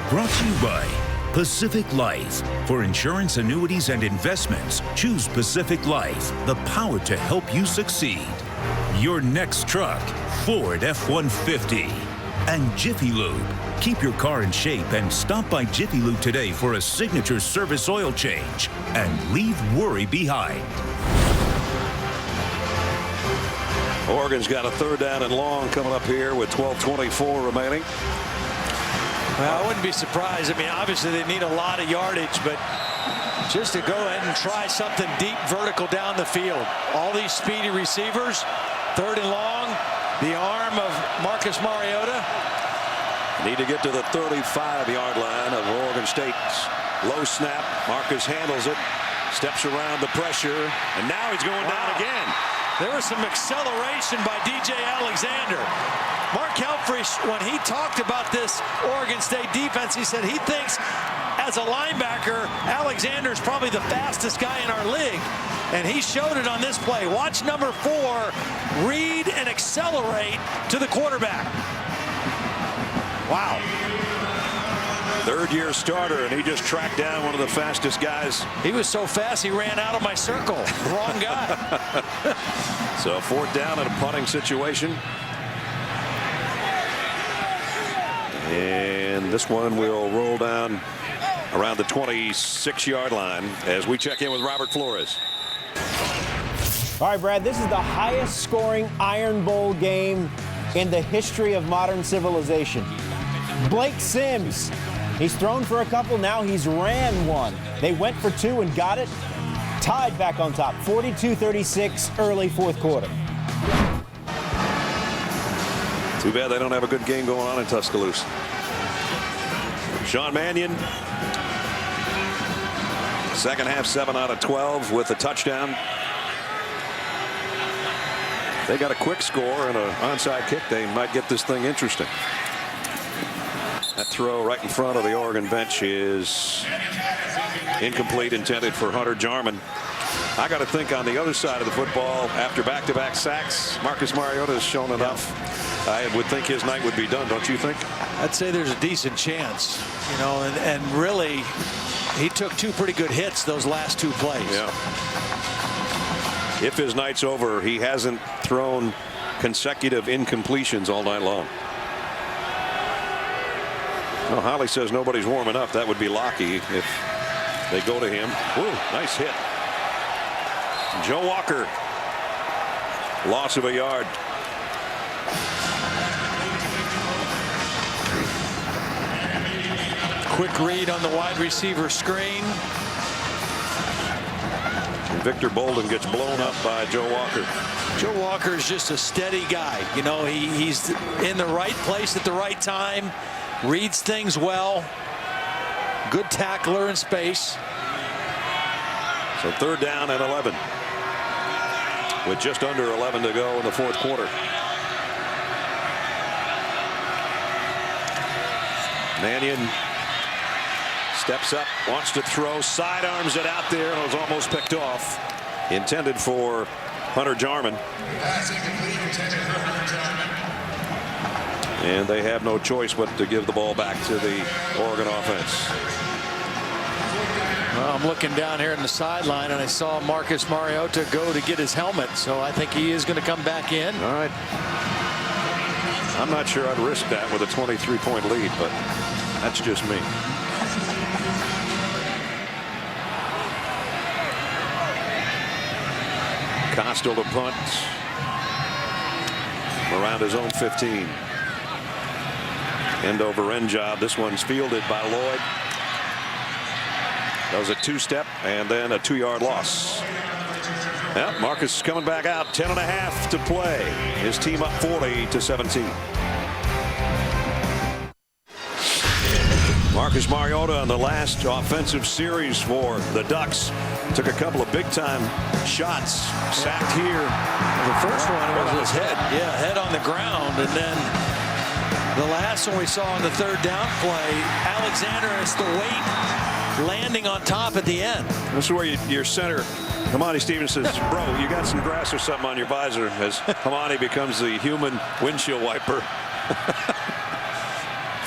Brought to you by Pacific Life. For insurance, annuities, and investments, choose Pacific Life, the power to help you succeed. Your next truck, Ford F-150. And Jiffy Lube. Keep your car in shape and stop by Jiffy Lube today for a signature service oil change and leave worry behind. Oregon's got a 3rd down and long coming up here with 12:24 remaining. Well, I wouldn't be surprised. I mean, obviously they need a lot of yardage, but just to go ahead and try something deep vertical down the field. All these speedy receivers, 3rd and long, the arm of Marcus Mariota. Need to get to the 35-yard line of Oregon State's low snap. Marcus handles it, steps around the pressure, and now he's going down again. There was some acceleration by DJ Alexander. Mark Helfrich, when he talked about this Oregon State defense, he said he thinks as a linebacker, Alexander's probably the fastest guy in our league. And he showed it on this play. Watch number 4 read and accelerate to the quarterback. Wow. 3rd-year starter, and he just tracked down one of the fastest guys. He was so fast, he ran out of my circle. Wrong guy. So 4th down in a punting situation. And this one will roll down around the 26-yard line as we check in with Robert Flores. All right, Brad, this is the highest scoring Iron Bowl game in the history of modern civilization. Blake Sims, he's thrown for a couple, now he's ran one. They went for 2 and got it. Tied back on top, 42-36, early 4th quarter. Too bad they don't have a good game going on in Tuscaloosa. Sean Mannion, second half 7 out of 12 with a touchdown. They got a quick score and an onside kick. They might get this thing interesting. That throw right in front of the Oregon bench is incomplete, intended for Hunter Jarman. I got to think on the other side of the football, after back-to-back sacks, Marcus Mariota has shown enough. I would think his night would be done, don't you think? I'd say there's a decent chance, you know, and really he took 2 pretty good hits those last 2 plays. Yeah. If his night's over, he hasn't thrown consecutive incompletions all night long. Well, Holly says nobody's warming up. That would be Lockie if they go to him. Ooh, nice hit. Joe Walker, loss of a yard. Quick read on the wide receiver screen. And Victor Bolden gets blown up by Joe Walker. Joe Walker is just a steady guy. You know, he's in the right place at the right time, reads things well, good tackler in space. So 3rd down and 11 with just under 11 to go in the 4th quarter. Mannion steps up, wants to throw, sidearms it out there, and it was almost picked off. Intended for Hunter Jarman. And they have no choice but to give the ball back to the Oregon offense. Well, I'm looking down here in the sideline, and I saw Marcus Mariota go to get his helmet, so I think he is going to come back in. All right. I'm not sure I'd risk that with a 23-point lead, but that's just me. Costello to punt around his own 15. End over end job. This one's fielded by Lloyd. That was a 2-step and then a 2-yard loss. Yep, Marcus is coming back out. 10.5 to play. His team up 40-17. Marcus Mariota on the last offensive series for the Ducks took a couple of big-time shots. Sacked here. The first one was his head. Yeah, head on the ground, and then the last one we saw on the 3rd down play, Alexander has the weight landing on top at the end. This is where your center, Hamani Stevens, says, bro, you got some grass or something on your visor, as Hamani becomes the human windshield wiper.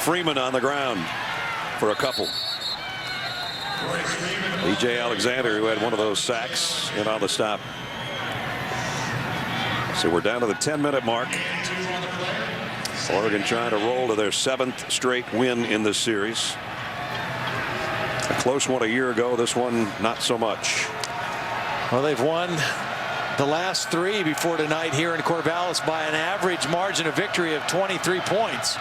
Freeman on the ground for a couple. E.J. Alexander, who had one of those sacks, and on the stop. So we're down to the 10-minute mark. Oregon trying to roll to their 7th straight win in this series. A close one a year ago. This one not so much. Well, they've won the last 3 before tonight here in Corvallis by an average margin of victory of 23 points.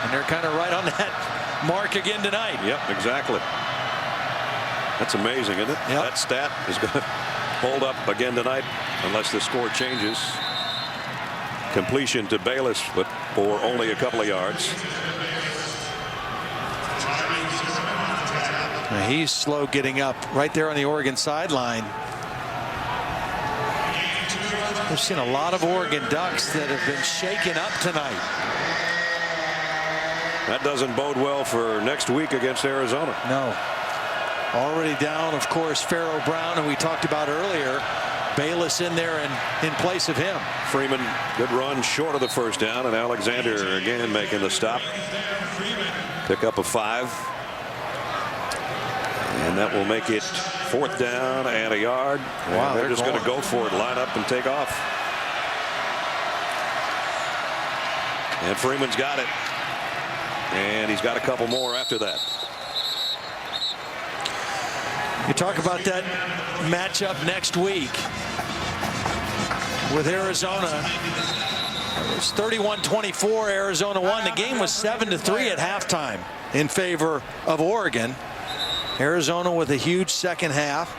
And they're kind of right on that mark again tonight. Yep, exactly. That's amazing, isn't it? Yep. That stat is going to hold up again tonight unless the score changes. Completion to Bayless, but for only a couple of yards. Now he's slow getting up right there on the Oregon sideline. We've seen a lot of Oregon Ducks that have been shaken up tonight. That doesn't bode well for next week against Arizona. No. Already down, of course, Pharaoh Brown, who we talked about earlier. Bayless in there and in place of him. Freeman, good run short of the 1st down, and Alexander again making the stop. Pick up a 5. And that will make it 4th down and a yard. Wow, they're just going to go for it, line up and take off. And Freeman's got it. And he's got a couple more after that. You talk about that matchup next week with Arizona. It was 31-24. Arizona won. The game was 7-3 at halftime in favor of Oregon. Arizona with a huge second half.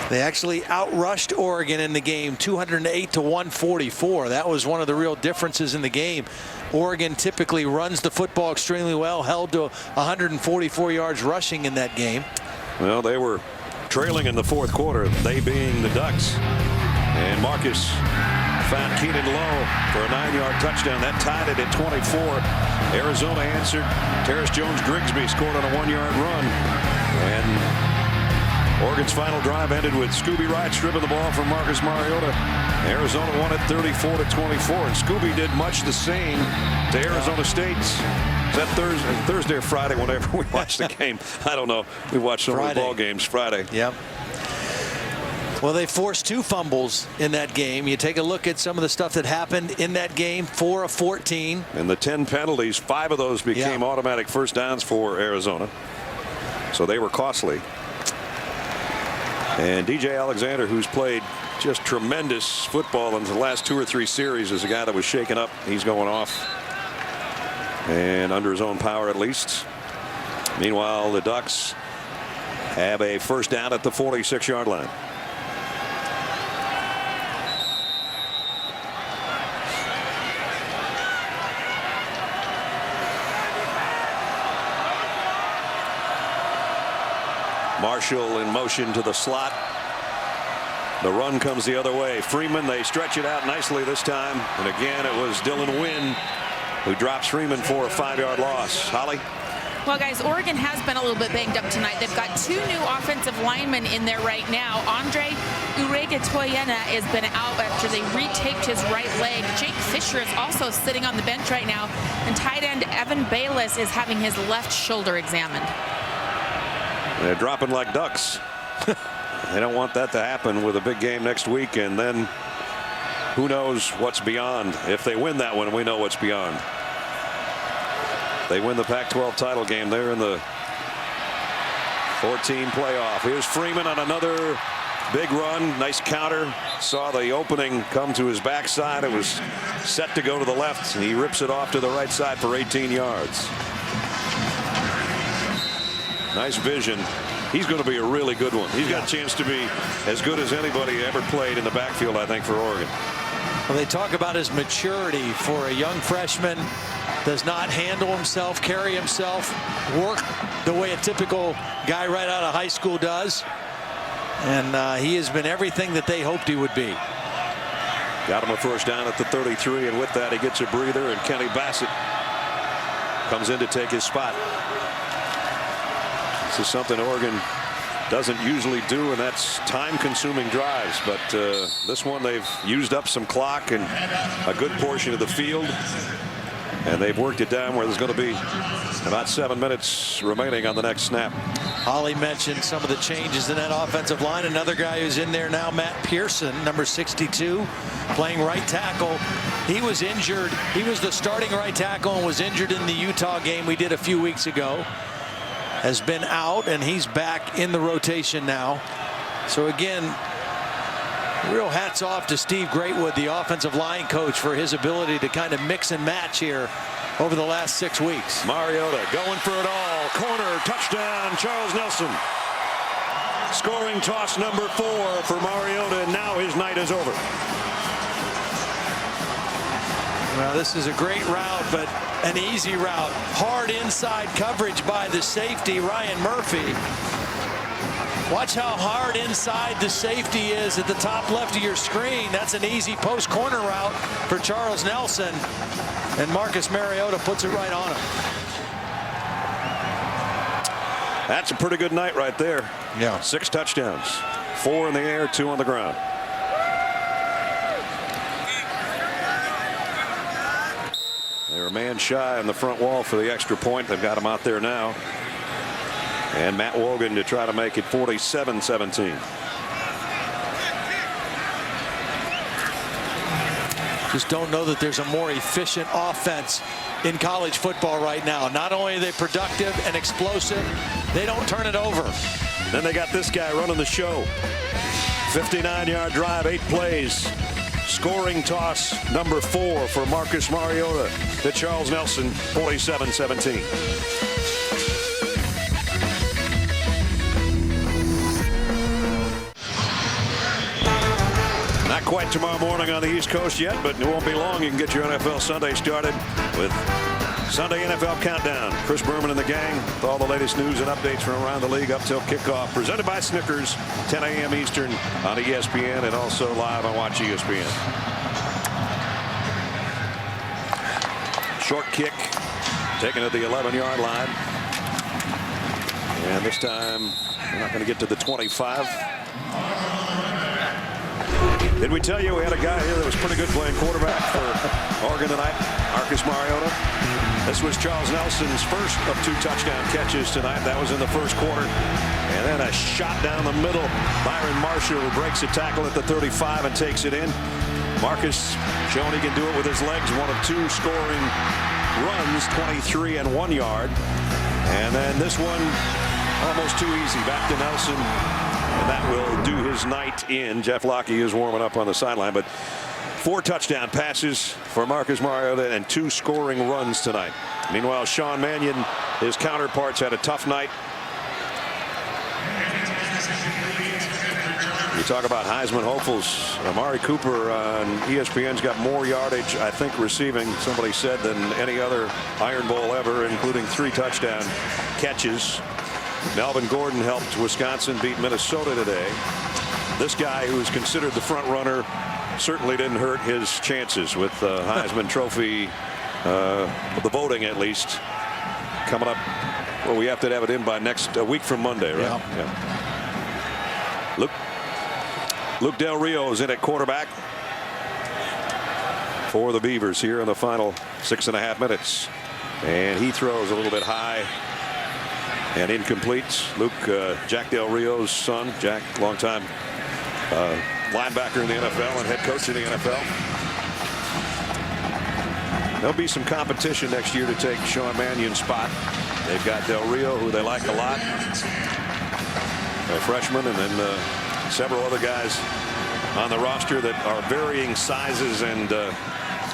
They actually outrushed Oregon in the game, 208 to 144. That was one of the real differences in the game. Oregon typically runs the football extremely well, held to 144 yards rushing in that game. Well, they were trailing in the fourth quarter, they being the Ducks. And Marcus found Keenan Lowe for a 9-yard touchdown. That tied it at 24. Arizona answered. Terrace Jones-Grigsby scored on a 1-yard run. And Oregon's final drive ended with Scooby Wright stripping the ball from Marcus Mariota. Arizona won it 34 to 24. And Scooby did much the same to Arizona State's. Is that Thursday or Friday, whenever we watched the game? I don't know. We watched so many ball games Friday. Yep. Well, they forced 2 fumbles in that game. You take a look at some of the stuff that happened in that game, 4 of 14. And the 10 penalties, 5 of those became automatic first downs for Arizona. So they were costly. And DJ Alexander, who's played just tremendous football in the last 2 or 3 series, is a guy that was shaken up. He's going off. And under his own power, at least. Meanwhile, the Ducks have a first down at the 46-yard line. Marshall in motion to the slot. The run comes the other way. Freeman, they stretch it out nicely this time. And again, it was Dylan Wynn who drops Freeman for a 5-yard loss. Holly? Well, guys, Oregon has been a little bit banged up tonight. They've got 2 new offensive linemen in there right now. Andre Uregetoyena has been out after they retaped his right leg. Jake Fisher is also sitting on the bench right now. And tight end Evan Bayless is having his left shoulder examined. They're dropping like ducks. They don't want that to happen with a big game next week, and then who knows what's beyond. If they win that one, we know what's beyond. They win the Pac-12 title game. They're in the 14 playoff. Here's Freeman on another big run. Nice counter. Saw the opening come to his backside. It was set to go to the left, and he rips it off to the right side for 18 yards. Nice vision. He's going to be a really good one. He's got a chance to be as good as anybody ever played in the backfield, I think, for Oregon. Well, they talk about his maturity for a young freshman. Does not handle himself, carry himself, work the way a typical guy right out of high school does. And he has been everything that they hoped he would be. Got him a first down at the 33, and with that, he gets a breather, and Kenny Bassett comes in to take his spot. This is something Oregon doesn't usually do, and that's time-consuming drives. But this one, they've used up some clock and a good portion of the field, and they've worked it down where there's going to be about 7 minutes remaining on the next snap. Holly mentioned some of the changes in that offensive line. Another guy who's in there now, Matt Pearson, number 62, playing right tackle. He was injured. He was the starting right tackle and was injured in the Utah game we did a few weeks ago. Has been out, and he's back in the rotation now. So again, real hats off to Steve Greatwood, the offensive line coach, for his ability to kind of mix and match here over the last 6 weeks. Mariota going for it all. Corner, touchdown, Charles Nelson. Scoring toss number 4 for Mariota, and now his night is over. Well, this is a great route, but an easy route. Hard inside coverage by the safety, Ryan Murphy. Watch how hard inside the safety is at the top left of your screen. That's an easy post corner route for Charles Nelson. And Marcus Mariota puts it right on him. That's a pretty good night right there. Yeah. 6 touchdowns. 4 in the air, 2 on the ground. They're a man shy on the front wall for the extra point. They've got him out there now. And Matt Wogan to try to make it 47-17. Just don't know that there's a more efficient offense in college football right now. Not only are they productive and explosive, they don't turn it over. Then they got this guy running the show. 59-yard drive, 8 plays. Scoring toss number 4 for Marcus Mariota to Charles Nelson, 47-17. quite tomorrow morning on the East Coast yet, but it won't be long. You can get your NFL Sunday started with Sunday NFL Countdown. Chris Berman and the gang with all the latest news and updates from around the league up till kickoff. Presented by Snickers, 10 a.m. Eastern on ESPN and also live on Watch ESPN. Short kick taken at the 11-yard line. And this time we're not going to get to the 25. Did we tell you we had a guy here that was pretty good playing quarterback for Oregon tonight? Marcus Mariota. This was Charles Nelson's first of 2 touchdown catches tonight. That was in the first quarter. And then a shot down the middle. Byron Marshall breaks a tackle at the 35 and takes it in. Marcus showing he can do it with his legs. 1 of 2 scoring runs, 23 and 1 yard. And then this one almost too easy. Back to Nelson. And that will do his night in. Jeff Locke is warming up on the sideline, but 4 touchdown passes for Marcus Mariota and 2 scoring runs tonight. Meanwhile, Sean Mannion, his counterparts, had a tough night. You talk about Heisman hopefuls. Amari Cooper on ESPN's got more yardage, I think, receiving, somebody said, than any other Iron Bowl ever, including 3 touchdown catches. Melvin Gordon helped Wisconsin beat Minnesota today. This guy, who is considered the front runner, certainly didn't hurt his chances with the Heisman Trophy, the voting at least, coming up. Well, we have to have it in by a week from Monday, right? Yeah. Luke Del Rio is in at quarterback for the Beavers here in the final 6.5 minutes. And he throws a little bit high and incomplete. Luke, Jack Del Rio's son. Jack, longtime linebacker in the NFL and head coach in the NFL. There'll be some competition next year to take Sean Mannion's spot. They've got Del Rio, who they like a lot, a freshman, and then several other guys on the roster that are varying sizes, and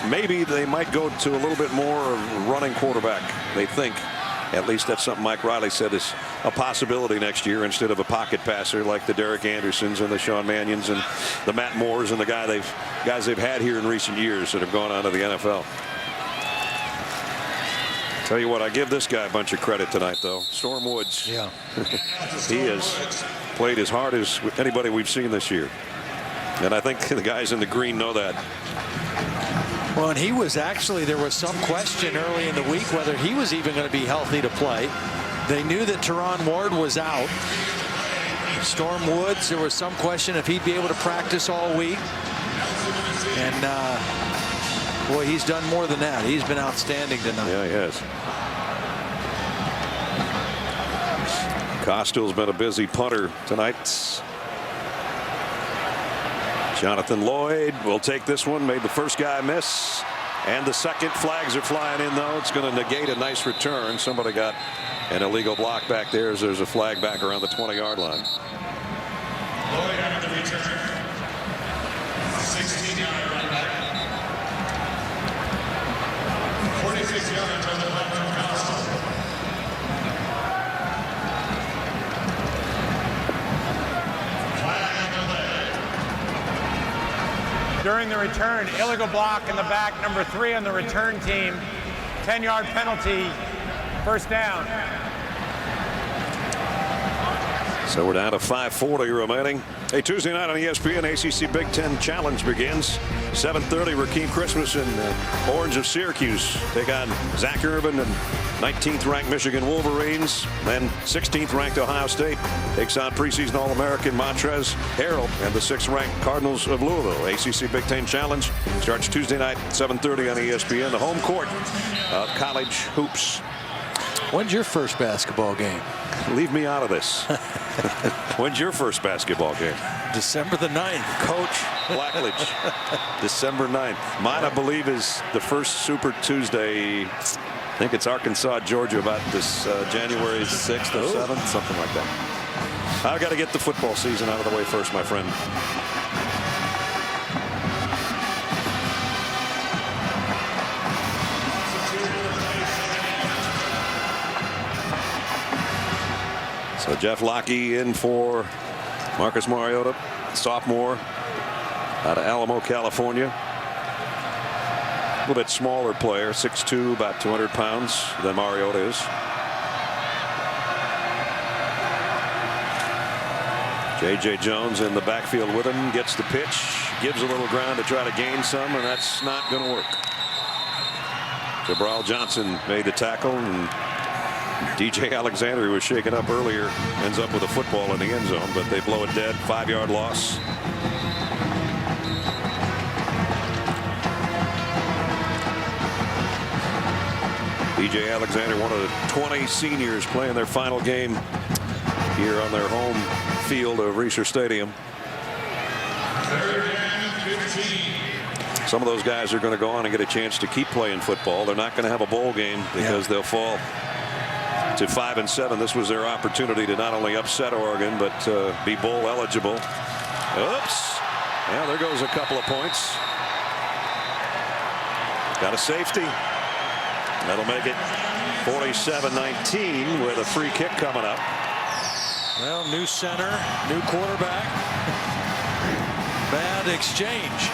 maybe they might go to a little bit more of running quarterback, they think. At least that's something Mike Riley said is a possibility next year, instead of a pocket passer like the Derek Andersons and the Sean Mannions and the Matt Moores and the guys they've had here in recent years that have gone on to the NFL. Tell you what, I give this guy a bunch of credit tonight, though. Storm Woods. Yeah. He has played as hard as anybody we've seen this year. And I think the guys in the green know that. Well, and he was actually, there was some question early in the week whether he was even going to be healthy to play. They knew that Teron Ward was out. Storm Woods, there was some question if he'd be able to practice all week. And boy, he's done more than that. He's been outstanding tonight. Yeah, he has. Costell's been a busy punter tonight. Jonathan Lloyd will take this one. Made the first guy miss. And the second. Flags are flying in, though. It's going to negate a nice return. Somebody got an illegal block back there, as there's a flag back around the 20-yard line. Lloyd after the return. 16-yard run back. 46 yards on the line from Costello. During the return, illegal block in the back, number 3 on the return team. 10-yard penalty, first down. So we're down to 5:40 remaining. Hey, Tuesday night on ESPN, ACC Big Ten Challenge begins. 7:30, Rakeem Christmas and Orange of Syracuse take on Zach Irvin and 19th ranked Michigan Wolverines. Then 16th ranked Ohio State takes on preseason All-American Montrezl Harrell and the 6th ranked Cardinals of Louisville. ACC Big Ten Challenge starts Tuesday night, 7:30 on ESPN, the home court of college hoops. When's your first basketball game? Leave me out of this. When's your first basketball game? December the 9th. Coach Blackledge. December 9th. Mine, I believe, is the first Super Tuesday. I think it's Arkansas, Georgia, about this January 6th or 7th, something like that. I've got to get the football season out of the way first, my friend. So Jeff Locke in for Marcus Mariota, sophomore. out of Alamo, California. A little bit smaller player, 6'2", about 200 pounds than Mariota is. J.J. Jones in the backfield with him, gets the pitch, gives a little ground to try to gain some, and that's not going to work. Jabral Johnson made the tackle, and DJ Alexander, who was shaken up earlier, ends up with a football in the end zone, but they blow it dead. 5-yard loss. DJ Alexander, one of the 20 seniors playing their final game here on their home field of Reser Stadium. Some of those guys are going to go on and get a chance to keep playing football. They're not going to have a bowl game because they'll fall to 5-7. This was their opportunity to not only upset Oregon, but be bowl eligible. Oops. Yeah, there goes a couple of points. Got a safety. That'll make it 47-19 with a free kick coming up. Well, new center, new quarterback. Bad exchange.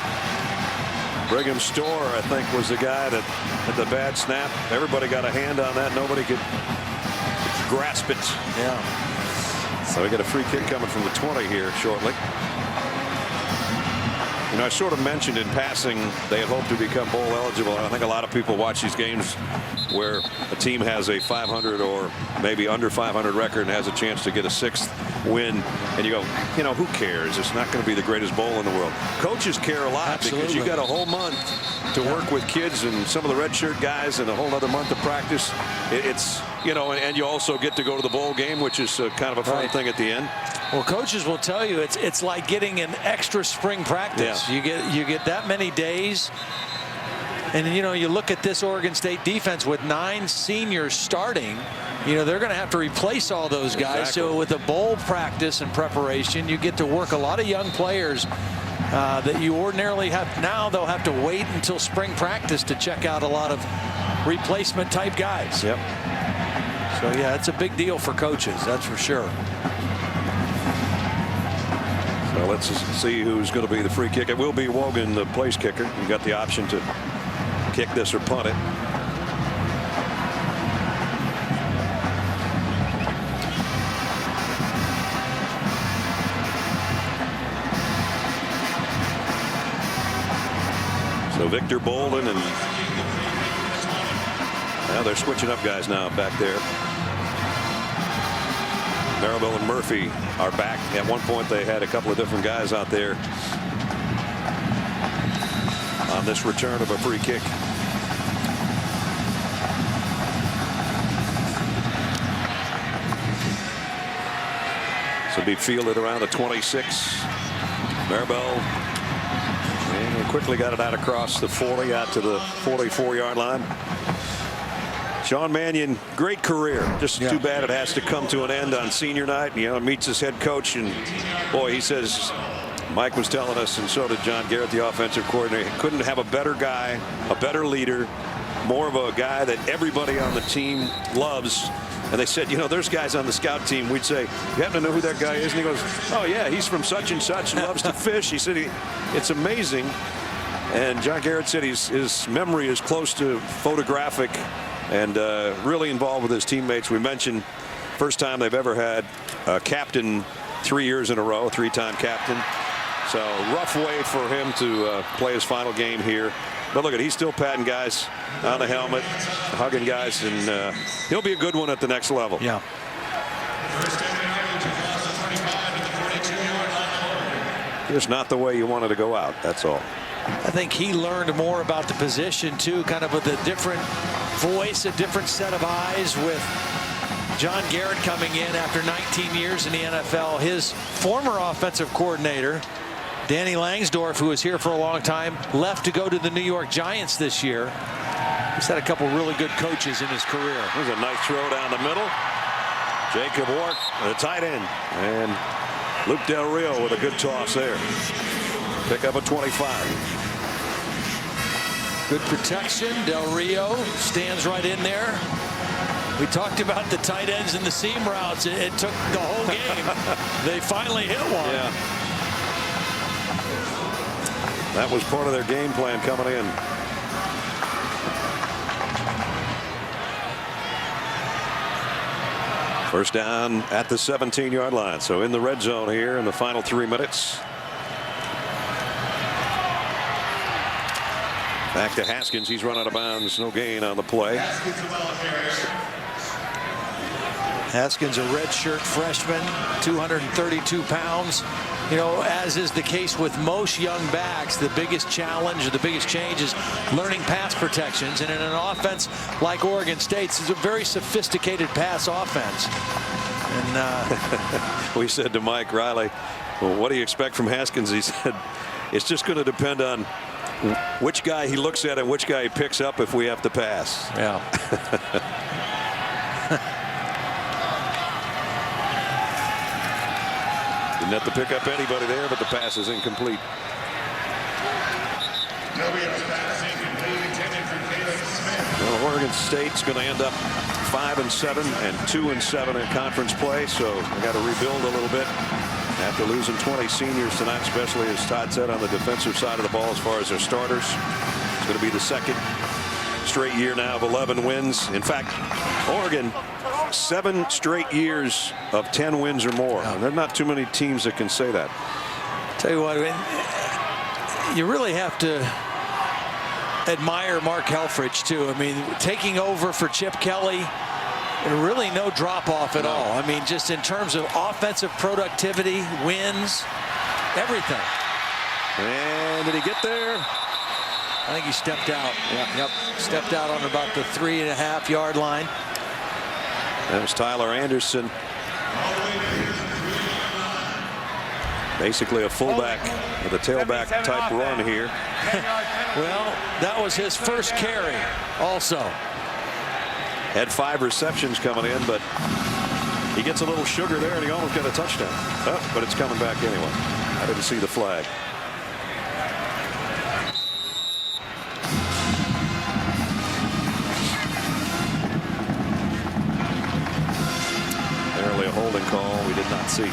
Brigham Store, I think, was the guy that had the bad snap. Everybody got a hand on that. Nobody could grasp it. Yeah. So we got a free kick coming from the 20 here shortly. You know, I sort of mentioned in passing they had hoped to become bowl eligible. I think a lot of people watch these games where a team has a 500 or maybe under 500 record and has a chance to get a 6th win, and you go, you know, who cares? It's not going to be the greatest bowl in the world. Coaches care a lot. Absolutely. Because you got a whole month to work with kids and some of the redshirt guys, and a whole other month of practice. It's, you know, and you also get to go to the bowl game, which is kind of a fun thing at the end. Well, coaches will tell you it's like getting an extra spring practice. Yeah. You get that many days. And, you know, you look at this Oregon State defense with 9 seniors starting, you know, they're going to have to replace all those guys. Exactly. So with a bowl practice and preparation, you get to work a lot of young players that you ordinarily have. Now they'll have to wait until spring practice to check out a lot of replacement type guys. Yep. So, yeah, it's a big deal for coaches, that's for sure. So let's see who's going to be the free kick. It will be Wogan, the place kicker. You got the option to kick this or punt it. So Victor Bolden, and now they're switching up guys now back there. Maribel and Murphy are back. At one point they had a couple of different guys out there on this return of a free kick. So be fielded around the 26. Maribel quickly got it out across the 40 out to the 44-yard line. Sean Mannion, great career. Just too bad it has to come to an end on senior night. You know, meets his head coach, and boy, he says, Mike was telling us, and so did John Garrett, the offensive coordinator, couldn't have a better guy, a better leader, more of a guy that everybody on the team loves. And they said, you know, there's guys on the scout team. We'd say, you happen to know who that guy is? And he goes, oh, yeah, he's from such and such and loves to fish. He said, it's amazing. And John Garrett said his memory is close to photographic, and really involved with his teammates. We mentioned first time they've ever had a captain 3 years in a row, 3-time captain. So rough way for him to play his final game here. But look at, he's still patting guys on the helmet, hugging guys, and he'll be a good one at the next level. Yeah. Just not the way you wanted to go out, that's all. I think he learned more about the position too, kind of with a different voice, a different set of eyes, with John Garrett coming in after 19 years in the NFL. His former offensive coordinator, Danny Langsdorf, who was here for a long time, left to go to the New York Giants this year. He's had a couple really good coaches in his career. There's a nice throw down the middle. Jacob Wark, the tight end, and Luke Del Rio with a good toss there. Pick up a 25. Good protection. Del Rio stands right in there. We talked about the tight ends and the seam routes. It took the whole game. They finally hit one. Yeah. That was part of their game plan coming in. First down at the 17-yard line. So in the red zone here in the final 3 minutes. Back to Haskins. He's run out of bounds. No gain on the play. Haskins, a redshirt freshman, 232 pounds. You know, as is the case with most young backs, the biggest challenge or the biggest change is learning pass protections. And in an offense like Oregon State's, it's a very sophisticated pass offense. And we said to Mike Riley, well, what do you expect from Haskins? He said, it's just going to depend on which guy he looks at and which guy he picks up if we have to pass. Yeah. Didn't have to pick up anybody there, but the pass is incomplete. Well, Oregon State's going to end up 5-7 and 2-7 in conference play, so they got to rebuild a little bit after losing 20 seniors tonight, especially as Todd said on the defensive side of the ball as far as their starters. It's going to be the second straight year now of 11 wins. In fact, Oregon, 7 straight years of 10 wins or more. And there are not too many teams that can say that. Tell you what, I mean, you really have to admire Mark Helfrich too. I mean, taking over for Chip Kelly, really no drop off at all. I mean, just in terms of offensive productivity, wins, everything. And did he get there? I think he stepped out. Yep. Stepped out on about the 3.5-yard line. That was Tyler Anderson. Basically a fullback with a tailback type run here. Well, that was his first carry also. Had 5 receptions coming in, but he gets a little sugar there and he almost got a touchdown. Oh, but it's coming back anyway. I didn't see the flag. Barely a holding call we did not see.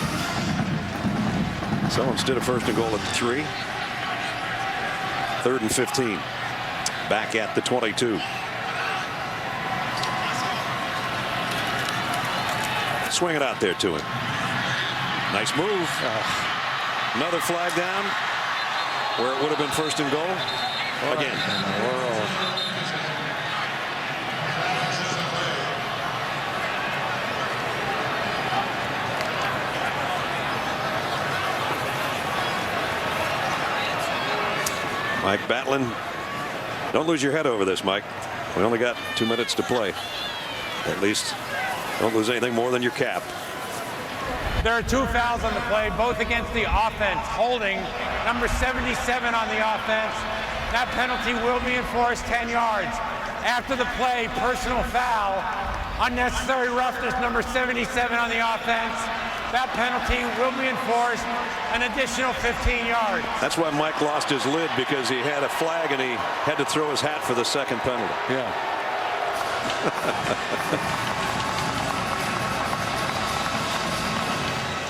So instead of 1st and goal at the 3, 3rd and 15. Back at the 22. Swing it out there to him. Nice move. Another flag down where it would have been 1st and goal. Again. Mike Batlin, don't lose your head over this, Mike. We only got 2 minutes to play. At least don't lose anything more than your cap. There are 2 fouls on the play, both against the offense. Holding number 77 on the offense. That penalty will be enforced 10 yards. After the play, personal foul. Unnecessary roughness, number 77 on the offense. That penalty will be enforced an additional 15 yards. That's why Mike lost his lid, because he had a flag and he had to throw his hat for the second penalty. Yeah.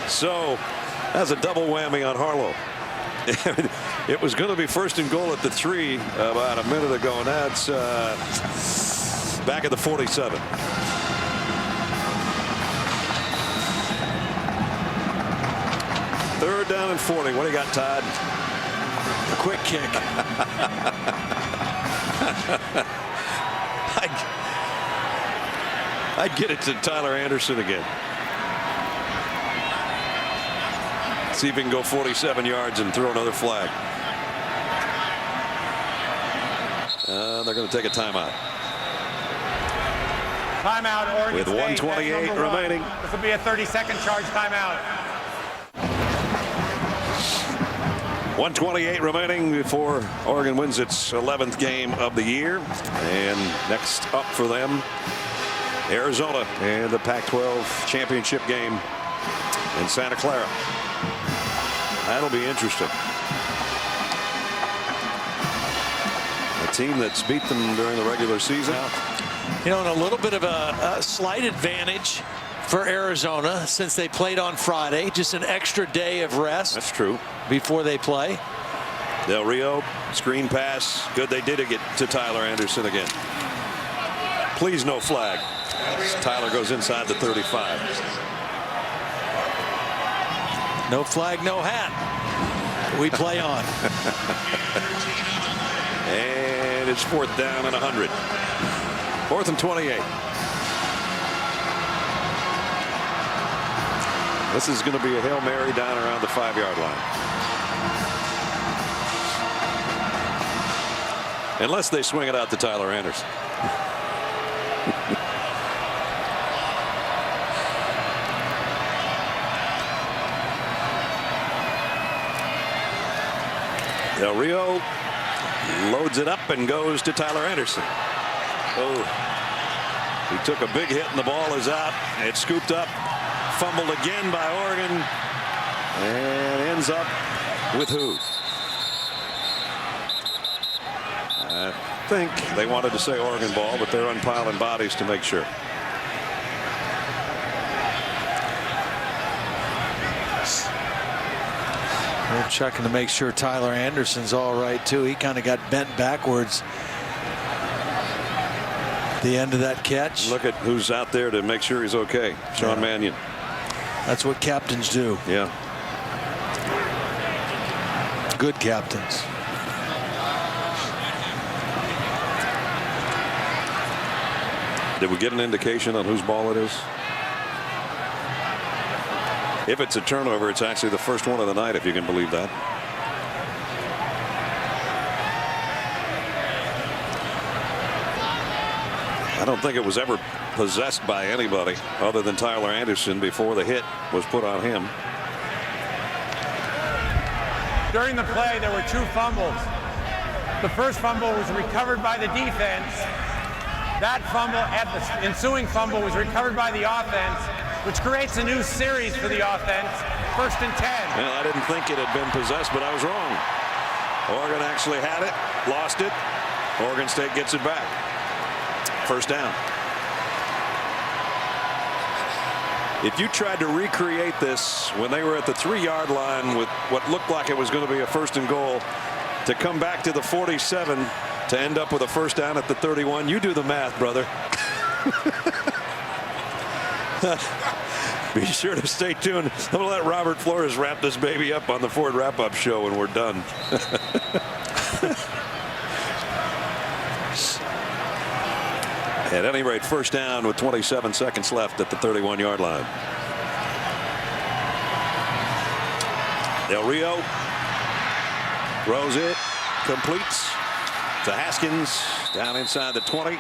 So that's a double whammy on Harlow. It was going to be 1st and goal at the 3 about a minute ago, and that's back at the 47. Third down and 40. What do you got, Todd? A quick kick. I'd get it to Tyler Anderson again. See if he can go 47 yards and throw another flag. They're going to take a timeout. Timeout, Oregon With State. 1:28 remaining. This will be a 30-second charge timeout. 1:28 remaining before Oregon wins its 11th game of the year. And next up for them, Arizona and the Pac-12 championship game in Santa Clara. That'll be interesting. A team that's beat them during the regular season. You know, and a little bit of a slight advantage for Arizona since they played on Friday. Just an extra day of rest. That's true. Before they play. Del Rio, screen pass. Good, they did get to Tyler Anderson again. Please, no flag. Tyler goes inside the 35. No flag, no hat. We play on. And it's 4th down and 100. 4th and 28. This is going to be a Hail Mary down around the 5-yard line. Unless they swing it out to Tyler Anderson. Del Rio loads it up and goes to Tyler Anderson. Oh, he took a big hit and the ball is out. It's scooped up, fumbled again by Oregon, and ends up with who? I think they wanted to say Oregon ball, but they're unpiling bodies to make sure. We're checking to make sure Tyler Anderson's all right too. He kind of got bent backwards at the end of that catch. Look at who's out there to make sure he's okay. Sean Mannion. That's what captains do. Yeah. Good captains. Did we get an indication on whose ball it is? If it's a turnover, it's actually the first one of the night, if you can believe that. I don't think it was ever possessed by anybody other than Tyler Anderson before the hit was put on him. During the play, there were 2 fumbles. The first fumble was recovered by the defense. That fumble, the ensuing fumble, was recovered by the offense, which creates a new series for the offense. 1st and 10. Well, I didn't think it had been possessed, but I was wrong. Oregon actually had it, lost it. Oregon State gets it back. 1st down. If you tried to recreate this when they were at the 3-yard line with what looked like it was going to be a 1st and goal, to come back to the 47 to end up with a 1st down at the 31, you do the math, brother. Be sure to stay tuned. I'm going to let Robert Flores wrap this baby up on the Ford Wrap-Up Show when we're done. At any rate, 1st down with 27 seconds left at the 31-yard line. Del Rio throws it, completes to Haskins down inside the 20.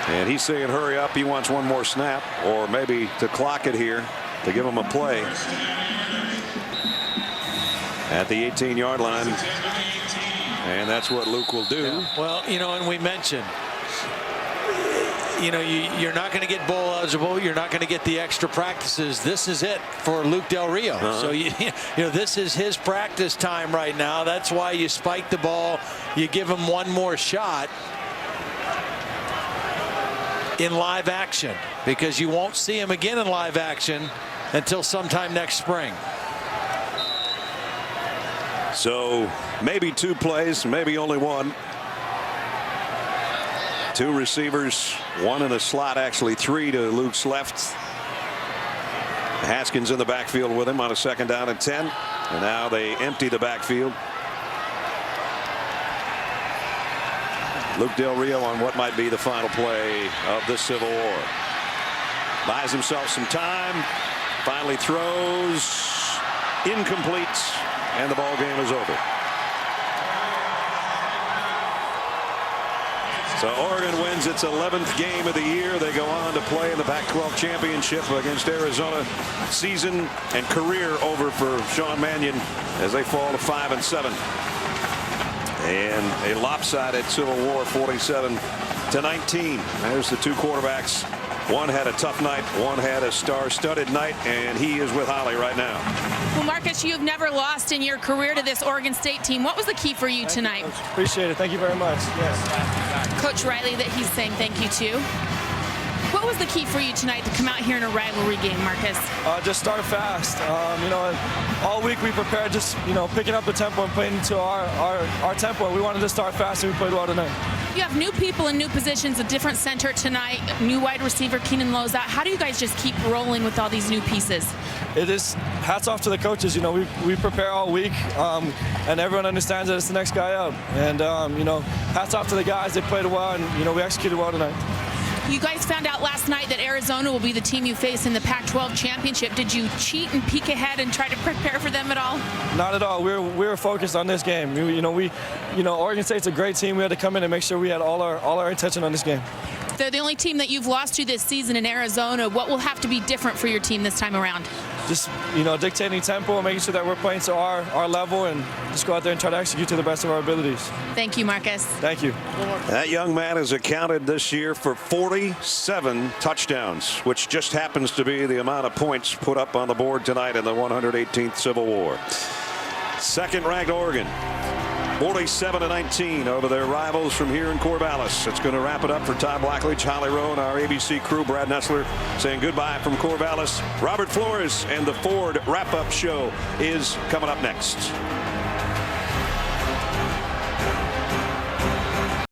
And he's saying hurry up. He wants one more snap, or maybe to clock it here to give him a play at the 18-yard line. And that's what Luke will do. Yeah. Well, you know, and we mentioned, you know, you're not going to get bowl eligible. You're not going to get the extra practices. This is it for Luke Del Rio. So, you know, this is his practice time right now. That's why you spike the ball. You give him one more shot in live action, because you won't see him again in live action until sometime next spring. So maybe 2 plays, maybe only 1. 2 receivers, 1 in the slot, actually 3 to Luke's left. Haskins in the backfield with him on a 2nd down and 10. And now they empty the backfield. Luke Del Rio on what might be the final play of the Civil War. Buys himself some time, finally throws, incomplete, and the ball game is over. So Oregon wins its 11th game of the year. They go on to play in the Pac-12 championship against Arizona. Season and career over for Sean Mannion as they fall to 5-7. And a lopsided Civil War, 47-19. There's the 2 quarterbacks. One had a tough night, one had a star-studded night, and he is with Holly right now. Well, Marcus, you've never lost in your career to this Oregon State team. What was the key for you tonight? Appreciate it. Thank you very much. Yes. Coach Riley, that he's saying thank you to. What What was the key for you tonight to come out here in a rivalry game, Marcus? Just start fast. You know, all week we prepared just, you know, picking up the tempo and playing to our tempo. We wanted to start fast and we played well tonight. You have new people in new positions, a different center tonight, new wide receiver, Keenan Lowe's out. How do you guys just keep rolling with all these new pieces? It is hats off to the coaches. You know, we prepare all week, and everyone understands that it's the next guy up. And, you know, hats off to the guys. They played well, and, you know, we executed well tonight. You guys found out last night that Arizona will be the team you face in the Pac-12 championship. Did you cheat and peek ahead and try to prepare for them at all? Not at all. We were focused on this game. Oregon State's a great team. We had to come in and make sure we had all our attention on this game. They're the only team that you've lost to this season in Arizona. What will have to be different for your team this time around? Just, you know, dictating tempo and making sure that we're playing to our level and just go out there and try to execute to the best of our abilities. Thank you, Marcus. Thank you. That young man has accounted this year for 47 touchdowns, which just happens to be the amount of points put up on the board tonight in the 118th Civil War. Second-ranked Oregon, 47-19 over their rivals from here in Corvallis. It's going to wrap it up for Todd Blackledge, Holly Rowe, and our ABC crew. Brad Nessler saying goodbye from Corvallis. Robert Flores and the Ford wrap-up show is coming up next.